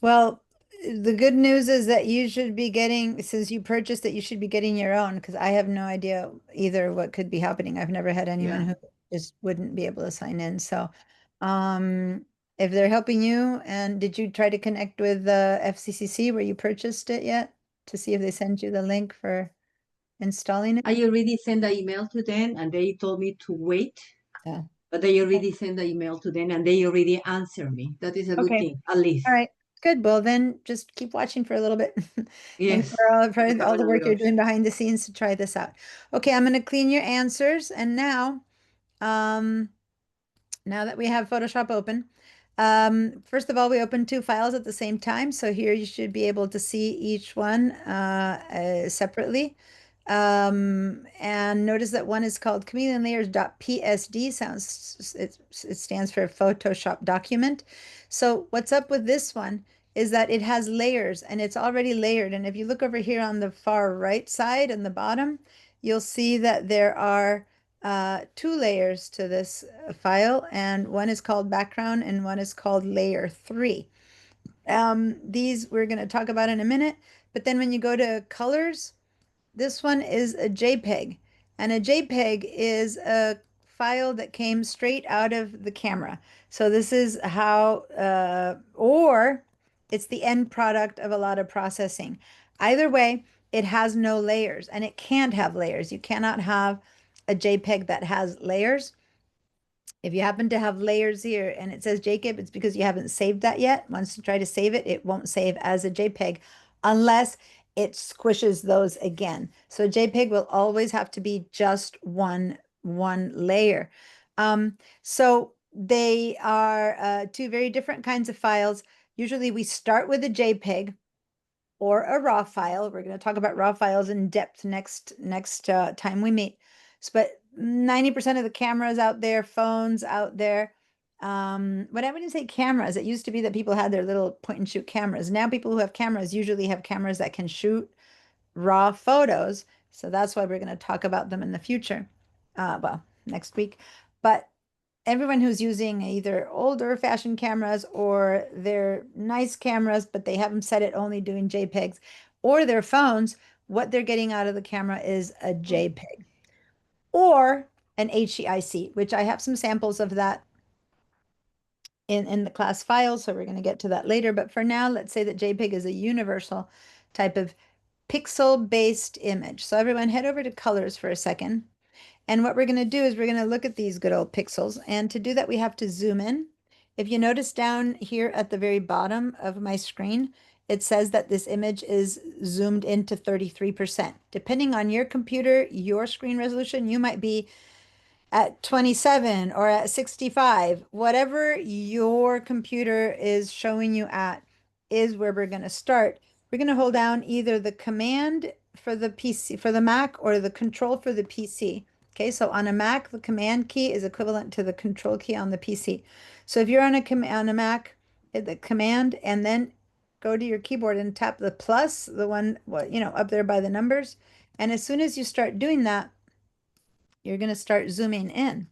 Well, the good news is that you should be getting, since you purchased it, you should be getting your own, because I have no idea either what could be happening. I've never had anyone Yeah. who just wouldn't be able to sign in. So, if they're helping you, and did you try to connect with the FCCC where you purchased it yet to see if they send you the link for installing it? I already sent the email to them and they told me to wait. Yeah. But they already sent the email to them and they already answered me. That is a good Okay. thing, at least. All right. Good. Well, then just keep watching for a little bit. Thanks Yes. for I all have the work another you're doing option. behind the scenes to try this out. Okay, I'm going to clean your answers. And now, now that we have Photoshop open, first of all, we opened two files at the same time. So here you should be able to see each one separately. And notice that one is called chameleonlayers.psd. It stands for Photoshop document. So what's up with this one is that it has layers and it's already layered. And if you look over here on the far right side and the bottom, you'll see that there are two layers to this file, and one is called background and one is called layer 3. These we're going to talk about in a minute, but then when you go to colors, this one is a JPEG, and a JPEG is a file that came straight out of the camera. So this is how, or it's the end product of a lot of processing. Either way, it has no layers, and it can't have layers. You cannot have a JPEG that has layers. If you happen to have layers here and it says Jacob, it's because you haven't saved that yet. Once you try to save it, it won't save as a JPEG unless it squishes those again. So a JPEG will always have to be just one layer. So they are two very different kinds of files. Usually we start with a JPEG or a RAW file. We're going to talk about RAW files in depth next time we meet. But 90% of the cameras out there, phones out there, but I wouldn't say cameras. It used to be that people had their little point and shoot cameras. Now people who have cameras usually have cameras that can shoot raw photos. So that's why we're going to talk about them in the future. Well, next week. But everyone who's using either older fashioned cameras or their nice cameras, but they have them set it only doing JPEGs, or their phones, what they're getting out of the camera is a JPEG or an HEIC, which I have some samples of that in the class files. So we're going to get to that later. But for now, let's say that JPEG is a universal type of pixel-based image. So everyone head over to colors for a second. And what we're going to do is we're going to look at these good old pixels. And to do that, we have to zoom in. If you notice down here at the very bottom of my screen, it says that this image is zoomed into 33%. Depending on your computer, your screen resolution, you might be at 27 or at 65. Whatever your computer is showing you at is where we're going to start. We're going to hold down either the command for the PC, for the Mac, or the control for the PC. Okay, so on a Mac, the command key is equivalent to the control key on the PC. So if you're on a Mac, hit the command and then go to your keyboard and tap the plus, the one, up there by the numbers. And as soon as you start doing that, you're going to start zooming in.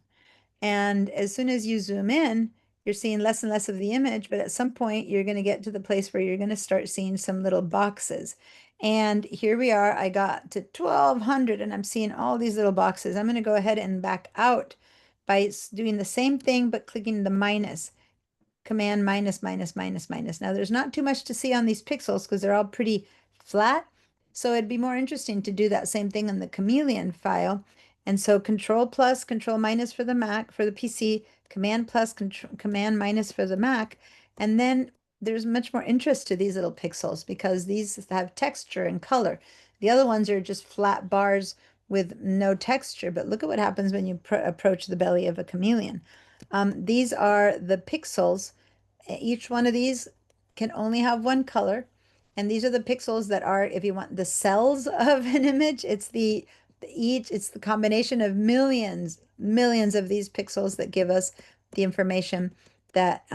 And as soon as you zoom in, you're seeing less and less of the image, but at some point you're going to get to the place where you're going to start seeing some little boxes. And here we are, I got to 1200 and I'm seeing all these little boxes. I'm going to go ahead and back out by doing the same thing, but clicking the minus, command minus, minus, minus, minus. Now there's not too much to see on these pixels because they're all pretty flat. So it'd be more interesting to do that same thing in the Chameleon file. And so control plus, control minus for the Mac, for the PC, command plus, command minus for the Mac. And then there's much more interest to these little pixels because these have texture and color. The other ones are just flat bars with no texture. But look at what happens when you approach the belly of a chameleon. These are the pixels. Each one of these can only have one color. And these are the pixels that are, if you want the cells of an image, it's the combination of millions of these pixels that give us the information that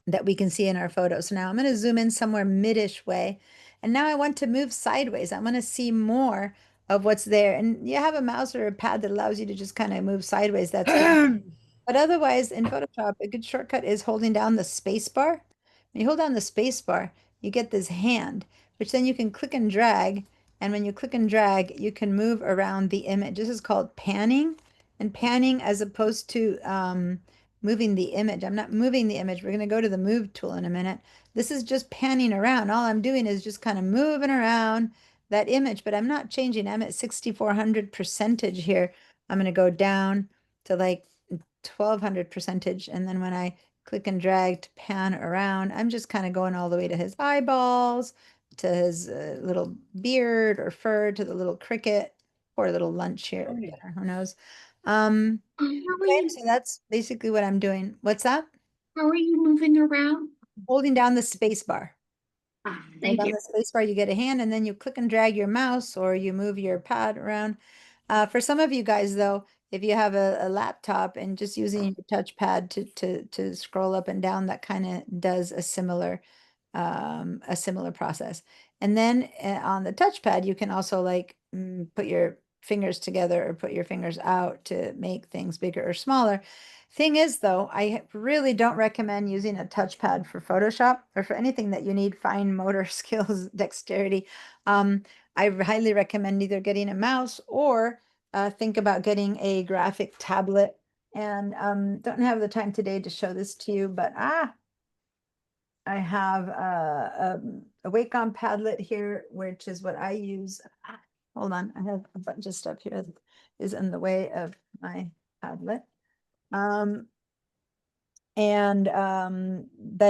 that we can see in our photos. So now I'm going to zoom in somewhere mid-ish way. And now I want to move sideways. I want to see more of what's there. And you have a mouse or a pad that allows you to just kind of move sideways. That's good. But otherwise, in Photoshop, a good shortcut is holding down the space bar. When you hold down the space bar, you get this hand, which then you can click and drag. And when you click and drag, you can move around the image. This is called panning. And panning, as opposed to moving the image. I'm not moving the image. We're going to go to the move tool in a minute. This is just panning around. All I'm doing is just kind of moving around that image, but I'm not changing. I'm at 6,400 percentage here. I'm going to go down to like 1,200 percentage. And then when I click and drag to pan around, I'm just kind of going all the way to his eyeballs, to his little beard or fur, to the little cricket, or a little lunch here, dinner, who knows. Okay, so that's basically what I'm doing. What's that? How are you moving around? Holding down the space bar. Thank Hold you. down the space bar, you get a hand, and then you click and drag your mouse or you move your pad around. For some of you guys, though, if you have a laptop and just using your touchpad to scroll up and down, that kind of does a similar process. And then on the touchpad, you can also like put your fingers together or put your fingers out to make things bigger or smaller. Thing is, though, I really don't recommend using a touchpad for Photoshop or for anything that you need fine motor skills, dexterity. I highly recommend either getting a mouse or think about getting a graphic tablet. And don't have the time today to show this to you, but I have a Wacom Padlet here, which is what I use. Hold on, I have a bunch of stuff here that is in the way of my Padlet. That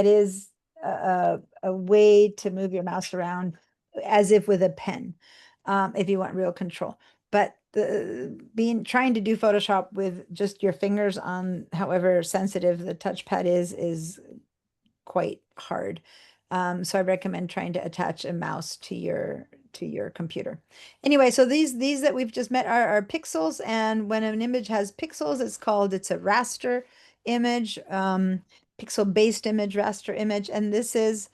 is a way to move your mouse around as if with a pen, if you want real control. But trying to do Photoshop with just your fingers on however sensitive the touchpad is quite hard. So I recommend trying to attach a mouse to your computer. Anyway, so these that we've just met are pixels, and when an image has pixels, it's a raster image, pixel-based image, raster image, and this is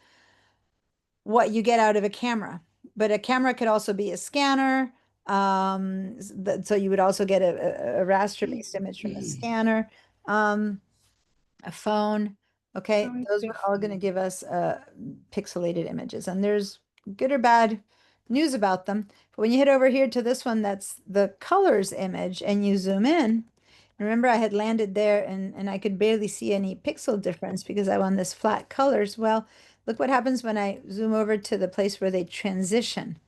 what you get out of a camera. But a camera could also be a scanner. So you would also get a raster-based image from a scanner, a phone. Okay, those are all going to give us pixelated images, and there's good or bad news about them. But when you head over here to this one, that's the colors image, and you zoom in. Remember, I had landed there and I could barely see any pixel difference because I want this flat colors. Well, look what happens when I zoom over to the place where they transition.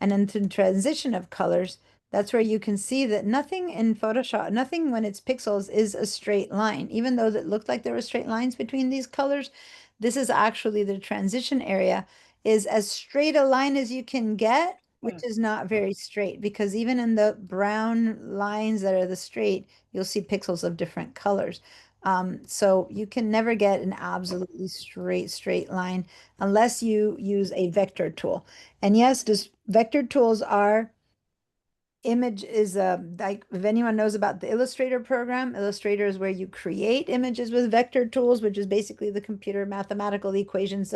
And in the transition of colors, that's where you can see that nothing in Photoshop, nothing when it's pixels is a straight line. Even though it looked like there were straight lines between these colors, this is actually the transition area is as straight a line as you can get, which is not very straight, because even in the brown lines that are the straight, you'll see pixels of different colors. So you can never get an absolutely straight line unless you use a vector tool. And yes, vector tools are image is like if anyone knows about the Illustrator program, Illustrator is where you create images with vector tools, which is basically the computer mathematical equations,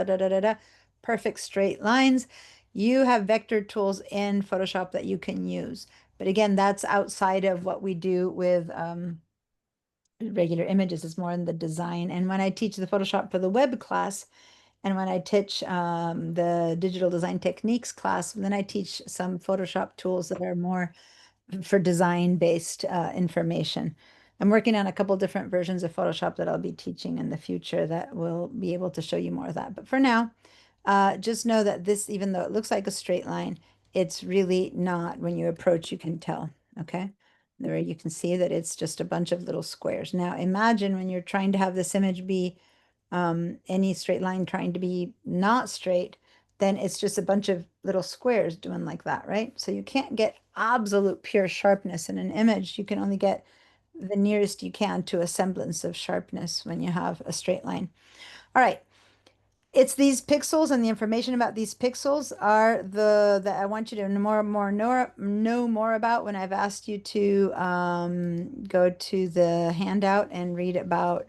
perfect straight lines. You have vector tools in Photoshop that you can use. But again, that's outside of what we do with regular images. It's more in the design. And when I teach the Photoshop for the web class, and when I teach the digital design techniques class, then I teach some Photoshop tools that are more for design-based information. I'm working on a couple different versions of Photoshop that I'll be teaching in the future that will be able to show you more of that. But for now, just know that this, even though it looks like a straight line, it's really not. When you approach, you can tell, okay? There you can see that it's just a bunch of little squares. Now imagine when you're trying to have this image be any straight line trying to be not straight, then it's just a bunch of little squares doing like that, right? So you can't get absolute pure sharpness in an image. You can only get the nearest you can to a semblance of sharpness when you have a straight line. All right. It's these pixels, and the information about these pixels are that I want you to know more about when I've asked you to go to the handout and read about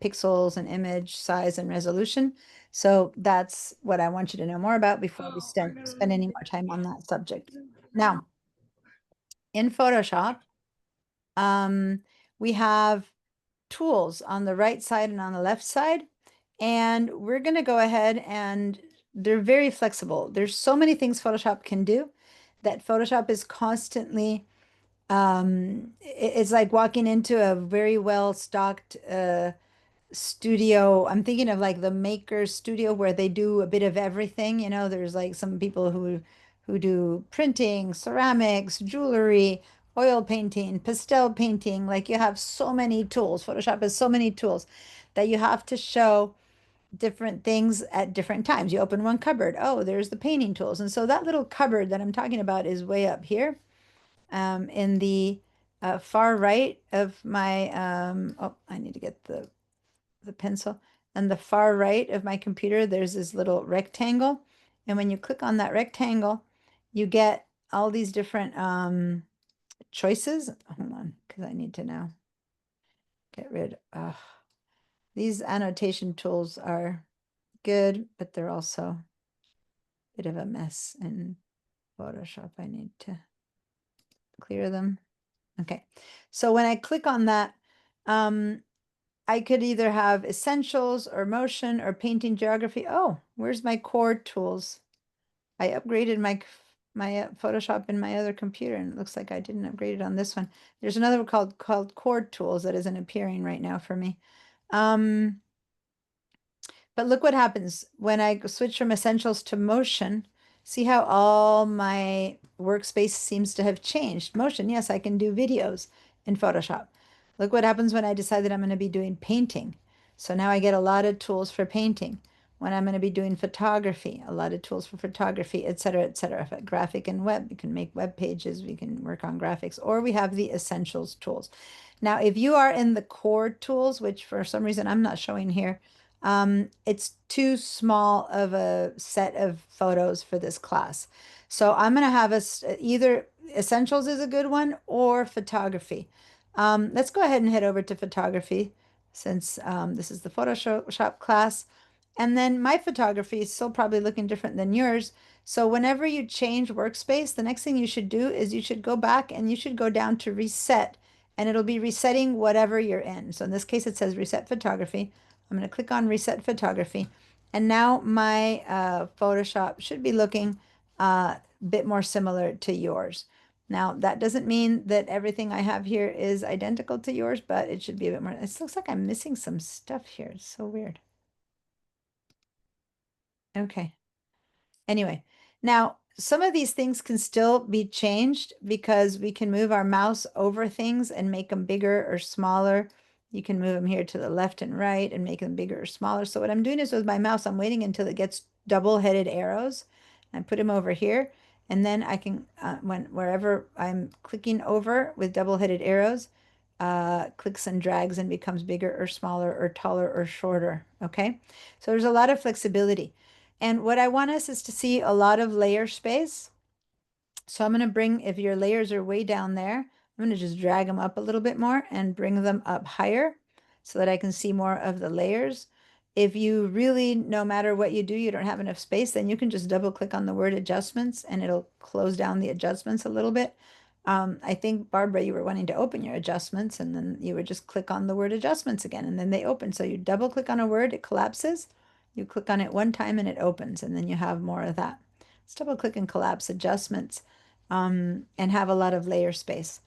pixels and image size and resolution. So that's what I want you to know more about before we spend any more time on that subject. Now, in Photoshop, we have tools on the right side and on the left side. And we're going to go ahead and they're very flexible. There's so many things Photoshop can do that Photoshop is constantly, it's like walking into a very well stocked studio. I'm thinking of like the Maker's Studio where they do a bit of everything. You know, there's like some people who do printing, ceramics, jewelry, oil painting, pastel painting. Like you have so many tools. Photoshop has so many tools that you have to show different things at different times. You open one cupboard. Oh, there's the painting tools. And so that little cupboard that I'm talking about is way up here in the far right of my, oh, I need to get the pencil. On the far right of my computer, there's this little rectangle. And when you click on that rectangle, you get all these different choices. Hold on, because I need to now get rid. These annotation tools are good, but they're also a bit of a mess in Photoshop. I need to clear them. Okay, so when I click on that, I could either have essentials or motion or painting geography. Oh, where's my core tools? I upgraded my Photoshop in my other computer, and it looks like I didn't upgrade it on this one. There's another one called core tools that isn't appearing right now for me. But look what happens when I switch from essentials to motion. See how all my workspace seems to have changed. Motion, yes, I can do videos in Photoshop. Look what happens when I decide that I'm going to be doing painting. So now I get a lot of tools for painting. When I'm going to be doing photography, a lot of tools for photography, et cetera, et cetera. Graphic and web, we can make web pages, we can work on graphics, or we have the essentials tools. Now, if you are in the core tools, which for some reason I'm not showing here, it's too small of a set of photos for this class. So I'm going to have either essentials is a good one or photography. Let's go ahead and head over to photography since this is the Photoshop class. And then my photography is still probably looking different than yours. So whenever you change workspace, the next thing you should do is you should go back and you should go down to reset, and it'll be resetting whatever you're in. So in this case, it says reset photography. I'm going to click on reset photography. And now my Photoshop should be looking a bit more similar to yours. Now, that doesn't mean that everything I have here is identical to yours, but it should be a bit more. It looks like I'm missing some stuff here. It's so weird. Okay. Anyway, now some of these things can still be changed because we can move our mouse over things and make them bigger or smaller. You can move them here to the left and right and make them bigger or smaller. So what I'm doing is with my mouse, I'm waiting until it gets double-headed arrows. I put them over here, and then I can, wherever I'm clicking over with double-headed arrows, clicks and drags and becomes bigger or smaller or taller or shorter. Okay, so there's a lot of flexibility. And what I want us is to see a lot of layer space. So I'm going to bring, if your layers are way down there, I'm going to just drag them up a little bit more and bring them up higher so that I can see more of the layers. If you really, no matter what you do, you don't have enough space, then you can just double click on the word adjustments and it'll close down the adjustments a little bit. I think, Barbara, you were wanting to open your adjustments, and then you would just click on the word adjustments again, and then they open. So you double click on a word, it collapses. You click on it one time and it opens, and then you have more of that. Let's double click and collapse adjustments and have a lot of layer space.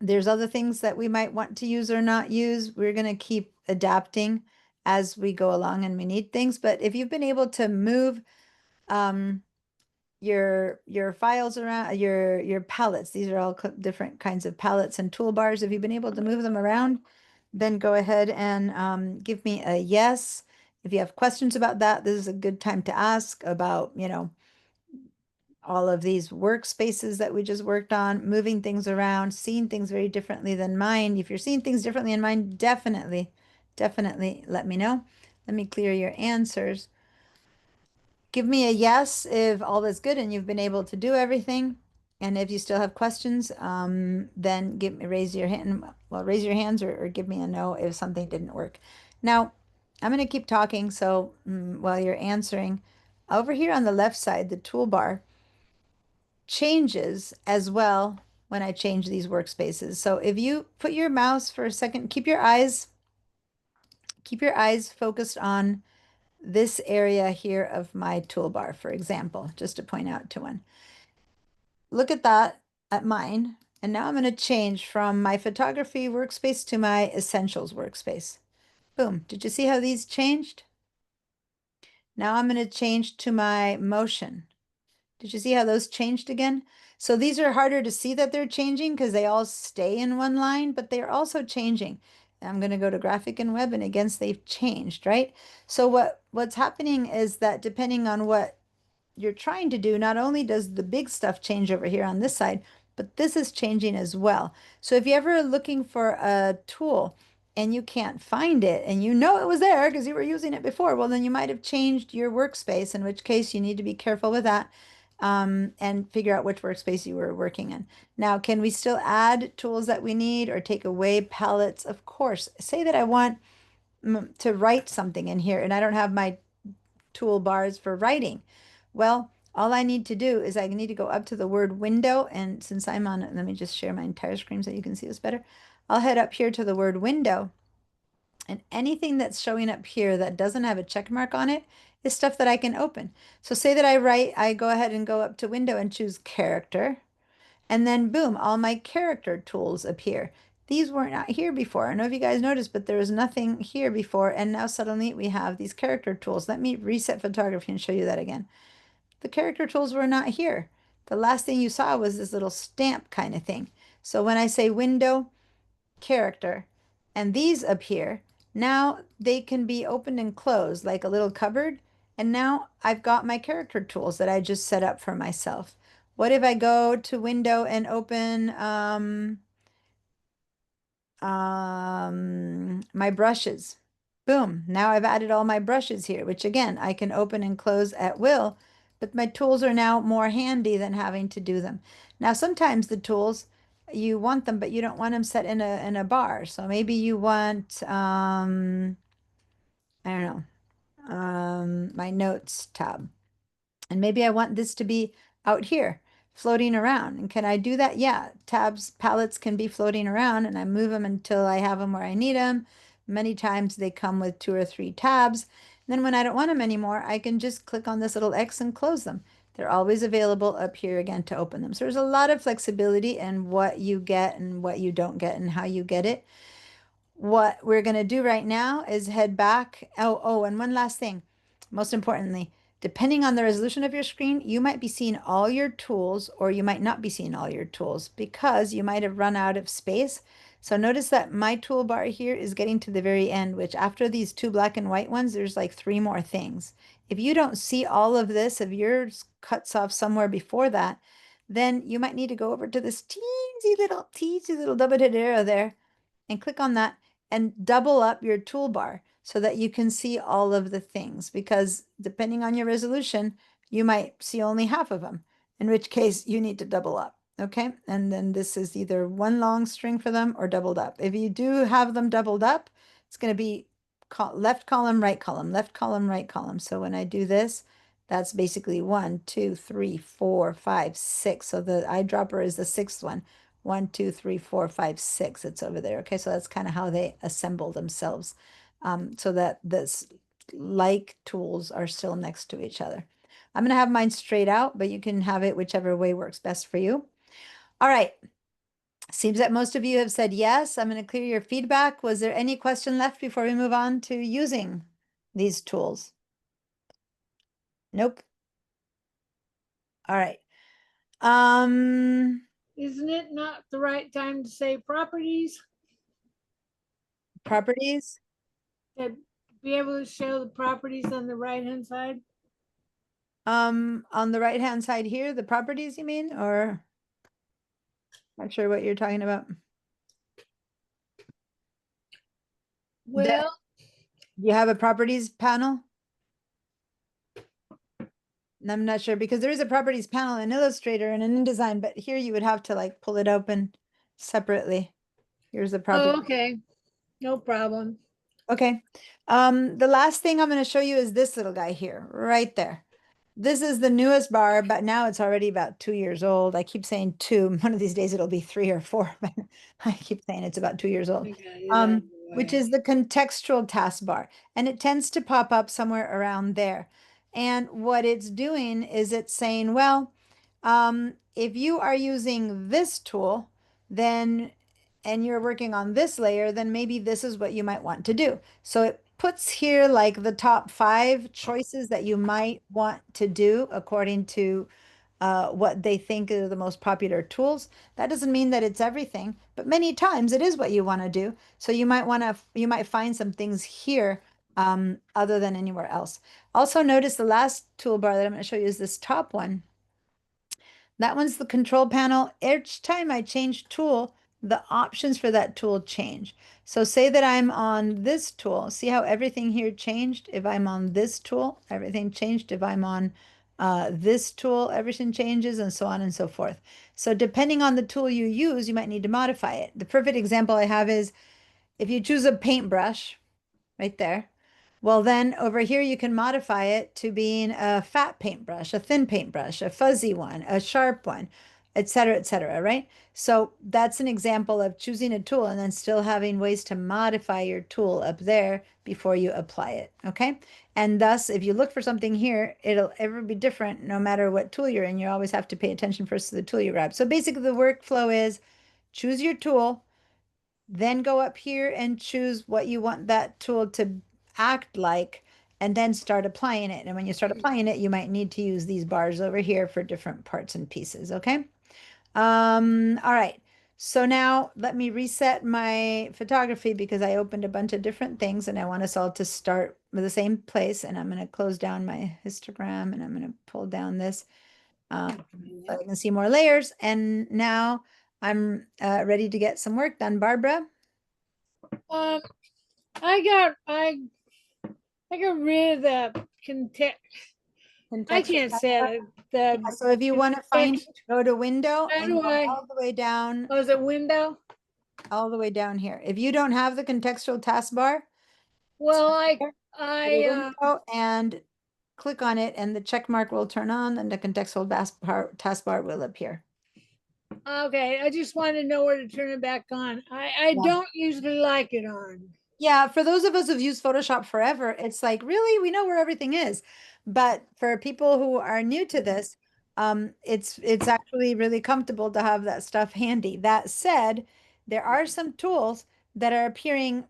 There's other things that we might want to use or not use. We're going to keep adapting as we go along and we need things. But if you've been able to move your files around, your palettes, these are all different kinds of palettes and toolbars. If you've been able to move them around, then go ahead and give me a yes. If you have questions about that, this is a good time to ask about, you know, all of these workspaces that we just worked on, moving things around, seeing things very differently than mine. If you're seeing things differently in mine, definitely let me know. Let me clear your answers. Give me a yes if all is good and you've been able to do everything. And if you still have questions, then raise your hand. Well, raise your hands or give me a no if something didn't work. Now, I'm going to keep talking. So while you're answering, over here on the left side, the toolbar, changes as well when I change these workspaces. So if you put your mouse for a second, keep your eyes focused on this area here of my toolbar, for example, just to point out to one. Look at that, at mine. And now I'm going to change from my photography workspace to my essentials workspace. Boom. Did you see how these changed? Now I'm going to change to my motion. Did you see how those changed again? So these are harder to see that they're changing because they all stay in one line, but they're also changing. I'm going to go to graphic and web, and again, they've changed, right? So what's happening is that depending on what you're trying to do, not only does the big stuff change over here on this side, but this is changing as well. So if you're ever looking for a tool and you can't find it and you know it was there because you were using it before, well, then you might have changed your workspace, in which case you need to be careful with that and figure out which workspace you were working in. Now, can we still add tools that we need or take away palettes? Of course. Say that I want to write something in here and I don't have my toolbars for writing. Well, all I need to do is I need to go up to the word window, and since I'm on it, let me just share my entire screen so you can see this better. I'll head up here to the word window, and anything that's showing up here that doesn't have a check mark on it is stuff that I can open. So say that I go ahead and go up to window and choose character, and then boom, all my character tools appear. These weren't out here before. I don't know if you guys noticed, but there was nothing here before, and now suddenly we have these character tools. Let me reset photography and show you that again. The character tools were not here. The last thing you saw was this little stamp kind of thing. So when I say window, character, and these appear, now they can be opened and closed like a little cupboard. And now I've got my character tools that I just set up for myself. What if I go to window and open my brushes? Boom, now I've added all my brushes here, which again, I can open and close at will, but my tools are now more handy than having to do them. Now, sometimes the tools, you want them, but you don't want them set in a bar. So maybe you want, I don't know, my notes tab. And maybe I want this to be out here, floating around. And can I do that? Yeah, tabs, palettes can be floating around, and I move them until I have them where I need them. Many times they come with 2 or 3 tabs. And then when I don't want them anymore, I can just click on this little X and close them. They're always available up here again to open them. So there's a lot of flexibility in what you get and what you don't get and how you get it. What we're going to do right now is head back. Oh, and one last thing. Most importantly, depending on the resolution of your screen, you might be seeing all your tools or you might not be seeing all your tools because you might have run out of space. So notice that my toolbar here is getting to the very end, which after these 2 black and white ones, there's like 3 more things. If you don't see all of this, if yours cuts off somewhere before that, then you might need to go over to this teensy little double-headed arrow there and click on that and double up your toolbar so that you can see all of the things, because depending on your resolution, you might see only half of them, in which case you need to double up. Okay, and then this is either one long string for them or doubled up. If you do have them doubled up, it's going to be left column, right column, left column, right column. So when I do this, that's basically 1, 2, 3, 4, 5, 6. So the eyedropper is the 6th one. 1, 2, 3, 4, 5, 6. It's over there. Okay, so that's kind of how they assemble themselves, so that this like tools are still next to each other. I'm going to have mine straight out, but you can have it whichever way works best for you. All right. Seems that most of you have said yes. I'm going to clear your feedback. Was there any question left before we move on to using these tools? Nope. All right. Isn't it not the right time to say properties? Properties? To be able to show the properties on the right-hand side? On the right-hand side here, the properties you mean, or not sure what you're talking about. Well, you have a properties panel? I'm not sure because there is a properties panel in Illustrator and in InDesign, but here you would have to like pull it open separately. Here's the property. oh, okay, no problem. Okay. The last thing I'm going to show you is this little guy here, right there. this is the newest bar, but now it's already about 2 years old. I keep saying 2. One of these days it'll be 3 or 4, but I keep saying it's about 2 years old. Which is the contextual taskbar, and it tends to pop up somewhere around there. And what it's doing is it's saying, well, if you are using this tool, then and you're working on this layer, then maybe this is what you might want to do. So it puts here like the top 5 choices that you might want to do according to what they think are the most popular tools. That doesn't mean that it's everything, but many times it is what you want to do. So you might find some things here other than anywhere else. Also notice the last toolbar that I'm going to show you is this top one. That one's the control panel. Each time I change tool, the options for that tool change. So say that I'm on this tool. See how everything here changed? If I'm on this tool, everything changed. If I'm on this tool, everything changes, and so on and so forth. So depending on the tool you use, you might need to modify it. The perfect example I have is if you choose a paintbrush right there, well, then over here you can modify it to being a fat paintbrush, a thin paintbrush, a fuzzy one, a sharp one, et cetera, right? So that's an example of choosing a tool and then still having ways to modify your tool up there before you apply it, okay? And thus, if you look for something here, it'll ever be different no matter what tool you're in. You always have to pay attention first to the tool you grab. So basically the workflow is choose your tool, then go up here and choose what you want that tool to act like, and then start applying it. And when you start applying it, you might need to use these bars over here for different parts and pieces, okay? All right. So now let me reset my photography because I opened a bunch of different things and I want us all to start with the same place. And I'm going to close down my histogram and I'm going to pull down this so I can see more layers. And now I'm ready to get some work done. Barbara? I got rid of the I can't say it. So if you want to find it, go to window How and do go I- all the way down. Oh, is it window? All the way down here. If you don't have the contextual taskbar, Well, go to window and click on it and the check mark will turn on and the contextual taskbar will appear. Okay, I just want to know where to turn it back on. I Yeah. don't usually like it on. Yeah, for those of us who've used Photoshop forever, it's like, really, we know where everything is. But for people who are new to this, it's actually really comfortable to have that stuff handy. That said, there are some tools that are appearing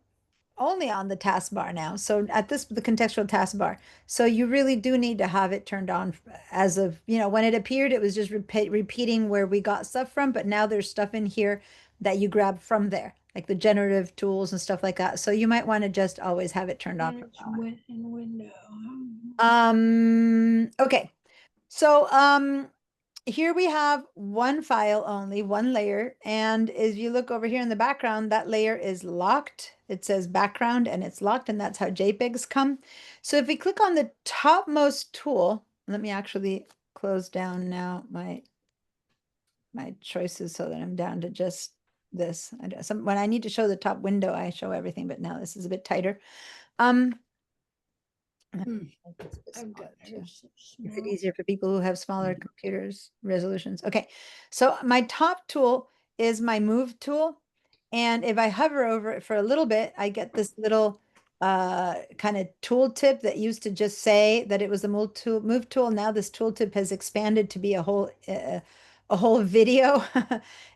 only on the taskbar now. So at the contextual taskbar. So you really do need to have it turned on as of, when it appeared, it was just repeating where we got stuff from, but now there's stuff in here that you grab from there, like the generative tools and stuff like that. So you might want to just always have it turned on. In window. Okay. So here we have one file only, one layer. And as you look over here in the background, that layer is locked. It says background and it's locked, and that's how JPEGs come. So if we click on the topmost tool, let me actually close down now my choices so that I'm down to just this. When I need to show the top window, I show everything, but now this is a bit tighter. Makes it easier for people who have smaller computers resolutions. Okay, so my top tool is my move tool. And if I hover over it for a little bit, I get this little kind of tooltip that used to just say that it was a move tool. Now this tooltip has expanded to be a whole video.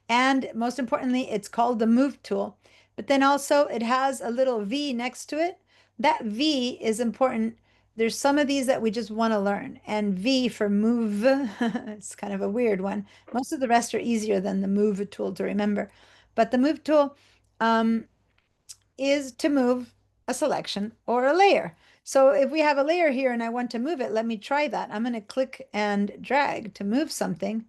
And most importantly, it's called the move tool. But then also it has a little V next to it. That V is important. There's some of these that we just want to learn. And V for move, it's kind of a weird one. Most of the rest are easier than the move tool to remember. But the move tool is to move a selection or a layer. So if we have a layer here and I want to move it, let me try that. I'm going to click and drag to move something.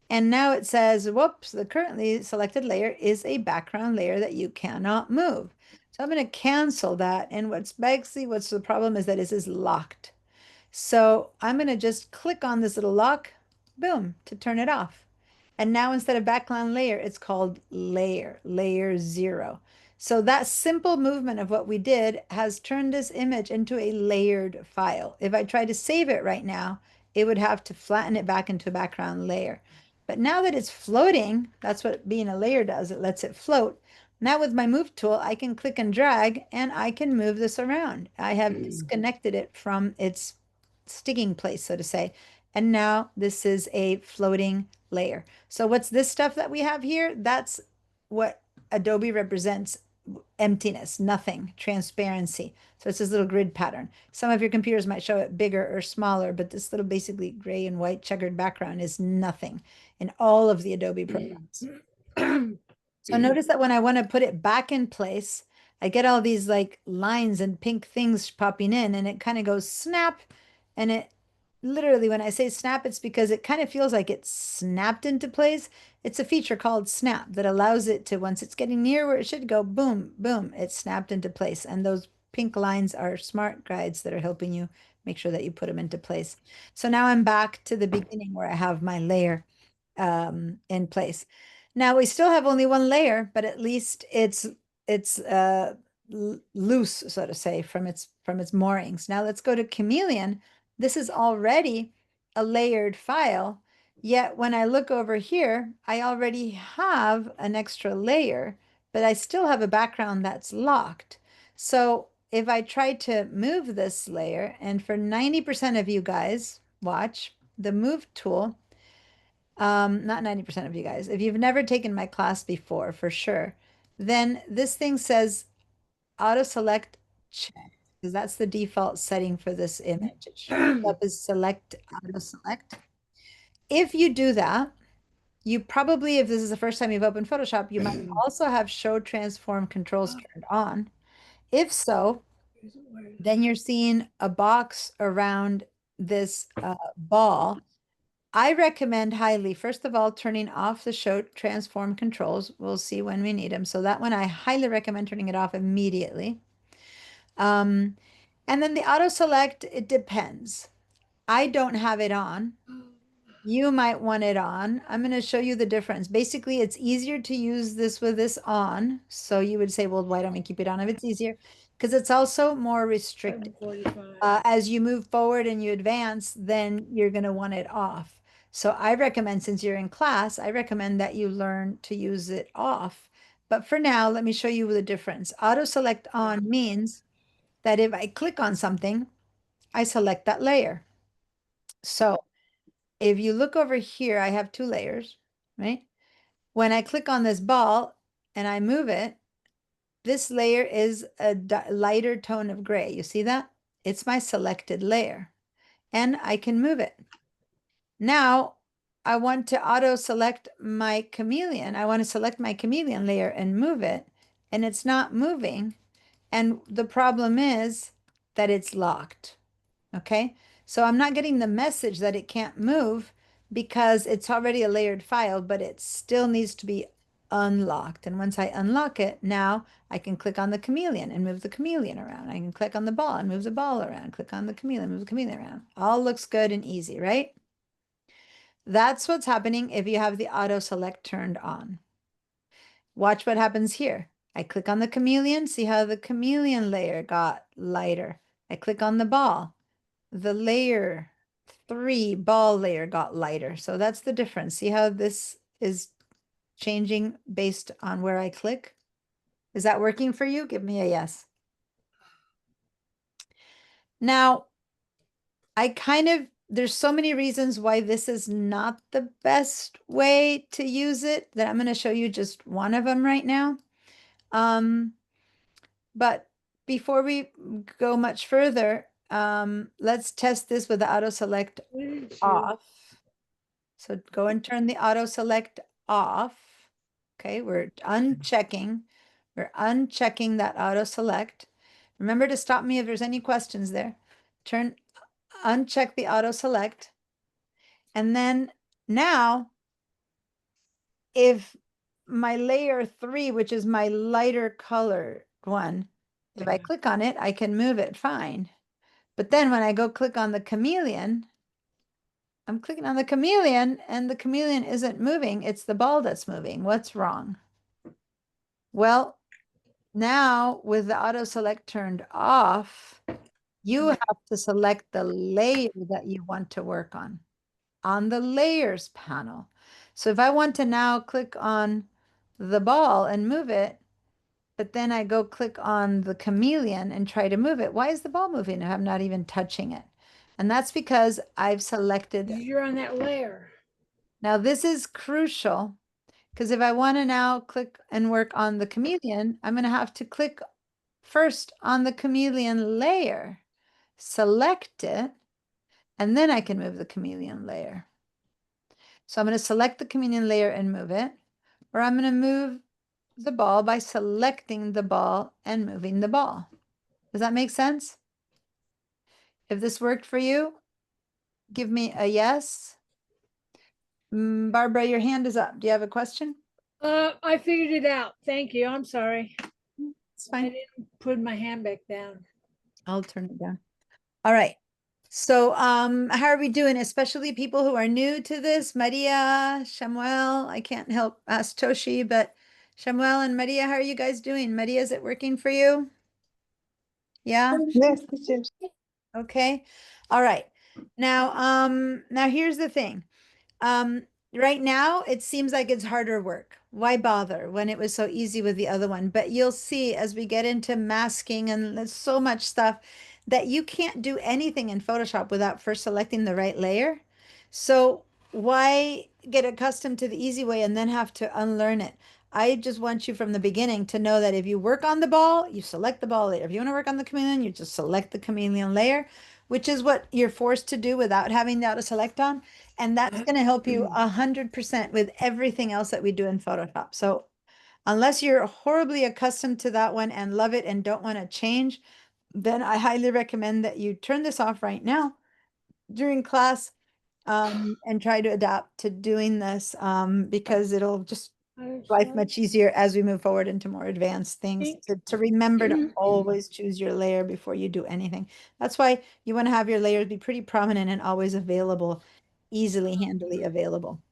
And now it says, whoops, the currently selected layer is a background layer that you cannot move. So I'm going to cancel that. And what's the problem is that this is locked. So I'm going to just click on this little lock, boom, to turn it off. And now instead of background layer, it's called layer 0. So that simple movement of what we did has turned this image into a layered file. If I try to save it right now, it would have to flatten it back into a background layer. But now that it's floating, that's what being a layer does. It lets it float. Now with my move tool, I can click and drag and I can move this around. I have disconnected it from its sticking place, so to say. And now this is a floating layer. So what's this stuff that we have here? That's what Adobe represents: emptiness, nothing, transparency. So it's this little grid pattern. Some of your computers might show it bigger or smaller, but this little basically gray and white checkered background is nothing in all of the Adobe programs. So notice that when I want to put it back in place, I get all these like lines and pink things popping in, and it kind of goes snap. And it literally, when I say snap, it's because it kind of feels like it's snapped into place. It's a feature called snap that allows it to, once it's getting near where it should go, boom, boom, it's snapped into place. And those pink lines are smart guides that are helping you make sure that you put them into place. So now I'm back to the beginning where I have my layer in place. Now we still have only one layer, but at least it's loose, so to say, from its moorings. Now let's go to Chameleon. This is already a layered file, yet when I look over here, I already have an extra layer, but I still have a background that's locked. So if I try to move this layer, and for 90% of you guys, watch the move tool, not 90% of you guys, if you've never taken my class before, for sure, then this thing says auto select check, because that's the default setting for this image. It shows up as select auto select. If you do that, you probably, if this is the first time you've opened Photoshop, you might also have show transform controls turned on. If so, then you're seeing a box around this ball. I recommend highly, first of all, turning off the show transform controls. We'll see when we need them. So that one, I highly recommend turning it off immediately. And then the auto select, it depends. I don't have it on. You might want it on. I'm going to show you the difference. Basically, it's easier to use this with this on. So you would say, well, why don't we keep it on if it's easier? Because it's also more restricted. As you move forward and you advance, then you're going to want it off. So I recommend, since you're in class, I recommend that you learn to use it off. But for now, let me show you the difference. Auto select on means that if I click on something, I select that layer. So if you look over here, I have two layers, right? When I click on this ball and I move it, this layer is a lighter tone of gray. You see that? It's my selected layer, and I can move it. Now I want to auto select my chameleon. I want to select my chameleon layer and move it, and it's not moving. And the problem is that it's locked. Okay, so I'm not getting the message that it can't move because it's already a layered file, but it still needs to be unlocked. And once I unlock it, now I can click on the chameleon and move the chameleon around. I can click on the ball and move the ball around. Click on the chameleon, move the chameleon around. All looks good and easy, right? That's what's happening if you have the auto select turned on. Watch what happens here. I click on the chameleon, see how the chameleon layer got lighter. I click on the ball. The layer 3 ball layer got lighter. So that's the difference. See how this is changing based on where I click? Is that working for you? Give me a yes. Now, there's so many reasons why this is not the best way to use it that I'm going to show you just one of them right now. But before we go much further, let's test this with the auto select off. So go and turn the auto select off. Okay, we're unchecking that auto select. Remember to stop me if there's any questions there. Uncheck the auto select. And then now, if my layer 3, which is my lighter color one, if I click on it, I can move it fine. But then when I go click on the chameleon, I'm clicking on the chameleon and the chameleon isn't moving. It's the ball that's moving. What's wrong? Well, now with the auto select turned off, You have to select the layer that you want to work on the layers panel. So if I want to now click on the ball and move it, but then I go click on the chameleon and try to move it, why is the ball moving if I'm not even touching it? And that's because I've selected. You're on that layer. Now this is crucial because if I want to now click and work on the chameleon, I'm going to have to click first on the chameleon layer, select it, and then I can move the chameleon layer. So I'm going to select the chameleon layer and move it, or I'm going to move the ball by selecting the ball and moving the ball. Does that make sense? If this worked for you, give me a yes. Barbara, your hand is up. Do you have a question? I figured it out. Thank you. I'm sorry. It's fine. I didn't put my hand back down. I'll turn it down. All right. So how are we doing? Especially people who are new to this, Maria, Shamuel, I can't help ask Toshi, but Shamuel and Maria, how are you guys doing? Maria, is it working for you? Yeah? Yes, teacher. Okay. All right. Now here's the thing. Right now it seems like it's harder work. Why bother when it was so easy with the other one? But you'll see as we get into masking and there's so much stuff that you can't do anything in Photoshop without first selecting the right layer. So why get accustomed to the easy way and then have to unlearn it? I just want you from the beginning to know that if you work on the ball, you select the ball layer. If you want to work on the chameleon, you just select the chameleon layer, which is what you're forced to do without having the auto select on. And that's going to help you 100% with everything else that we do in Photoshop. So unless you're horribly accustomed to that one and love it and don't want to change, then I highly recommend that you turn this off right now during class and try to adapt to doing this because it'll just life much easier as we move forward into more advanced things to remember to always choose your layer before you do anything. That's why you want to have your layers be pretty prominent and always available, easily, handily available.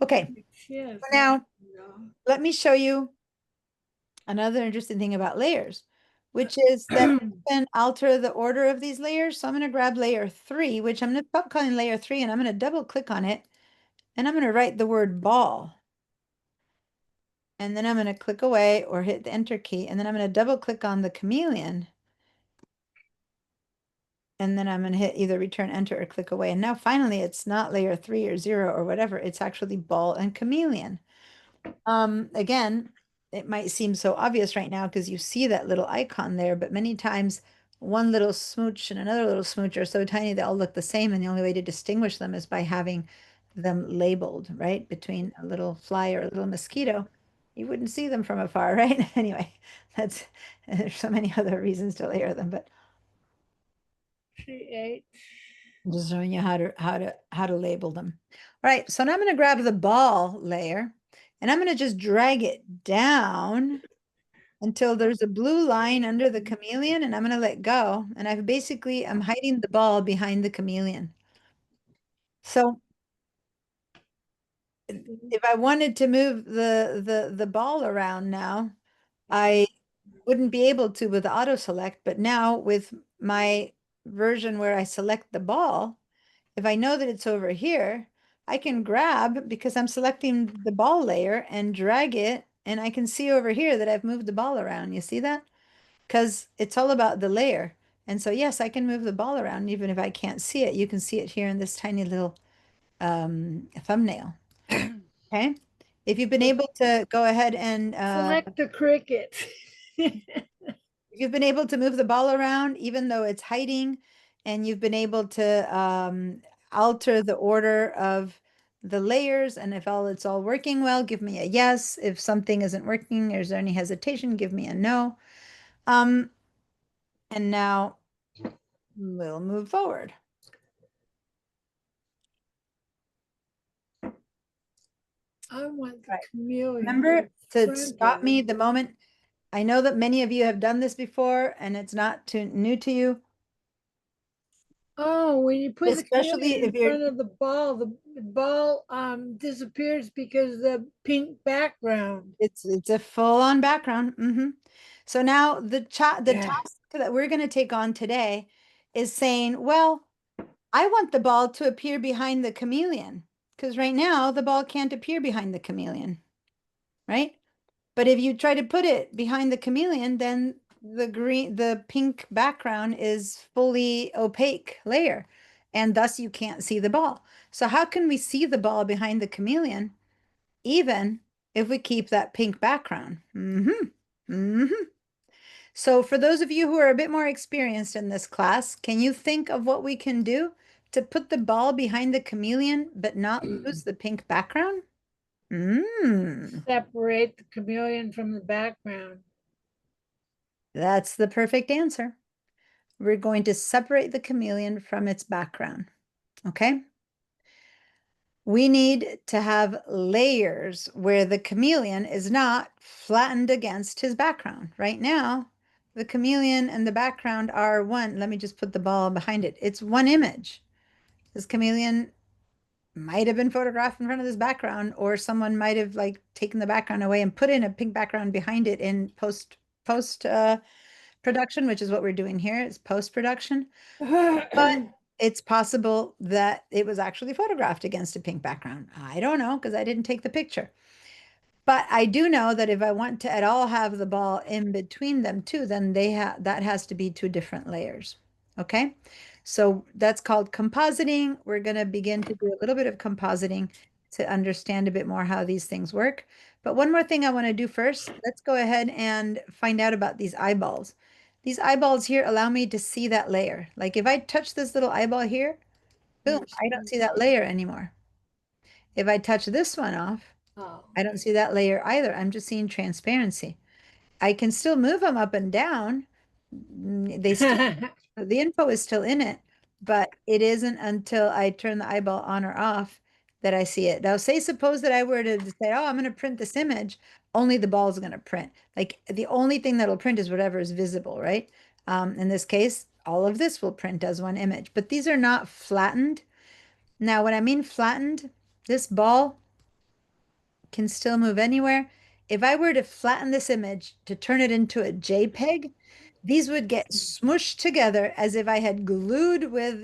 Okay, so now let me show you another interesting thing about layers, which is that you can alter the order of these layers. So I'm going to grab layer 3, which I'm going to stop calling layer 3, and I'm going to double click on it, and I'm going to write the word ball. And then I'm going to click away or hit the enter key. And then I'm going to double click on the chameleon. And then I'm going to hit either return enter or click away. And now finally, it's not layer 3 or 0 or whatever. It's actually ball and chameleon. Again, it might seem so obvious right now because you see that little icon there, but many times one little smooch and another little smooch are so tiny they all look the same. And the only way to distinguish them is by having them labeled, right? Between a little fly or a little mosquito. You wouldn't see them from afar, right? Anyway, there's so many other reasons to layer them, but just showing you how to label them. All right, so now I'm going to grab the ball layer and I'm going to just drag it down until there's a blue line under the chameleon, and I'm going to let go. And I'm hiding the ball behind the chameleon. So if I wanted to move the ball around now, I wouldn't be able to with the auto select, but now with my version where I select the ball, if I know that it's over here, I can grab, because I'm selecting the ball layer, and drag it, and I can see over here that I've moved the ball around. You see that? Because it's all about the layer. And so yes, I can move the ball around even if I can't see it. You can see it here in this tiny little thumbnail. Okay. If you've been able to go ahead and select the cricket. If you've been able to move the ball around, even though it's hiding, and you've been able to alter the order of the layers, and if it's all working well, give me a yes. If something isn't working, is there any hesitation, give me a no. And now we'll move forward. I want the chameleon. Remember to stop me the moment. I know that many of you have done this before and it's not too new to you. Oh, when you put especially the chameleon in front of the ball disappears because of the pink background. It's a full-on background. So now the task that we're going to take on today is saying, well, I want the ball to appear behind the chameleon, because right now the ball can't appear behind the chameleon, right? But if you try to put it behind the chameleon, then the pink background is fully opaque layer, and thus you can't see the ball. So how can we see the ball behind the chameleon, even if we keep that pink background? So for those of you who are a bit more experienced in this class, can you think of what we can do to put the ball behind the chameleon, but not lose the pink background? Separate the chameleon from the background. That's the perfect answer. We're going to separate the chameleon from its background, okay? We need to have layers where the chameleon is not flattened against his background. Right now, the chameleon and the background are one. Let me just put the ball behind it. It's one image. This chameleon might have been photographed in front of this background, or someone might have like taken the background away and put in a pink background behind it in post production, which is what we're doing here. It's post production. But it's possible that it was actually photographed against a pink background. I don't know because I didn't take the picture. But I do know that if I want to at all have the ball in between them too, then that has to be two different layers. Okay, so that's called compositing. We're going to begin to do a little bit of compositing to understand a bit more how these things work. But one more thing I want to do first, let's go ahead and find out about these eyeballs. These eyeballs here allow me to see that layer. Like if I touch this little eyeball here, boom, I don't see that layer anymore. If I touch this one off, I don't see that layer either. I'm just seeing transparency. I can still move them up and down. They still, the info is still in it, but it isn't until I turn the eyeball on or off that I see it. Now, suppose that I were to say, oh, I'm going to print this image, only the ball is going to print. Like the only thing that'll print is whatever is visible, right? In this case, all of this will print as one image, but these are not flattened. Now, when I mean flattened, this ball can still move anywhere. If I were to flatten this image to turn it into a JPEG, these would get smushed together as if I had glued with,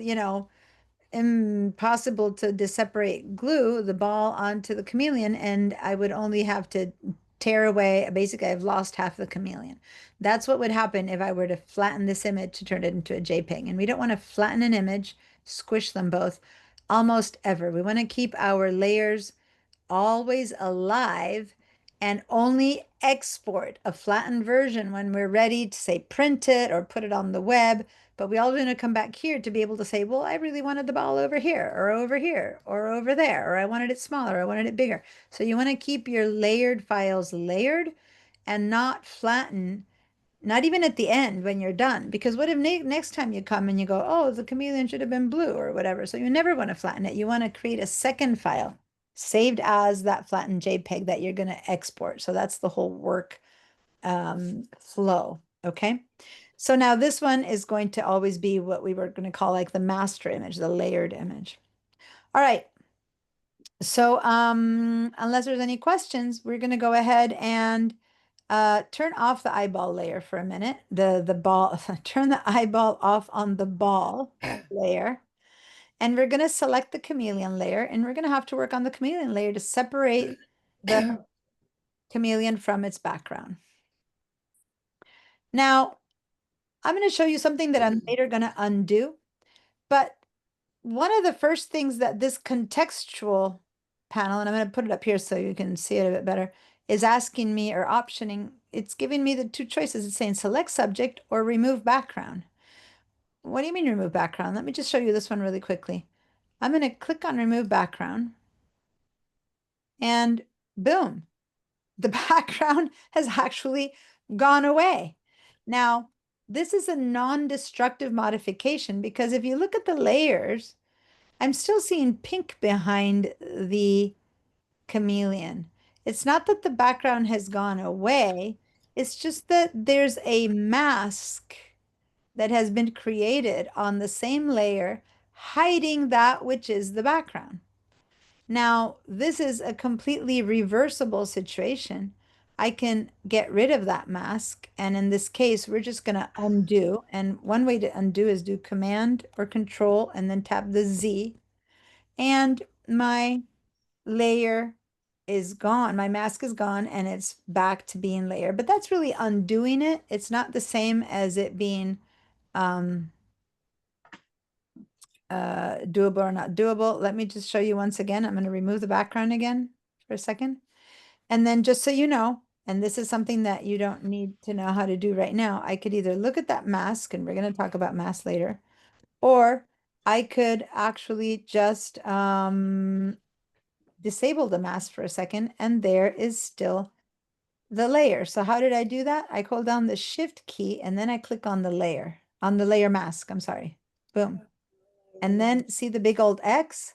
impossible to disseparate glue the ball onto the chameleon, and I would only have to tear away. Basically, I've lost half the chameleon. That's what would happen if I were to flatten this image to turn it into a JPEG. And we don't want to flatten an image, squish them both, almost ever. We want to keep our layers always alive and only export a flattened version when we're ready to say print it or put it on the web. But we always want to come back here to be able to say, well, I really wanted the ball over here or over here or over there, or I wanted it smaller, I wanted it bigger. So you want to keep your layered files layered and not flatten, not even at the end when you're done. Because what if next time you come and you go, oh, the chameleon should have been blue or whatever. So you never want to flatten it. You want to create a second file saved as that flattened JPEG that you're going to export. So that's the whole work flow. Okay. So now this one is going to always be what we were going to call like the master image, the layered image. All right. So unless there's any questions, we're going to go ahead and turn off the eyeball layer for a minute. The ball, turn the eyeball off on the ball layer. And we're going to select the chameleon layer, and we're going to have to work on the chameleon layer to separate the chameleon from its background. Now, I'm going to show you something that I'm later going to undo. But one of the first things that this contextual panel, and I'm going to put it up here so you can see it a bit better, is asking me or optioning. It's giving me the two choices. It's saying select subject or remove background. What do you mean remove background? Let me just show you this one really quickly. I'm going to click on remove background and boom, the background has actually gone away. Now, this is a non-destructive modification because if you look at the layers, I'm still seeing pink behind the chameleon. It's not that the background has gone away. It's just that there's a mask that has been created on the same layer, hiding that which is the background. Now, this is a completely reversible situation. I can get rid of that mask. And in this case, we're just going to undo. And one way to undo is do Command or Control and then tap the Z. And my layer is gone. My mask is gone and it's back to being layer. But that's really undoing it. It's not the same as it being doable or not doable. Let me just show you once again. I'm going to remove the background again for a second. And then just so you know, and this is something that you don't need to know how to do right now, I could either look at that mask, and we're going to talk about mask later, or I could actually just disable the mask for a second, and there is still the layer. So how did I do that? I hold down the Shift key, and then I click on the layer mask, I'm sorry. Boom. And then see the big old X?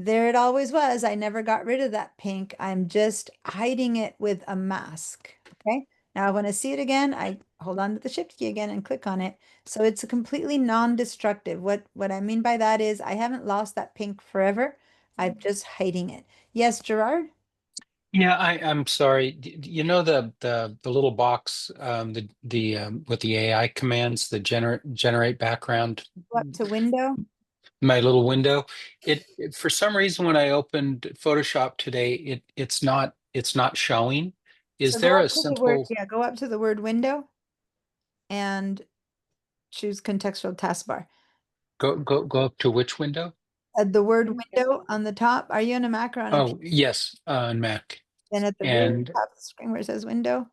There it always was. I never got rid of that pink. I'm just hiding it with a mask. Okay. Now when I see it again, I hold on to the Shift key again and click on it. So it's a completely non-destructive. What I mean by that is I haven't lost that pink forever. I'm just hiding it. Yes, Gerard? Yeah, I'm sorry. You know the little box with the AI commands, the generate background, Go up to window. my little window. It for some reason when I opened Photoshop today, it's not showing. Is So there go a up to the word, simple yeah, go up to the word window and choose contextual taskbar. go up to which window? The word window on the top. Are you on a Mac or on a Oh, yes, on Mac. Then at the very And top of the screen where it says window,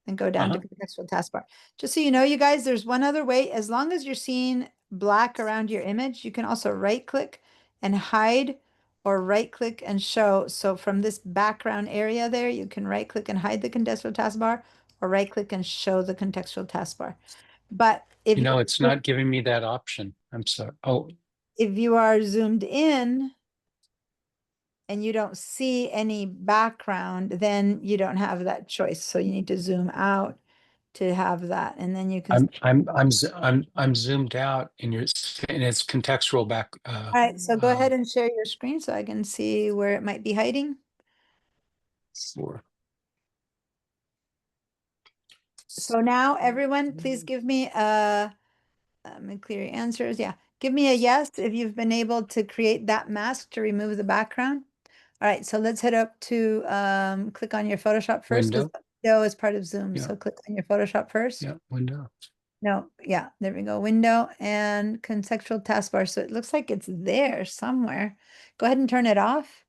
and go down to contextual taskbar. Just so you know, you guys, there's one other way. As long as you're seeing black around your image, you can also right click and hide or right click and show. So from this background area there, you can right click and hide the contextual taskbar or right click and show the contextual taskbar. But if you know, it's not giving me that option. I'm sorry. Oh, if you are zoomed in and you don't see any background, then you don't have that choice. So you need to zoom out to have that, and then you can. I'm zoomed out and it's contextual back. All right, so go ahead and share your screen so I can see where it might be hiding. So now everyone, please give me a, let me clear your answers. Yeah, give me a yes if you've been able to create that mask to remove the background. All right, so let's head up to click on your Photoshop first because window is part of Zoom. Yeah. So click on your Photoshop first. Yeah, window. No, yeah, there we go. Window and contextual taskbar. So it looks like it's there somewhere. Go ahead and turn it off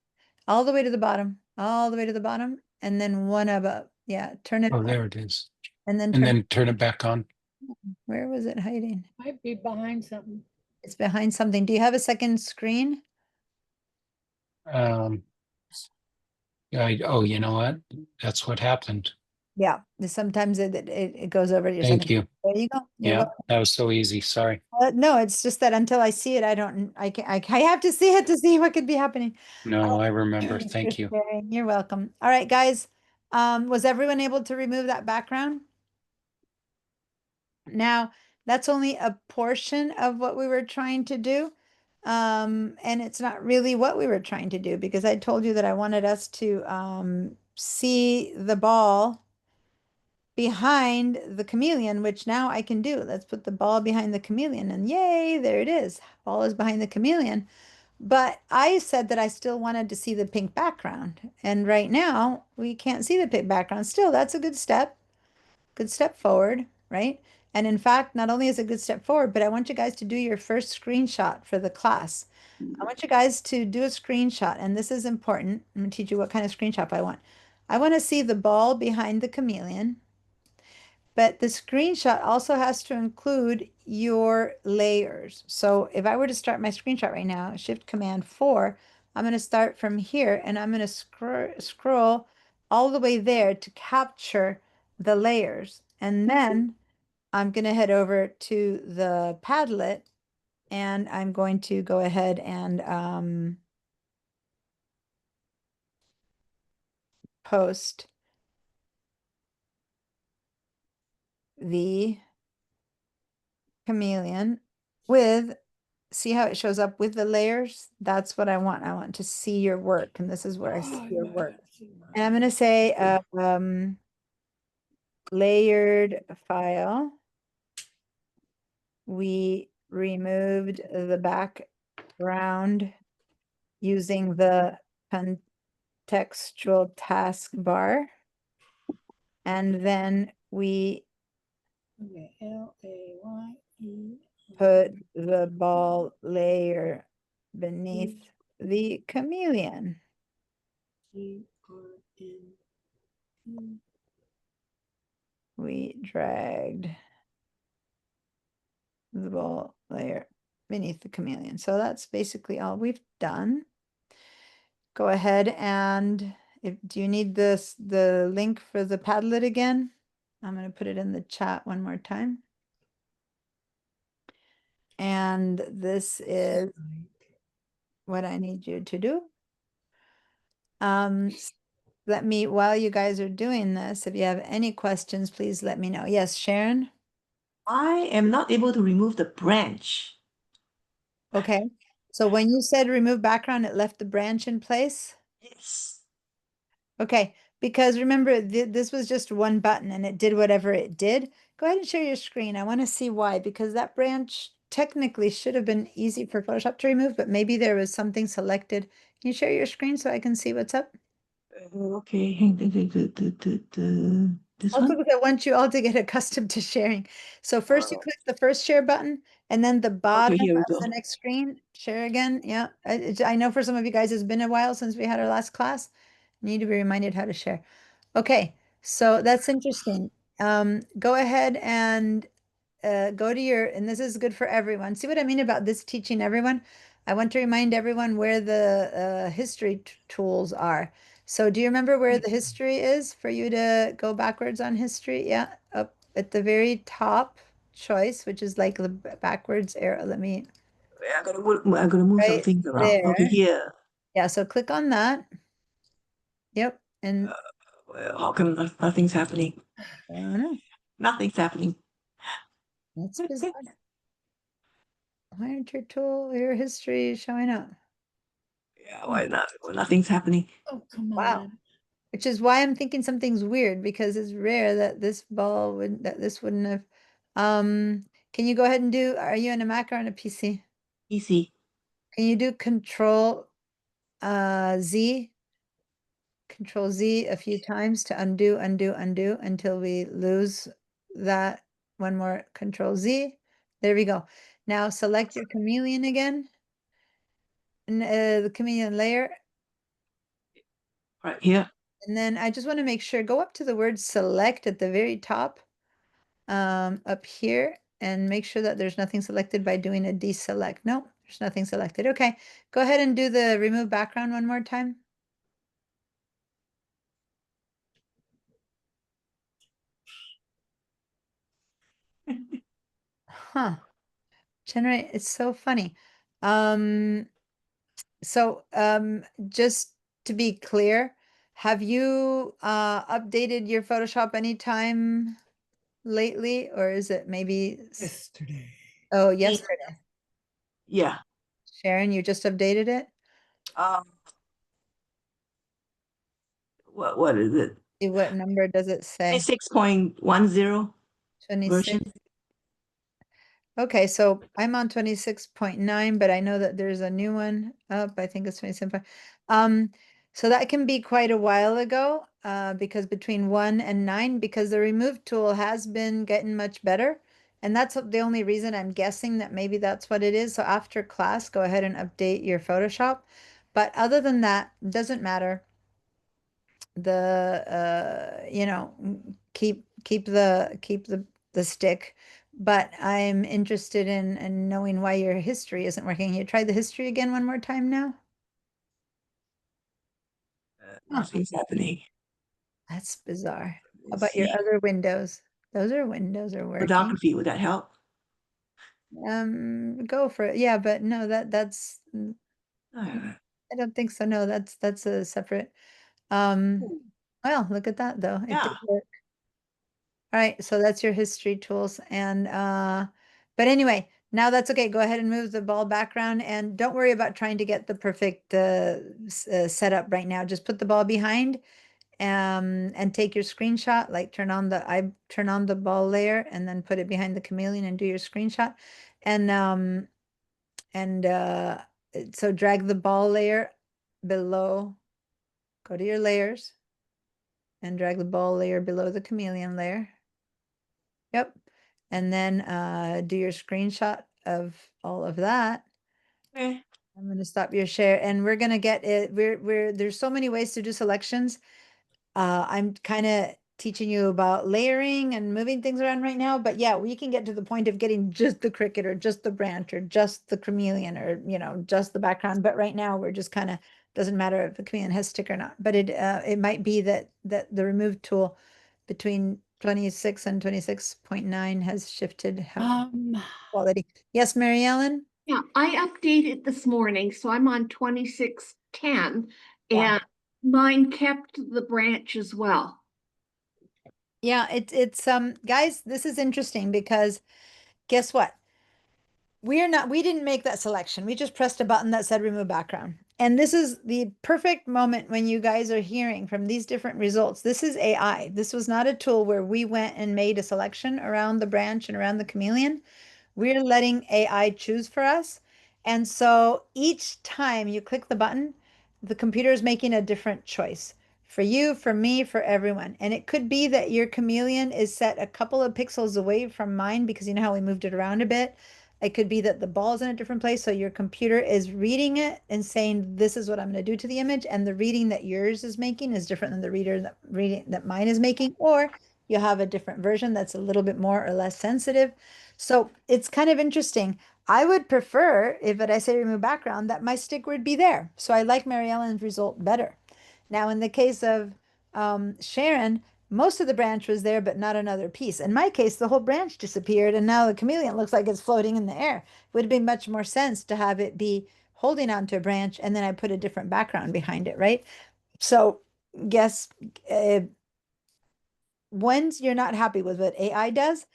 all the way to the bottom, all the way to the bottom, and then one above. Yeah, turn it Oh, off. there it is. And then turn it back on. Where was it hiding? Might be behind something. It's behind something. Do you have a second screen? Oh, you know what? That's what happened. Yeah, sometimes it goes over to your Thank second. you. There you go. You're Yeah, welcome. that was so easy. Sorry. No, it's just that until I see it, I have to see it to see what could be happening. No, I remember. Thanks Thank for you. sharing. You're welcome. All right, guys. Was everyone able to remove that background? Now, that's only a portion of what we were trying to do. And it's not really what we were trying to do because I told you that I wanted us to see the ball behind the chameleon, which now I can do. Let's put the ball behind the chameleon and yay, there it is. Ball is behind the chameleon. But I said that I still wanted to see the pink background. And right now we can't see the pink background. Still, that's a good step forward, right? And in fact, not only is it a good step forward, but I want you guys to do your first screenshot for the class. I want you guys to do a screenshot, and this is important. I'm going to teach you what kind of screenshot I want. I want to see the ball behind the chameleon, but the screenshot also has to include your layers. So if I were to start my screenshot right now, Shift Command 4, I'm going to start from here, and I'm going to scroll all the way there to capture the layers. And then I'm going to head over to the Padlet and I'm going to go ahead and post the chameleon with, see how it shows up with the layers? That's what I want. I want to see your work. And this is where I see your work. And I'm going to say, layered file. We removed the background using the contextual taskbar. And then we Okay, Laye. put the ball layer beneath the chameleon. We dragged the ball layer beneath the chameleon. So that's basically all we've done. Go ahead and do you need the link for the Padlet again? I'm going to put it in the chat one more time. And this is what I need you to do. Let me, while you guys are doing this, if you have any questions, please let me know. Yes, Sharon? I am not able to remove the branch. Okay. So when you said remove background, it left the branch in place? Yes. Okay, because remember, this was just one button and it did whatever it did. Go ahead and share your screen. I want to see why, because that branch technically should have been easy for Photoshop to remove, but maybe there was something selected. Can you share your screen so I can see what's up? Okay. This Also, one? because I want you all to get accustomed to sharing. So first you click the first share button and then the bottom here we of go. the next screen, share again. Yeah, I know for some of you guys, it's been a while since we had our last class. You need to be reminded how to share. Okay, so that's interesting. Go ahead and go to your, and this is good for everyone. See what I mean about this teaching everyone? I want to remind everyone where the history tools are. So do you remember where the history is for you to go backwards on history? Yeah, up at the very top choice, which is like the backwards arrow. Let me, I gotta move some right things around. there. Okay, here. Yeah, so click on that. Yep, and Well, how come nothing's happening? I don't know. Nothing's happening. That's bizarre. Why aren't your tool, your history showing up? Yeah, why not? Well, nothing's happening. Oh, come Wow. on. Which is why I'm thinking something's weird, because it's rare that this ball would, that this wouldn't have. Can you go ahead and do, are you on a Mac or on a PC? PC. Can you do Control Z? Control Z a few times to undo, undo, undo until we lose that. One more Control Z. There we go. Now select your chameleon again. And the chameleon layer. Right here. And then I just want to make sure, go up to the word select at the very top, up here, and make sure that there's nothing selected by doing a deselect. No, there's nothing selected. Okay, go ahead and do the remove background one more time. Huh. Generate, it's so funny. Just to be clear, have you updated your Photoshop anytime lately, or is it maybe Yesterday. oh, yesterday? Yeah. Sharon, you just updated it? What is it? What number does it say? 26.10 26. version. Okay, so I'm on 26.9, but I know that there's a new one up. I think it's 27. So that can be quite a while ago, because between 1 and 9, because the remove tool has been getting much better. And that's the only reason I'm guessing that maybe that's what it is. So after class, go ahead and update your Photoshop. But other than that, it doesn't matter. You know, keep the stick. But I'm interested in knowing why your history isn't working. You try the history again one more time now. Nothing's happening. That's bizarre. How about your other windows? Those are windows are working. Photography, would that help? Go for it. Yeah, but no, that's I don't think so. No, that's a separate. Well, look at that though. It did work. All right, so that's your history tools. And but anyway, now that's okay. Go ahead and move the ball background and don't worry about trying to get the perfect setup right now. Just put the ball behind and take your screenshot, like turn on the ball layer and then put it behind the chameleon and do your screenshot. So drag the ball layer below, go to your layers and drag the ball layer below the chameleon layer. Yep. And then do your screenshot of all of that. Okay. I'm going to stop your share and we're going to get it. There's so many ways to do selections. I'm kind of teaching you about layering and moving things around right now, but yeah, we can get to the point of getting just the cricket or just the branch or just the chameleon or, just the background. But right now we're just kind of, doesn't matter if the chameleon has stick or not, but it might be that the remove tool between 26 and 26.9 has shifted quality. Yes, Mary Ellen? Yeah, I updated this morning, so I'm on 2610 Yeah. and mine kept the branch as well. Yeah, it's guys, this is interesting because guess what? We didn't make that selection. We just pressed a button that said remove background. And this is the perfect moment when you guys are hearing from these different results. This is AI. This was not a tool where we went and made a selection around the branch and around the chameleon. We're letting AI choose for us. And so each time you click the button, the computer is making a different choice for you, for me, for everyone. And it could be that your chameleon is set a couple of pixels away from mine because you know how we moved it around a bit. It could be that the ball's in a different place. So your computer is reading it and saying, this is what I'm going to do to the image. And the reading that yours is making is different than the reading that mine is making. Or you have a different version that's a little bit more or less sensitive. So it's kind of interesting. I would prefer, if I say remove background, that my stick would be there. So I like Mary Ellen's result better. Now, in the case of Sharon, most of the branch was there, but not another piece. In my case, the whole branch disappeared, and now the chameleon looks like it's floating in the air. It would have been much more sense to have it be holding onto a branch, and then I put a different background behind it, right? So, guess once you're not happy with what AI does,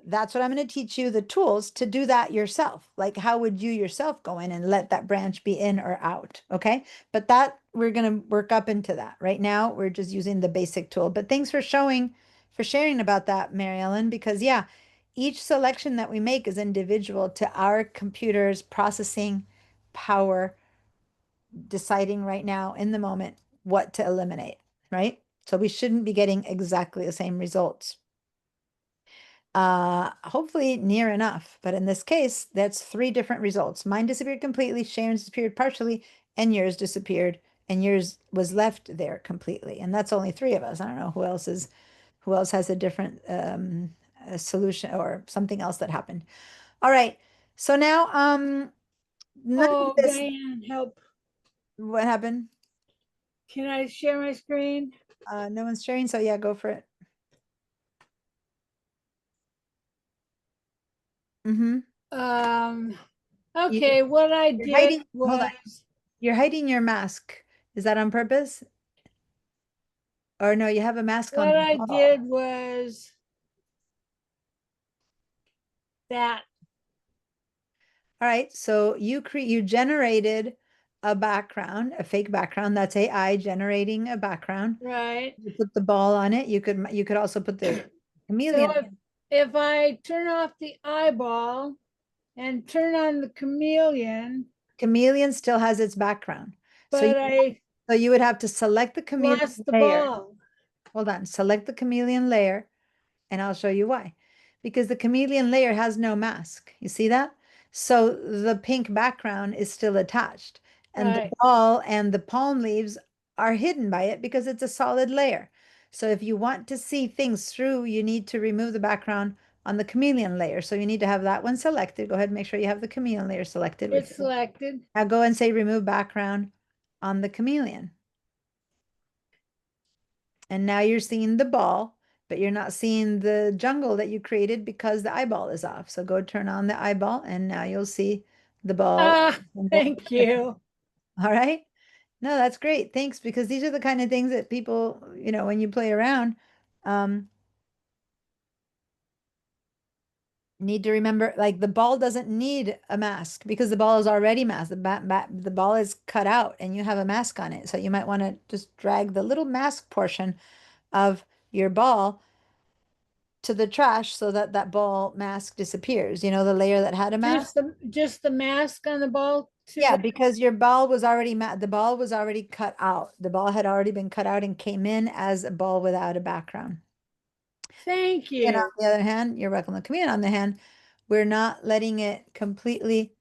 that's what I'm going to teach you the tools to do that yourself. Like, how would you yourself go in and let that branch be in or out? Okay. But that we're going to work up into that. Right now, we're just using the basic tool. But thanks for sharing about that, Mary Ellen, because yeah, each selection that we make is individual to our computer's processing power, deciding right now in the moment what to eliminate, right? So we shouldn't be getting exactly the same results. Hopefully near enough, but in this case, that's 3 different results. Mine disappeared completely, Sharon's disappeared partially, and yours disappeared, and yours was left there completely. And that's only 3 of us. I don't know who else has a different a solution or something else that happened. All right. So now none of this, Diane, help. what happened? Can I share my screen? No one's sharing, so yeah, go for it. Okay, what I You're did hiding, hold on. was You're hiding your mask. Is that on purpose? Or no, you have a mask on. what I did was that. All right, so you generated a background, a fake background. That's AI generating a background. Right. You put the ball on it. You could also put the chameleon. So if I turn off the eyeball and turn on the chameleon, chameleon still has its background. But so you would have to select the chameleon lost the layer. ball. Hold on, select the chameleon layer, and I'll show you why. Because the chameleon layer has no mask. You see that? So the pink background is still attached. And the ball and the palm leaves are hidden by it because it's a solid layer. So if you want to see things through, you need to remove the background on the chameleon layer. So you need to have that one selected. Go ahead and make sure you have the chameleon layer selected. It's selected. Now go and say remove background on the chameleon. And now you're seeing the ball, but you're not seeing the jungle that you created because the eyeball is off. So go turn on the eyeball and now you'll see the ball. Thank you. All right. No, that's great. Thanks. Because these are the kind of things that people, when you play around, need to remember, like the ball doesn't need a mask because the ball is already masked. The ball is cut out and you have a mask on it. So you might want to just drag the little mask portion of your ball to the trash so that that ball mask disappears. You know, the layer that had a mask. Just the mask on the ball? Yeah, because your ball was already the ball was already cut out. The ball had already been cut out and came in as a ball without a background. Thank And on you. the other hand, you're welcome to come in. On the hand, we're not letting it completely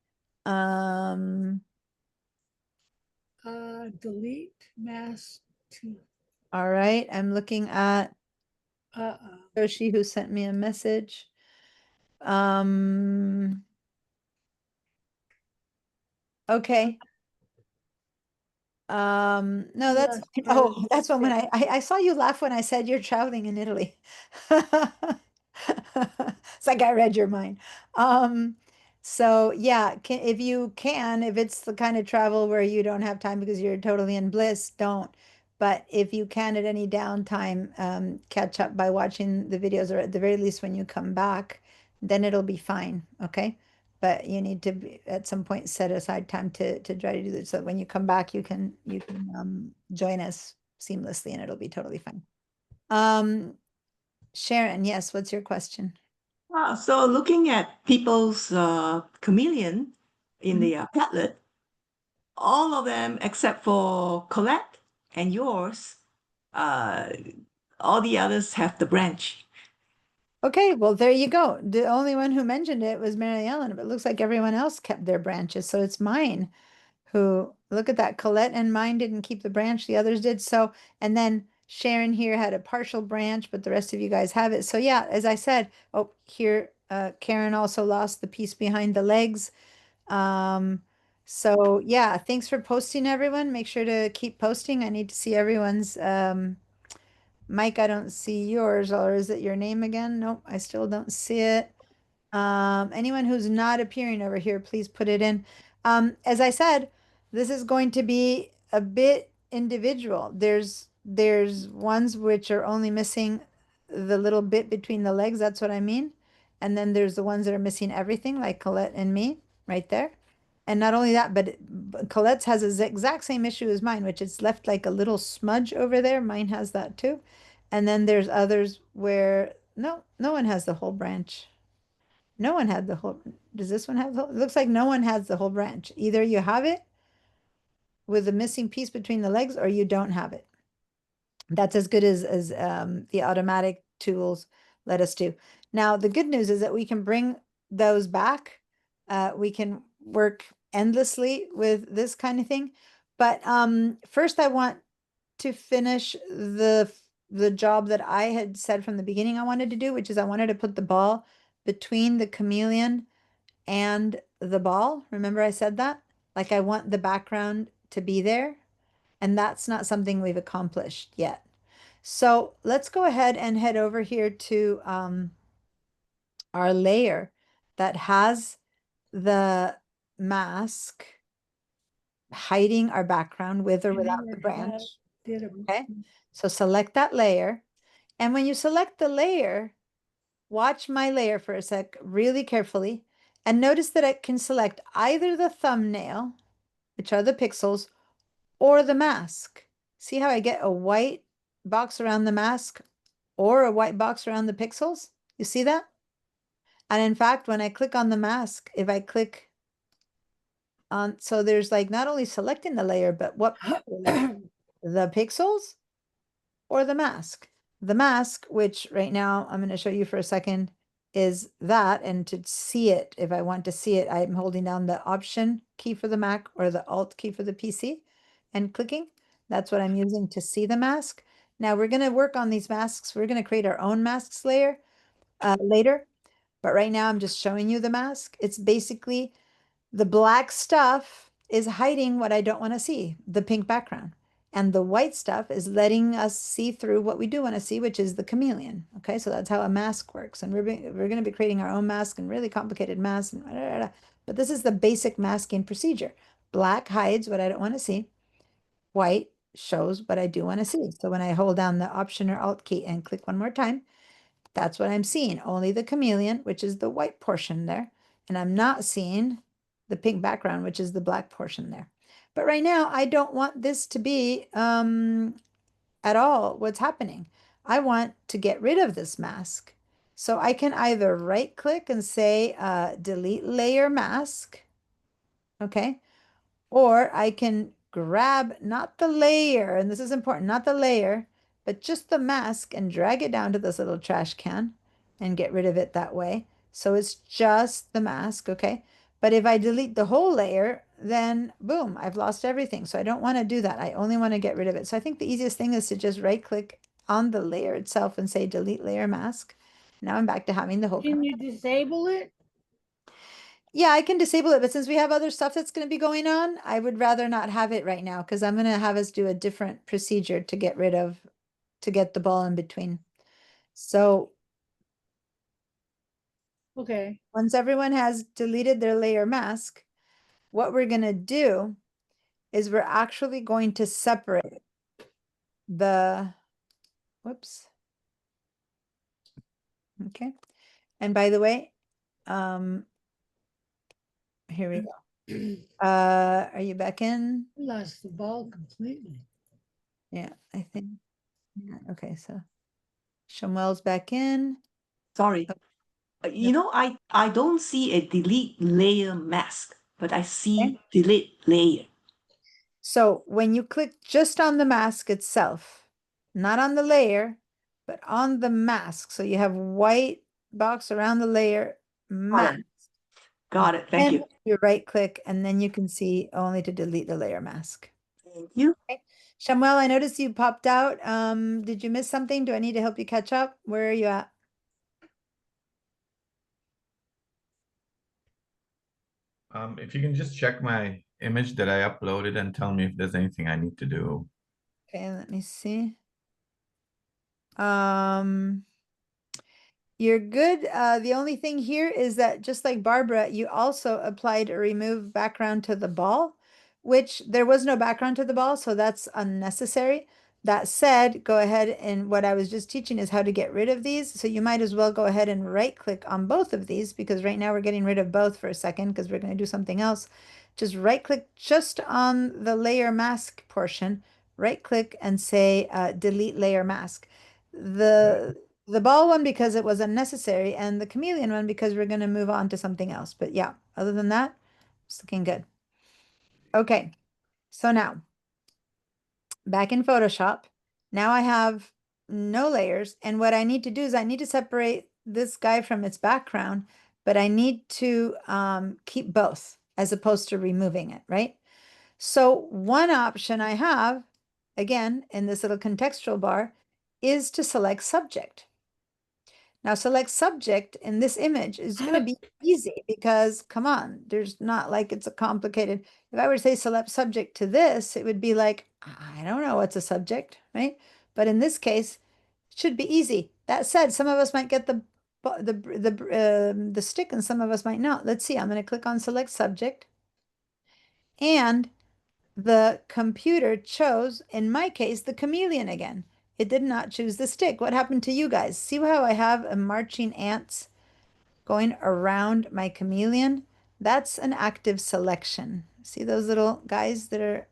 Delete mask to, all right. I'm looking at uh-oh. Yoshi who sent me a message. Okay. No, that's Yes, oh, that's when I saw you laugh when I said you're traveling in Italy. It's like I read your mind. So yeah, if you can, if it's the kind of travel where you don't have time because you're totally in bliss, don't. But if you can at any downtime, catch up by watching the videos, or at the very least when you come back, then it'll be fine. Okay. But you need to at some point set aside time to try to do this. So that when you come back, you can join us seamlessly and it'll be totally fine. Sharon, yes, what's your question? So looking at people's chameleon in the Padlet, all of them except for Colette and yours, all the others have the branch. Okay, well, there you go. The only one who mentioned it was Mary Ellen, but it looks like everyone else kept their branches. So it's mine who, look at that, Colette and mine didn't keep the branch, the others did. So, and then Sharon here had a partial branch, but the rest of you guys have it. So yeah, as I said, oh, here, Karen also lost the piece behind the legs. So yeah, thanks for posting, everyone. Make sure to keep posting. I need to see everyone's, Mike, I don't see yours, or is it your name again? Nope, I still don't see it. Anyone who's not appearing over here, please put it in. As I said, this is going to be a bit individual. There's ones which are only missing the little bit between the legs. That's what I mean. And then there's the ones that are missing everything, like Colette and me, right there. And not only that, but Colette's has the exact same issue as mine, which is left like a little smudge over there. Mine has that too. And then there's others where no one has the whole branch. No one had the whole. Does this one have the whole? It looks like no one has the whole branch. Either you have it with a missing piece between the legs or you don't have it. That's as good as the automatic tools let us do. Now, the good news is that we can bring those back. We can work endlessly with this kind of thing. But first I want to finish the job that I had said from the beginning I wanted to do, which is I wanted to put the ball between the chameleon and the ball. Remember I said that? Like I want the background to be there. And that's not something we've accomplished yet. So let's go ahead and head over here to our layer that has the mask hiding our background with or without the branch. Okay, so select that layer. And when you select the layer, watch my layer for a sec really carefully and notice that I can select either the thumbnail, which are the pixels, or the mask. See how I get a white box around the mask or a white box around the pixels? You see that? And in fact, when I click on the mask, if I click on, so there's like not only selecting the layer, but what the pixels or the mask. The mask, which right now I'm going to show you for a second, is that. And to see it, if I want to see it, I'm holding down the Option key for the Mac or the Alt key for the PC and clicking. That's what I'm using to see the mask. Now we're going to work on these masks. We're going to create our own masks layer later. But right now I'm just showing you the mask. It's basically the black stuff is hiding what I don't want to see, the pink background. And the white stuff is letting us see through what we do want to see, which is the chameleon. Okay, so that's how a mask works. And we're going to be creating our own mask and really complicated masks. But this is the basic masking procedure. Black hides what I don't want to see. White shows what I do want to see. So when I hold down the Option or Alt key and click one more time, That's what I'm seeing, only the chameleon, which is the white portion there. And I'm not seeing the pink background, which is the black portion there. But right now, I don't want this to be at all what's happening. I want to get rid of this mask. So I can either right click and say delete layer mask, okay? Or I can grab not the layer, and this is important, not the layer, but just the mask and drag it down to this little trash can and get rid of it that way. So it's just the mask, okay? But if I delete the whole layer, then boom, I've lost everything. So I don't want to do that. I only want to get rid of it. So I think the easiest thing is to just right click on the layer itself and say delete layer mask. Now I'm back to having the whole. Can you disable it? Yeah, I can disable it, but since we have other stuff that's going to be going on, I would rather not have it right now because I'm going to have us do a different procedure to get rid of, to get the ball in between. So Okay. once everyone has deleted their layer mask, what we're going to do is we're actually going to separate the, whoops. Okay. And by the way, here we go. Are you back in? Lost the ball completely. Yeah, I think. Yeah, okay, so Shamuel's back in. Sorry. You know, I don't see a delete layer mask, but I see delete layer. So when you click just on the mask itself, not on the layer, but on the mask, so you have white box around the layer mask. Got it. Thank you. You right click and then you can see only to delete the layer mask. Thank you. Okay. Shamuel, I noticed you popped out. Did you miss something? Do I need to help you catch up? Where are you at? If you can just check my image that I uploaded and tell me if there's anything I need to do. Okay, let me see. You're good. The only thing here is that just like Barbara, you also applied a remove background to the ball, which there was no background to the ball, so that's unnecessary. That said, go ahead and what I was just teaching is how to get rid of these. So you might as well go ahead and right click on both of these because right now we're getting rid of both for a second because we're going to do something else. Just right click just on the layer mask portion, right click and say delete layer mask. The ball one because it was unnecessary and the chameleon one because we're going to move on to something else. But yeah, other than that, it's looking good. Okay, so now back in Photoshop, now I have no layers. And what I need to do is I need to separate this guy from its background, but I need to keep both as opposed to removing it, right? So one option I have, again, in this little contextual bar, is to select subject. Now select subject in this image is going to be easy because come on, there's not like it's a complicated. If I were to say select subject to this, it would be like, I don't know what's a subject, right? But in this case, it should be easy. That said, some of us might get the stick and some of us might not. Let's see, I'm going to click on select subject. And the computer chose, in my case, the chameleon again. It did not choose the stick. What happened to you guys? See how I have a marching ants going around my chameleon? That's an active selection. See those little guys that are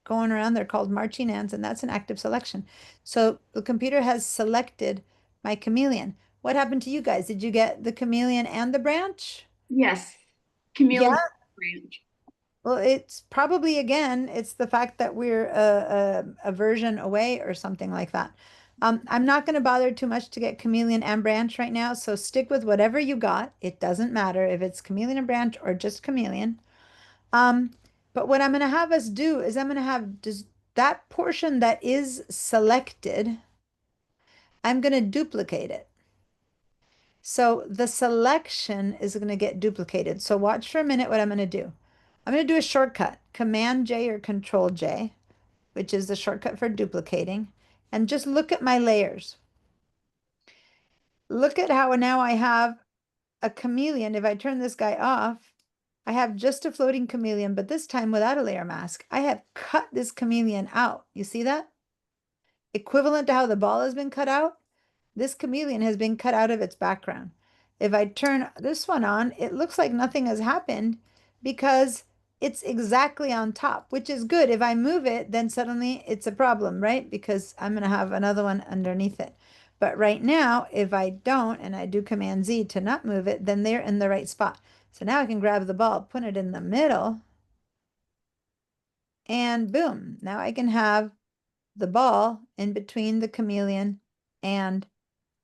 going around? They're called marching ants, and that's an active selection. So the computer has selected my chameleon. What happened to you guys? Did you get the chameleon and the branch? Yes, chameleon Yeah. branch. Well, it's probably, again, it's the fact that we're a version away or something like that. I'm not going to bother too much to get chameleon and branch right now, so stick with whatever you got. It doesn't matter if it's chameleon and branch or just chameleon. But what I'm going to have us do is I'm going to have just that portion that is selected, I'm going to duplicate it. So the selection is going to get duplicated. So watch for a minute what I'm going to do. I'm going to do a shortcut, Command J or Control J, which is the shortcut for duplicating. And just look at my layers. Look at how now I have a chameleon. If I turn this guy off, I have just a floating chameleon, but this time without a layer mask. I have cut this chameleon out. You see that? Equivalent to how the ball has been cut out. this chameleon has been cut out of its background. If I turn this one on, it looks like nothing has happened because it's exactly on top, which is good. If I move it, then suddenly it's a problem, right? Because I'm going to have another one underneath it. But right now, if I don't, and I do Command Z to not move it, then they're in the right spot. So now I can grab the ball, put it in the middle, and boom, now I can have the ball in between the chameleon and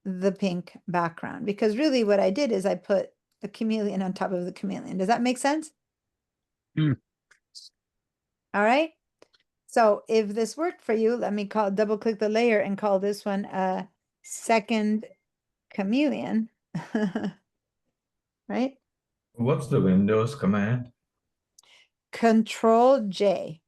the pink background. Because really what I did is I put the chameleon on top of the chameleon. Does that make sense? Hmm. All right. So if this worked for you, let me double click the layer and call this one a second chameleon. Right? What's the Windows command? Control J.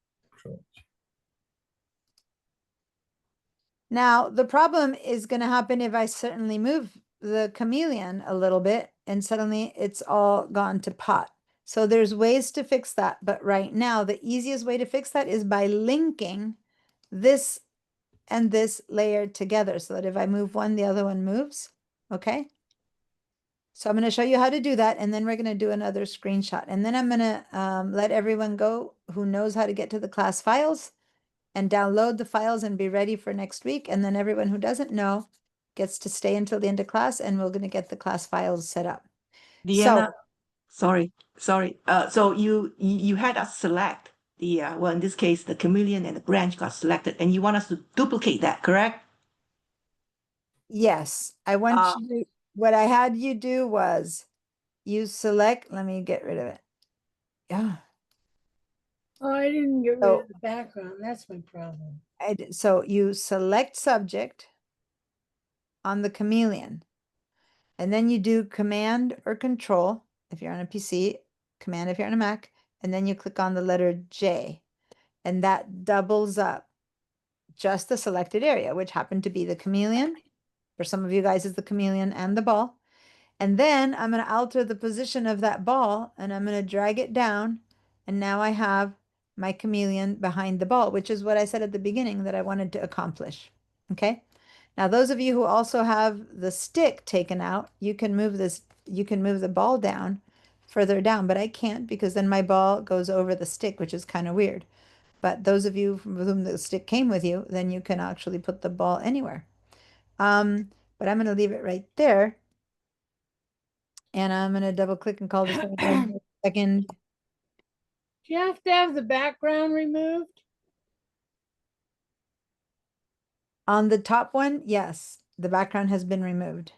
Now, the problem is going to happen if I certainly move the chameleon a little bit and suddenly it's all gone to pot. So there's ways to fix that. But right now, the easiest way to fix that is by linking this and this layer together so that if I move one, the other one moves. Okay. So I'm going to show you how to do that. And then we're going to do another screenshot. And then I'm going to let everyone go who knows how to get to the class files and download the files and be ready for next week. And then everyone who doesn't know gets to stay until the end of class and we're going to get the class files set up. Deanna, So, sorry. So you had us select the well, in this case, the chameleon and the branch got selected, and you want us to duplicate that, correct? yes, I want you to, what I had you do was you select, let me get rid of it. Yeah. Oh, I didn't get rid So of the background. That's my problem. so you select subject on the chameleon, and then you do Command or Control if you're on a PC, Command if you're on a Mac, and then you click on the letter J, and that doubles up just the selected area, which happened to be the chameleon. For some of you guys, is the chameleon and the ball. And then I'm going to alter the position of that ball, and I'm going to drag it down, and now I have my chameleon behind the ball, which is what I said at the beginning that I wanted to accomplish. Okay. Now, those of you who also have the stick taken out, you can move the ball down further down, but I can't because then my ball goes over the stick, which is kind of weird. But those of you from whom the stick came with you, then you can actually put the ball anywhere. But I'm going to leave it right there. And I'm going to double click and call this one second. Do you have to have the background removed? On the top one, yes, the background has been removed.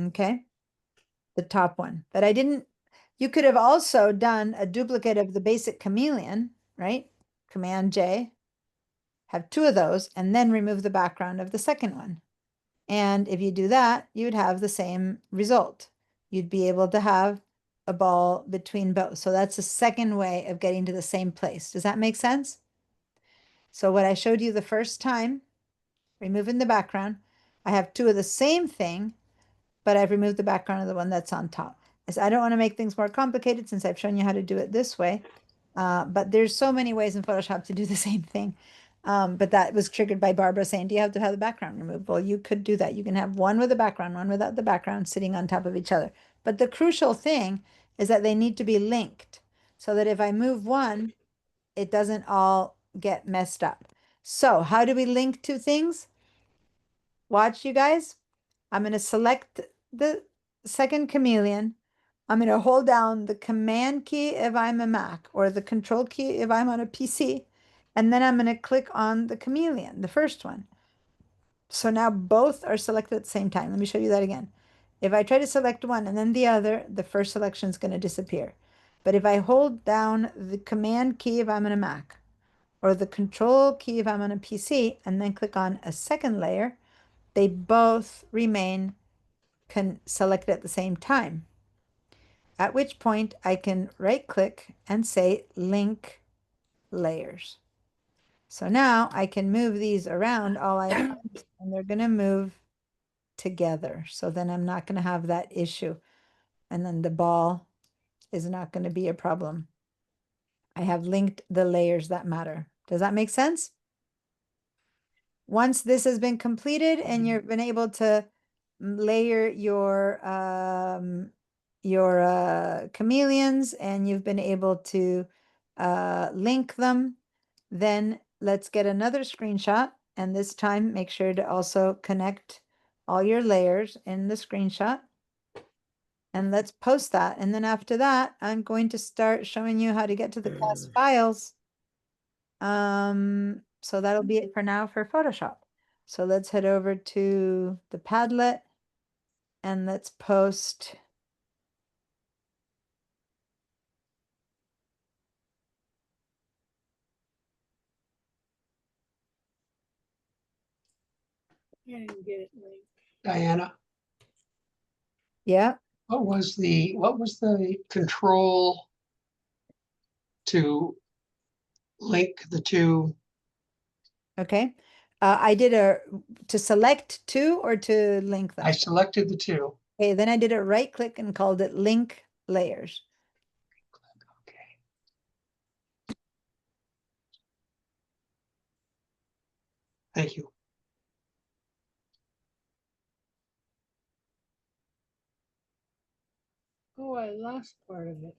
Okay, the top one. But I didn't, you could have also done a duplicate of the basic chameleon, right? Command J, have two of those, and then remove the background of the second one. And if you do that, you'd have the same result. You'd be able to have a ball between both. So that's a second way of getting to the same place. Does that make sense? So what I showed you the first time, removing the background, I have two of the same thing, but I've removed the background of the one that's on top. As I don't want to make things more complicated since I've shown you how to do it this way. But there's so many ways in Photoshop to do the same thing. But that was triggered by Barbara saying, do you have to have the background removed? Well, you could do that. You can have one with the background, one without the background sitting on top of each other. But the crucial thing is that they need to be linked so that if I move one, it doesn't all get messed up. So how do we link two things? Watch, you guys. I'm going to select the second chameleon. I'm going to hold down the Command key if I'm a Mac or the Control key if I'm on a PC. And then I'm going to click on the chameleon, the first one. So now both are selected at the same time. Let me show you that again. If I try to select one and then the other, the first selection is going to disappear. But if I hold down the Command key if I'm on a Mac or the Control key if I'm on a PC and then click on a second layer, they both remain selected at the same time. At which point I can right click and say link layers. So now I can move these around all I want and they're going to move together. So then I'm not going to have that issue. And then the ball is not going to be a problem. I have linked the layers that matter. Does that make sense? once this has been completed and you've been able to layer your chameleons and you've been able to link them, then let's get another screenshot. And this time, make sure to also connect all your layers in the screenshot. And let's post that. And then after that, I'm going to start showing you how to get to the class files. So that'll be it for now for Photoshop. So let's head over to the Padlet and let's post. I didn't get it linked. Diana, Yeah. what was the control to link the two? Okay. I did to select two or to link them. I selected the two. Okay, then I did a right click and called it link layers. Okay. Thank you. Oh, I lost part of it.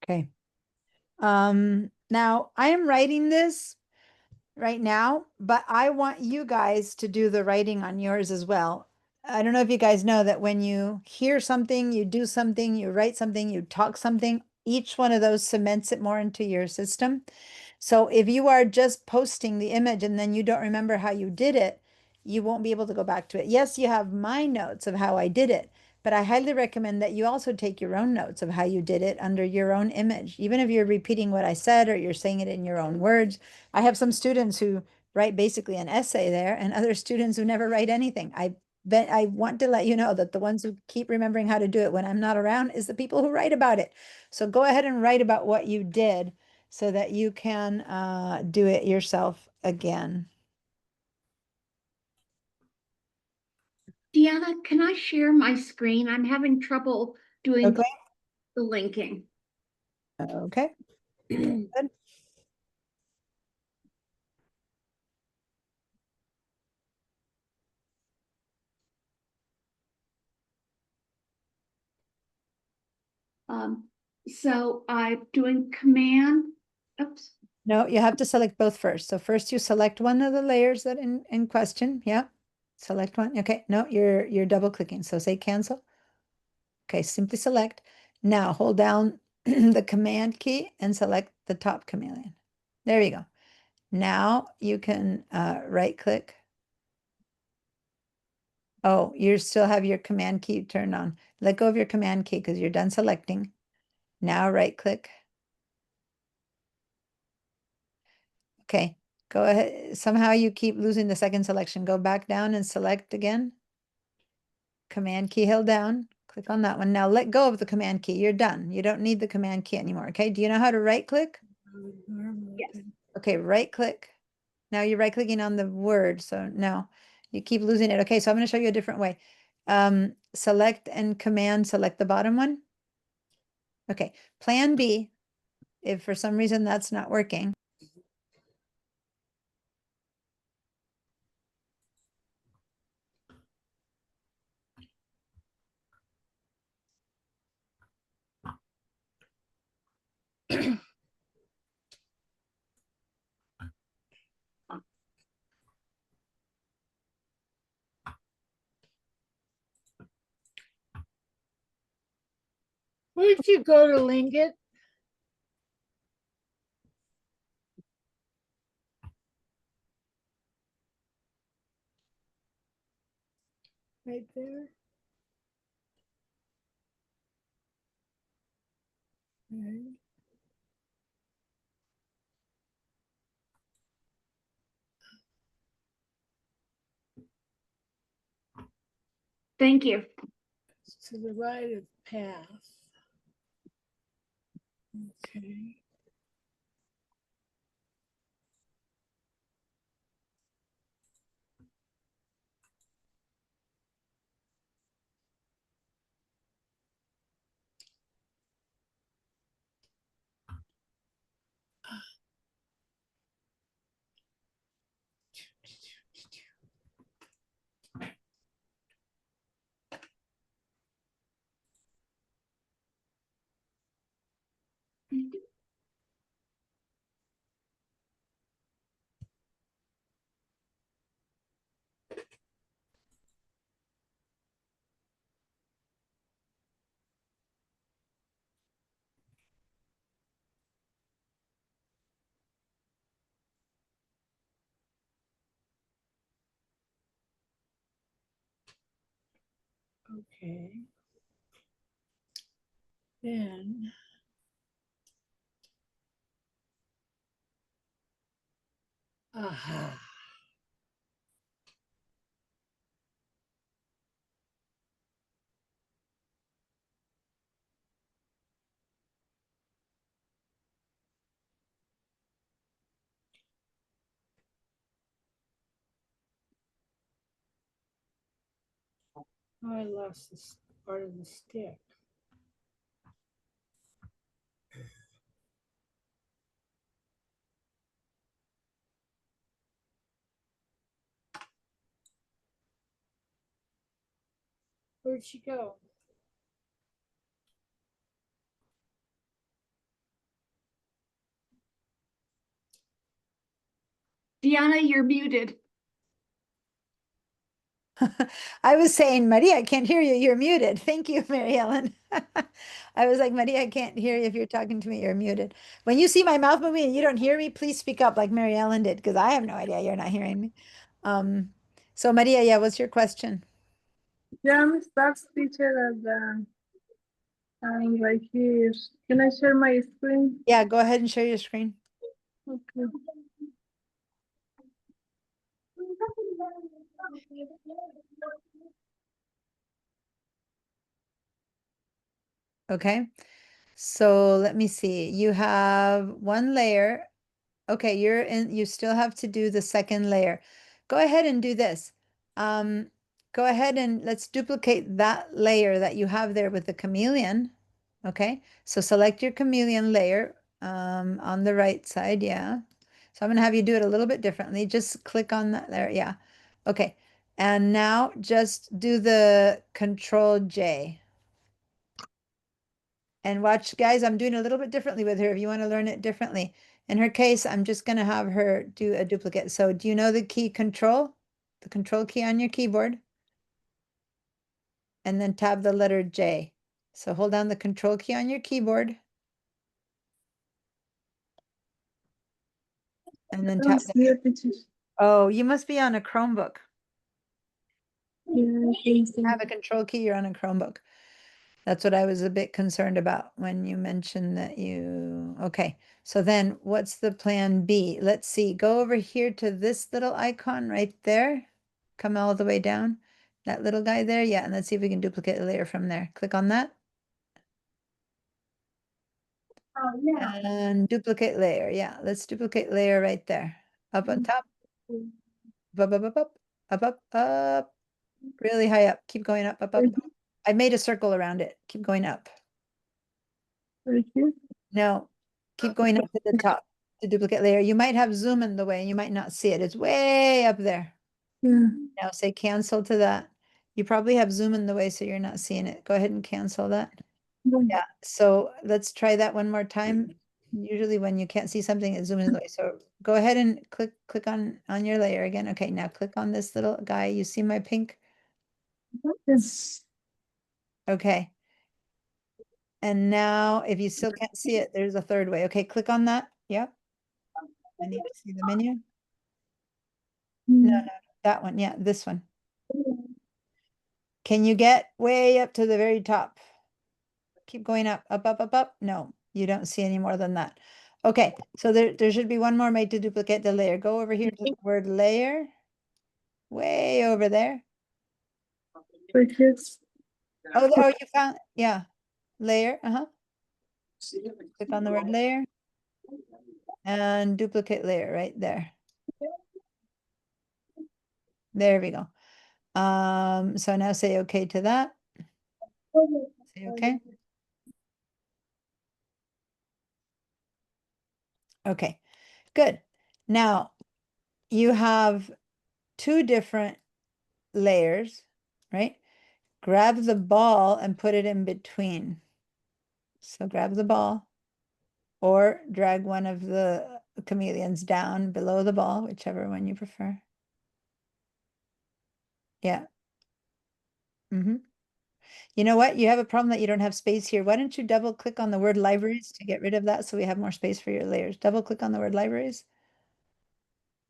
Okay. Now I am writing this right now, but I want you guys to do the writing on yours as well. I don't know if you guys know that when you hear something, you do something, you write something, you talk something, each one of those cements it more into your system. So if you are just posting the image and then you don't remember how you did it, you won't be able to go back to it. Yes, you have my notes of how I did it, but I highly recommend that you also take your own notes of how you did it under your own image. Even if you're repeating what I said or you're saying it in your own words. I have some students who write basically an essay there and other students who never write anything. I want to let you know that the ones who keep remembering how to do it when I'm not around is the people who write about it. So go ahead and write about what you did so that you can do it yourself again. Deanna, can I share my screen? I'm having trouble doing Okay. the linking. Okay. Good. So I'm doing command. Oops. No, you have to select both first. So first you select one of the layers that in question. Yeah. Select one. Okay. No, you're double clicking. So say cancel. Okay, simply select. Now hold down the command key and select the top chameleon. There you go. Now you can right click. Oh, you still have your command key turned on. Let go of your command key because you're done selecting. Now right click. Okay, go ahead. Somehow you keep losing the second selection. Go back down and select again. Command key held down. Click on that one. Now let go of the command key. You're done. You don't need the command key anymore. Okay, do you know how to right click? Yes. Okay, right click. Now you're right clicking on the word. So no, you keep losing it. Okay, so I'm going to show you a different way. Select and command, select the bottom one. Okay, plan B, if for some reason that's not working. Where'd you go to link it? right there. Right. Thank you. To the right of the path. Okay. Okay. Then aha. Oh, I lost this part of the stick. Where'd she go? Deanna, you're muted. I was saying, Maria, I can't hear you. You're muted. Thank you, Mary Ellen. I was like, Maria, I can't hear you if you're talking to me. You're muted. When you see my mouth moving and you don't hear me, please speak up like Mary Ellen did, because I have no idea you're not hearing me. So Maria, yeah, what's your question? Yeah, Miss, that's teacher at the right here. Can I share my screen? Yeah, go ahead and share your screen. Okay. Okay. So let me see. You have one layer. Okay, you still have to do the second layer. Go ahead and do this. Go ahead and let's duplicate that layer that you have there with the chameleon. Okay, so select your chameleon layer on the right side. Yeah. So I'm going to have you do it a little bit differently. Just click on that layer. Yeah. Okay. And now just do the Control J. And watch, guys, I'm doing a little bit differently with her if you want to learn it differently. In her case, I'm just going to have her do a duplicate. So do you know the key Control? The Control key on your keyboard? And then tab the letter J. So hold down the Control key on your keyboard. And then tap. Oh, you must be on a Chromebook. Yeah, You have a Control key, you're on a Chromebook. That's what I was a bit concerned about when you mentioned that you, okay. So then what's the plan B? Let's see, go over here to this little icon right there. Come all the way down, that little guy there. Yeah, and let's see if we can duplicate a layer from there. Click on that. Oh, yeah. And duplicate layer. Yeah, let's duplicate layer right there. Up on top. Up, up, up, up, up, up, up. Really high up. Keep going up, up, up. I made a circle around it. Keep going up. Right here? No, keep going up to the top to duplicate layer. You might have zoom in the way. You might not see it. It's way up there. Yeah. Now say cancel to that. You probably have zoom in the way, so you're not seeing it. Go ahead and cancel that. Yeah. So let's try that one more time. Usually when you can't see something, it zooms in the way. So go ahead and click on your layer again. Okay, now click on this little guy. You see my pink? Yes. Okay. And now if you still can't see it, there's a third way. Okay, click on that. Yep. I need to see the menu. No, that one. Yeah, this one. Can you get way up to the very top? Keep going up, up, up, up, up. No, you don't see any more than that. Okay, so there should be one more made to duplicate the layer. Go over here to the word layer. Way over there. Which is Oh, oh, you found, yeah. Layer, click on the word layer. And duplicate layer right there. There we go. So now say okay to that. Say okay. Okay, good. Now you have two different layers, right? Grab the ball and put it in between. So grab the ball or drag one of the chameleons down below the ball, whichever one you prefer. Yeah. You know what? You have a problem that you don't have space here. Why don't you double click on the word libraries to get rid of that so we have more space for your layers? Double click on the word libraries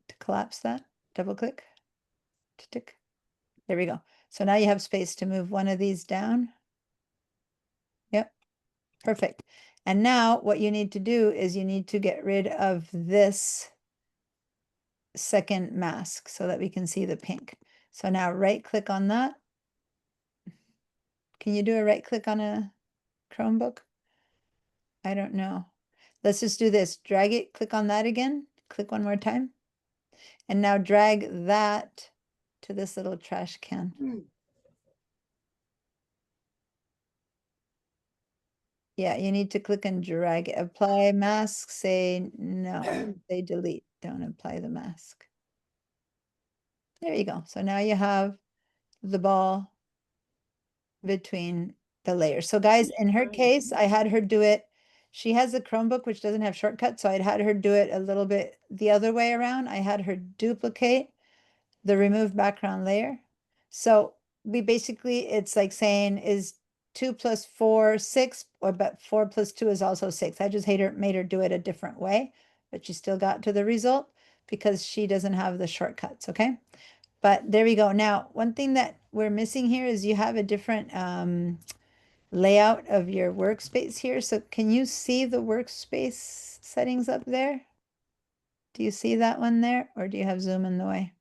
to collapse that. Double click. Tick. There we go. So now you have space to move one of these down. Yep. Perfect. And now what you need to do is you need to get rid of this second mask so that we can see the pink. So now right click on that. Can you do a right click on a Chromebook? I don't know. Let's just do this. Drag it, click on that again. Click one more time. And now drag that to this little trash can. Yeah, you need to click and drag it. Apply mask, say no, say delete. Don't apply the mask. There you go. So now you have the ball between the layers. So guys, in her case, I had her do it. She has a Chromebook which doesn't have shortcuts, so I'd had her do it a little bit the other way around. I had her duplicate the remove background layer. So we basically, it's like saying is 2 + 4 6, but 4 + 2 is also 6. I just made her do it a different way, but she still got to the result because she doesn't have the shortcuts, okay? But there we go. Now, one thing that we're missing here is you have a different layout of your workspace here. So can you see the workspace settings up there? Do you see that one there, or do you have Zoom in the way?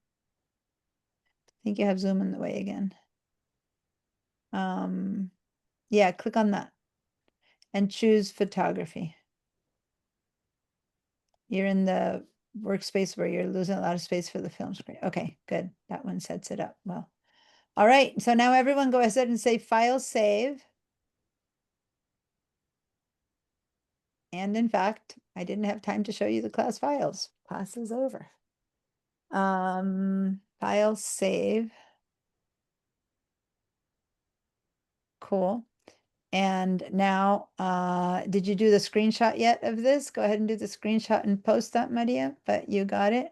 I think you have Zoom in the way again. Yeah, click on that and choose photography. You're in the workspace where you're losing a lot of space for the film screen. Okay, good. That one sets it up well. All right, so now everyone go ahead and say file save. And in fact, I didn't have time to show you the class files. Class is over. File save. Cool. And now, did you do the screenshot yet of this? Go ahead and do the screenshot and post that, Maria, but you got it.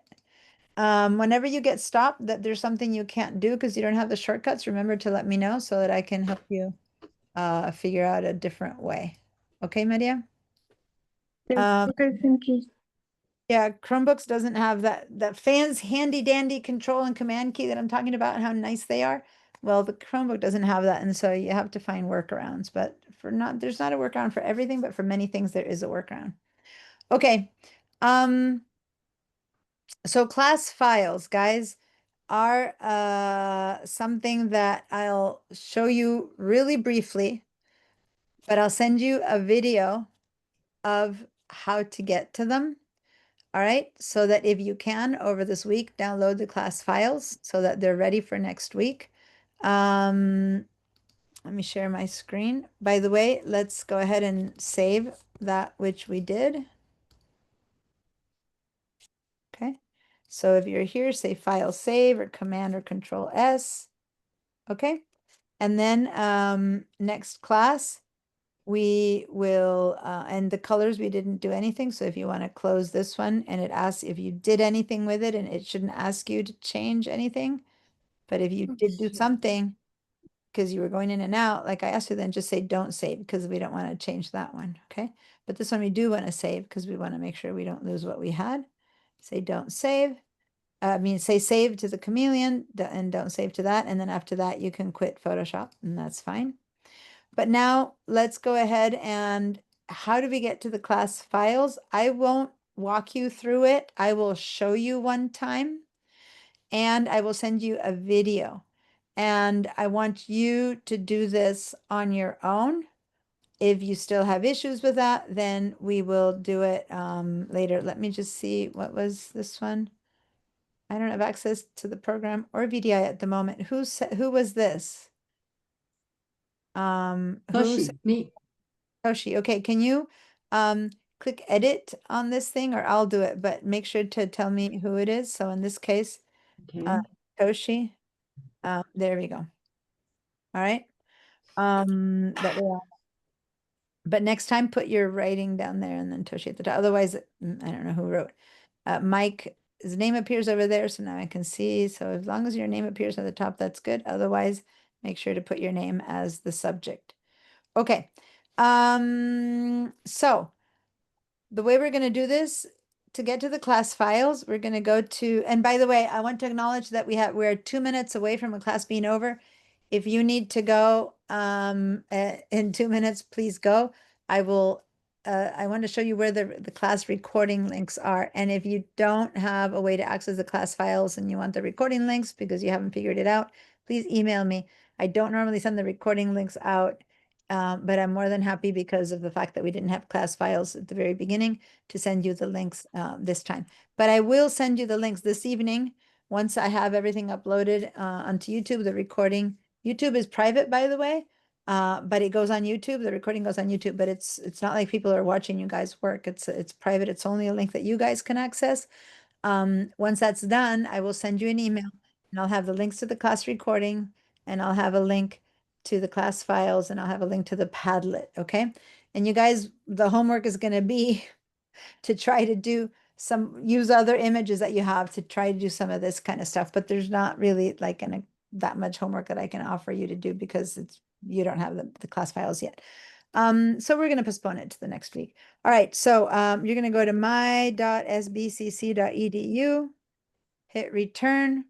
Whenever you get stopped, that there's something you can't do because you don't have the shortcuts, remember to let me know so that I can help you figure out a different way. Okay, Maria? okay, thank you. Yeah, Chromebooks doesn't have that fans handy dandy control and command key that I'm talking about and how nice they are. Well, the Chromebook doesn't have that, and so you have to find workarounds. But there's not a workaround for everything, but for many things there is a workaround. Okay. So class files, guys, are something that I'll show you really briefly, but I'll send you a video of how to get to them. All right, so that if you can, over this week, download the class files so that they're ready for next week. Let me share my screen. By the way, let's go ahead and save that which we did. Okay, so if you're here, say File Save or Command or Control S. Okay, and then next class, we will, and the colors, we didn't do anything. So if you want to close this one and it asks if you did anything with it, and it shouldn't ask you to change anything. But if you did do something because you were going in and out, like I asked you, then just say don't save because we don't want to change that one. Okay. But this one we do want to save because we want to make sure we don't lose what we had. Say don't save. I mean, say save to the Chameleon and don't save to that. And then after that, you can quit Photoshop and that's fine. But now let's go ahead and how do we get to the class files? I won't walk you through it. I will show you one time and I will send you a video. And I want you to do this on your own. If you still have issues with that, then we will do it later. Let me just see, what was this one? I don't have access to the program or VDI at the moment. Who was this? Toshi, me. Toshi. Okay, can you click edit on this thing or I'll do it, but make sure to tell me who it is. So in this case, Okay. Toshi. There we go. All right. That way but next time put your writing down there and then Toshi at the top. Otherwise, I don't know who wrote. Mike, his name appears over there, so now I can see. So as long as your name appears at the top, that's good. Otherwise, make sure to put your name as the subject. Okay. So the way we're going to do this, to get to the class files, we're going to go to, and by the way, I want to acknowledge that we're 2 minutes away from a class being over. If you need to go in 2 minutes, please go. I want to show you where the class recording links are. And if you don't have a way to access the class files and you want the recording links because you haven't figured it out, please email me. I don't normally send the recording links out, but I'm more than happy because of the fact that we didn't have class files at the very beginning to send you the links this time. But I will send you the links this evening once I have everything uploaded onto YouTube, the recording. YouTube is private, by the way, but it goes on YouTube. The recording goes on YouTube, but it's not like people are watching you guys work. It's private. It's only a link that you guys can access. Once that's done, I will send you an email and I'll have the links to the class recording and I'll have a link to the class files and I'll have a link to the Padlet. Okay. And you guys, the homework is going to be to try to use other images that you have to try to do some of this kind of stuff, but there's not really like that much homework that I can offer you to do because you don't have the class files yet. So we're going to postpone it to the next week. All right. So you're going to go to my.sbcc.edu, hit return.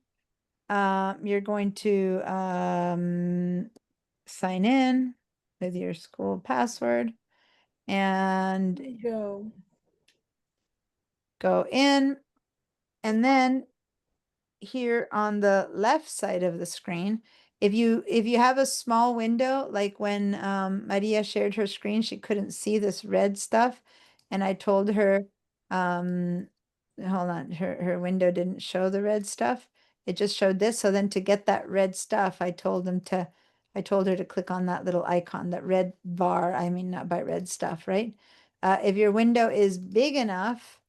You're going to sign in with your school password and go in. And then here on the left side of the screen, if you have a small window, like when Maria shared her screen, she couldn't see this red stuff. And I told her, hold on, her window didn't show the red stuff. It just showed this. So then to get that red stuff, I told her to click on that little icon, that red bar. I mean, not by red stuff, right? If your window is big enough,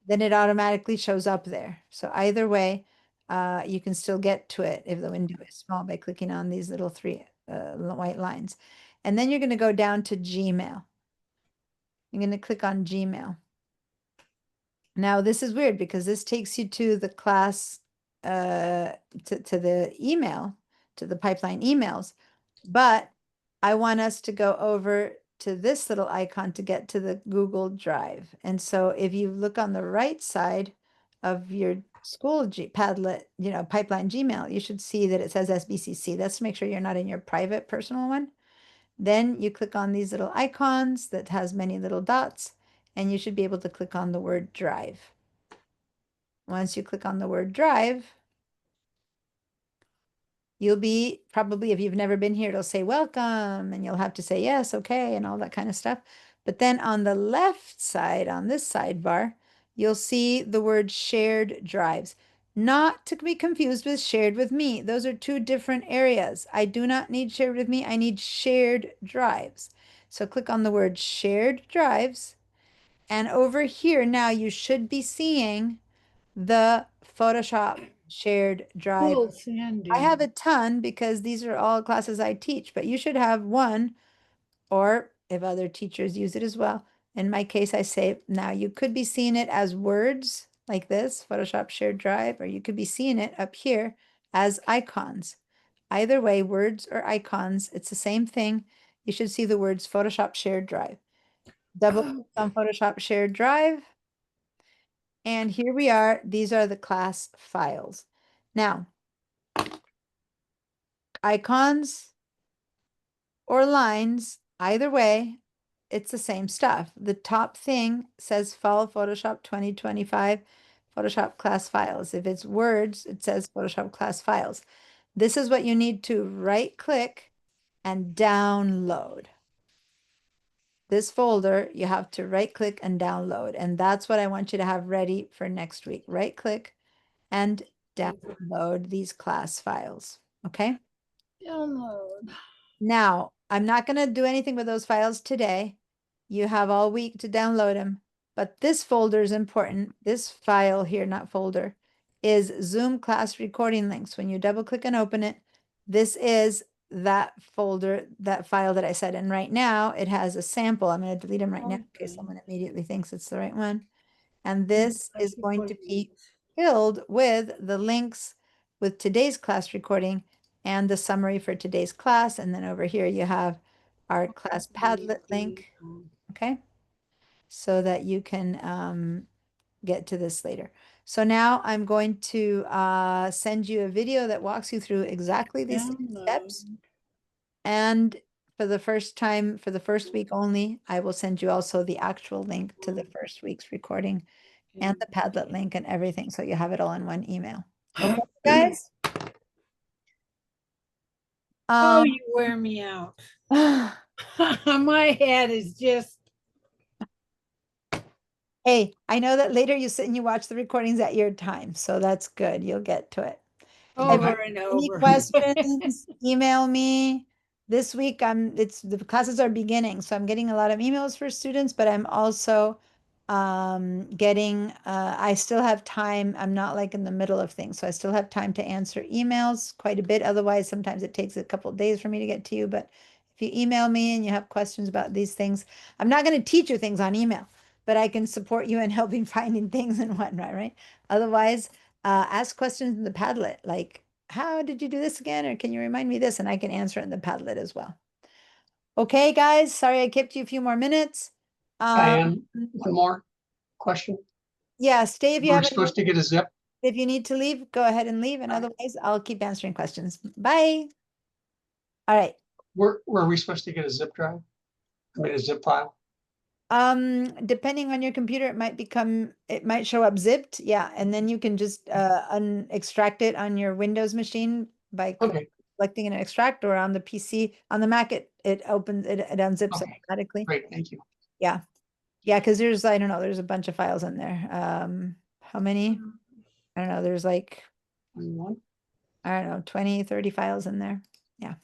then it automatically shows up there. So either way, you can still get to it if the window is small by clicking on these little three white lines. And then you're going to go down to Gmail. You're going to click on Gmail. Now this is weird because this takes you to the class, to the email, to the pipeline emails. But I want us to go over to this little icon to get to the Google Drive. And so if you look on the right side of your school Padlet, pipeline Gmail, you should see that it says SBCC. That's to make sure you're not in your private personal one. Then you click on these little icons that has many little dots, and you should be able to click on the word drive. Once you click on the word drive, you'll be probably, if you've never been here, it'll say welcome, and you'll have to say yes, okay, and all that kind of stuff. But then on the left side, on this sidebar, you'll see the word shared drives. Not to be confused with shared with me. Those are two different areas. I do not need shared with me. I need shared drives. So click on the word shared drives. And over here now you should be seeing the Photoshop shared drive. Cool, Sandy. I have a ton because these are all classes I teach, but you should have one, or if other teachers use it as well. In my case, I say now you could be seeing it as words like this, Photoshop shared drive, or you could be seeing it up here as icons. Either way, words or icons, it's the same thing. You should see the words Photoshop shared drive. Double click on Photoshop shared drive. And here we are. These are the class files. Now, icons or lines, either way, it's the same stuff. The top thing says Fall Photoshop 2025 Photoshop class files. If it's words, it says Photoshop class files. This is what you need to right click and download. This folder, you have to right click and download. And that's what I want you to have ready for next week. Right click and download these class files. Okay. Download. Now, I'm not going to do anything with those files today. You have all week to download them, but this folder is important. This file here, not folder, is Zoom class recording links. When you double click and open it, this is that folder, that file that I said. And right now it has a sample. I'm going to delete them right now in case someone immediately thinks it's the right one. And this is going to be filled with the links with today's class recording and the summary for today's class. And then over here you have our class Padlet link, okay? So that you can get to this later. So now I'm going to send you a video that walks you through exactly these steps. And for the first time, for the first week only, I will send you also the actual link to the first week's recording and the Padlet link and everything. So you have it all in one email. Okay, guys? Oh, you wear me out. My head is just. Hey, I know that later you sit and you watch the recordings at your time, so that's good. You'll get to it. Over and Any over. questions, email me. This week the classes are beginning, so I'm getting a lot of emails for students, but I'm also getting I still have time. I'm not like in the middle of things, so I still have time to answer emails quite a bit. Otherwise, sometimes it takes a couple of days for me to get to you, but if you email me and you have questions about these things, I'm not going to teach you things on email, but I can support you in helping finding things and whatnot, right? Otherwise, ask questions in the Padlet, like, how did you do this again? Or can you remind me this? And I can answer it in the Padlet as well. Okay, guys, sorry I kept you a few more minutes. Diane, one more question. Yeah, stay if you We're have supposed to get a zip. If you need to leave, go ahead and leave. And otherwise, I'll keep answering questions. Bye. All right. Were we supposed to get a zip drive? I mean, a zip file? Depending on your computer, it might show up zipped. Yeah. And then you can just extract it on your Windows machine by selecting an extract, or on the PC. On the Mac, it unzips automatically. Great, thank you. Yeah. Yeah, because there's, I don't know, there's a bunch of files in there. How many? I don't know, there's like, I don't know, 20, 30 files in there. Yeah.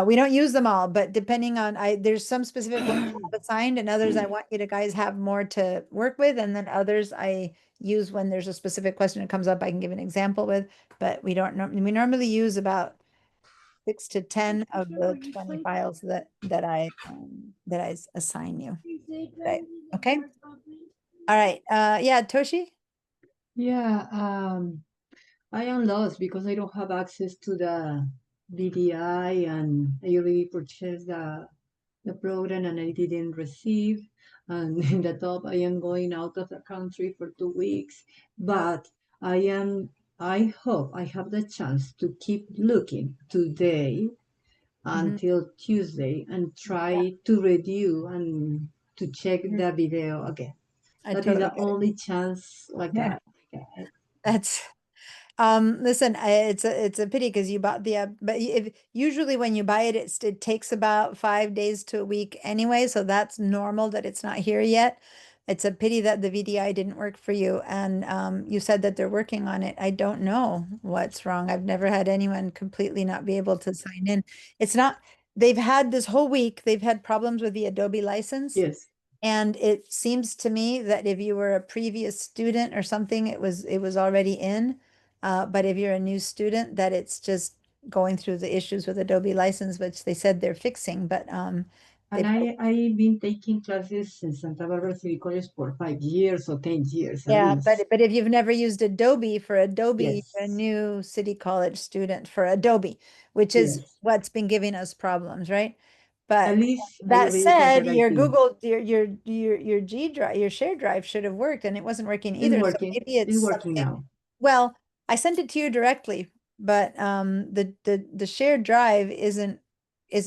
We don't use them all, but depending on, there's some specific ones I have assigned, and others I want you to guys have more to work with, and then others I use when there's a specific question that comes up, I can give an example with, but we normally use about 6 to 10 of the 20 files that I assign you. Right. Okay. All right. Yeah, Toshi? Yeah, I am lost because I don't have access to the VDI, and I already purchased the program and I didn't receive. And in the top, I am going out of the country for 2 weeks, but I hope I have the chance to keep looking today until Tuesday and try to review and to check the video again. That is the only chance like that. That's listen, it's a pity because you bought the but usually when you buy it, it takes about 5 days to a week anyway, so that's normal that it's not here yet. It's a pity that the VDI didn't work for you, and you said that they're working on it. I don't know what's wrong. I've never had anyone completely not be able to sign in. It's not, they've had this whole week, they've had problems with the Adobe license. Yes. And it seems to me that if you were a previous student or something, it was already in. But if you're a new student, that it's just going through the issues with Adobe license, which they said they're fixing. But and I've been taking classes in Santa Barbara City College for 5 years or 10 years. Yeah, but if you've never used Adobe, for Adobe, Yes. you're a new City College student for Adobe, which is what's been giving us problems, right? But At least I that already said, contacted your IT. Google, your G drive, your shared drive should have worked and it wasn't working It's either. So working. maybe It's it's working something. now. Well, I sent it to you directly, but the shared drive isn't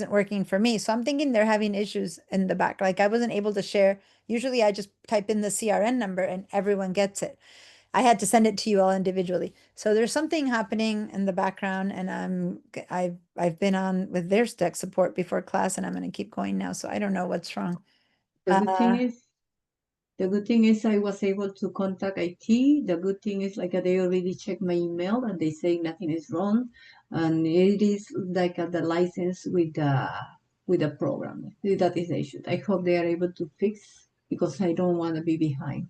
working for me. So I'm thinking they're having issues in the back. Like I wasn't able to share. Usually I just type in the CRN number and everyone gets it. I had to send it to you all individually. So there's something happening in the background, and I've been on with their tech support before class, and I'm going to keep going now. So I don't know what's wrong. The good thing is I was able to contact IT. The good thing is like they already checked my email and they say nothing is wrong. And it is like the license with the program. That is the issue. I hope they are able to fix because I don't want to be behind.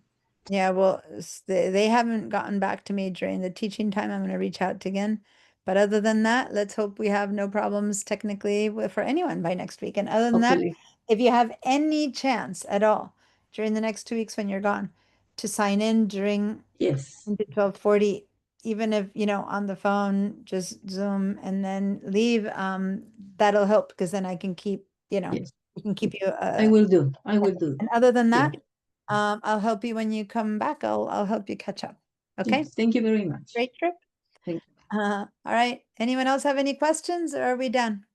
Yeah, well, they haven't gotten back to me during the teaching time. I'm going to reach out again. But other than that, let's hope we have no problems technically for anyone by next week. And other than that, Hopefully. if you have any chance at all during the next 2 weeks when you're gone to sign in during Yes. 12:40, even if, on the phone, just Zoom and then leave, that'll help because then I can keep, Yes. we can keep you. I will do. I will do. And other than Thank that, I'll help you when you come back. I'll help you catch up. Okay. Yes, thank you very much. Great trip. Thank All right. Anyone else have any questions or are we done?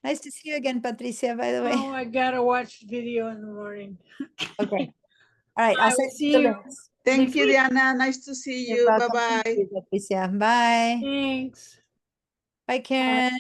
Nice to see you again, Patricia, by the way. Oh, I gotta watch the video in the morning. Okay. All right. I I'll will send see you the you. links. Thank you, Diana. Nice to see You're you. welcome. Bye-bye. Thank you, Patricia. Bye. Thanks. Bye, Karen.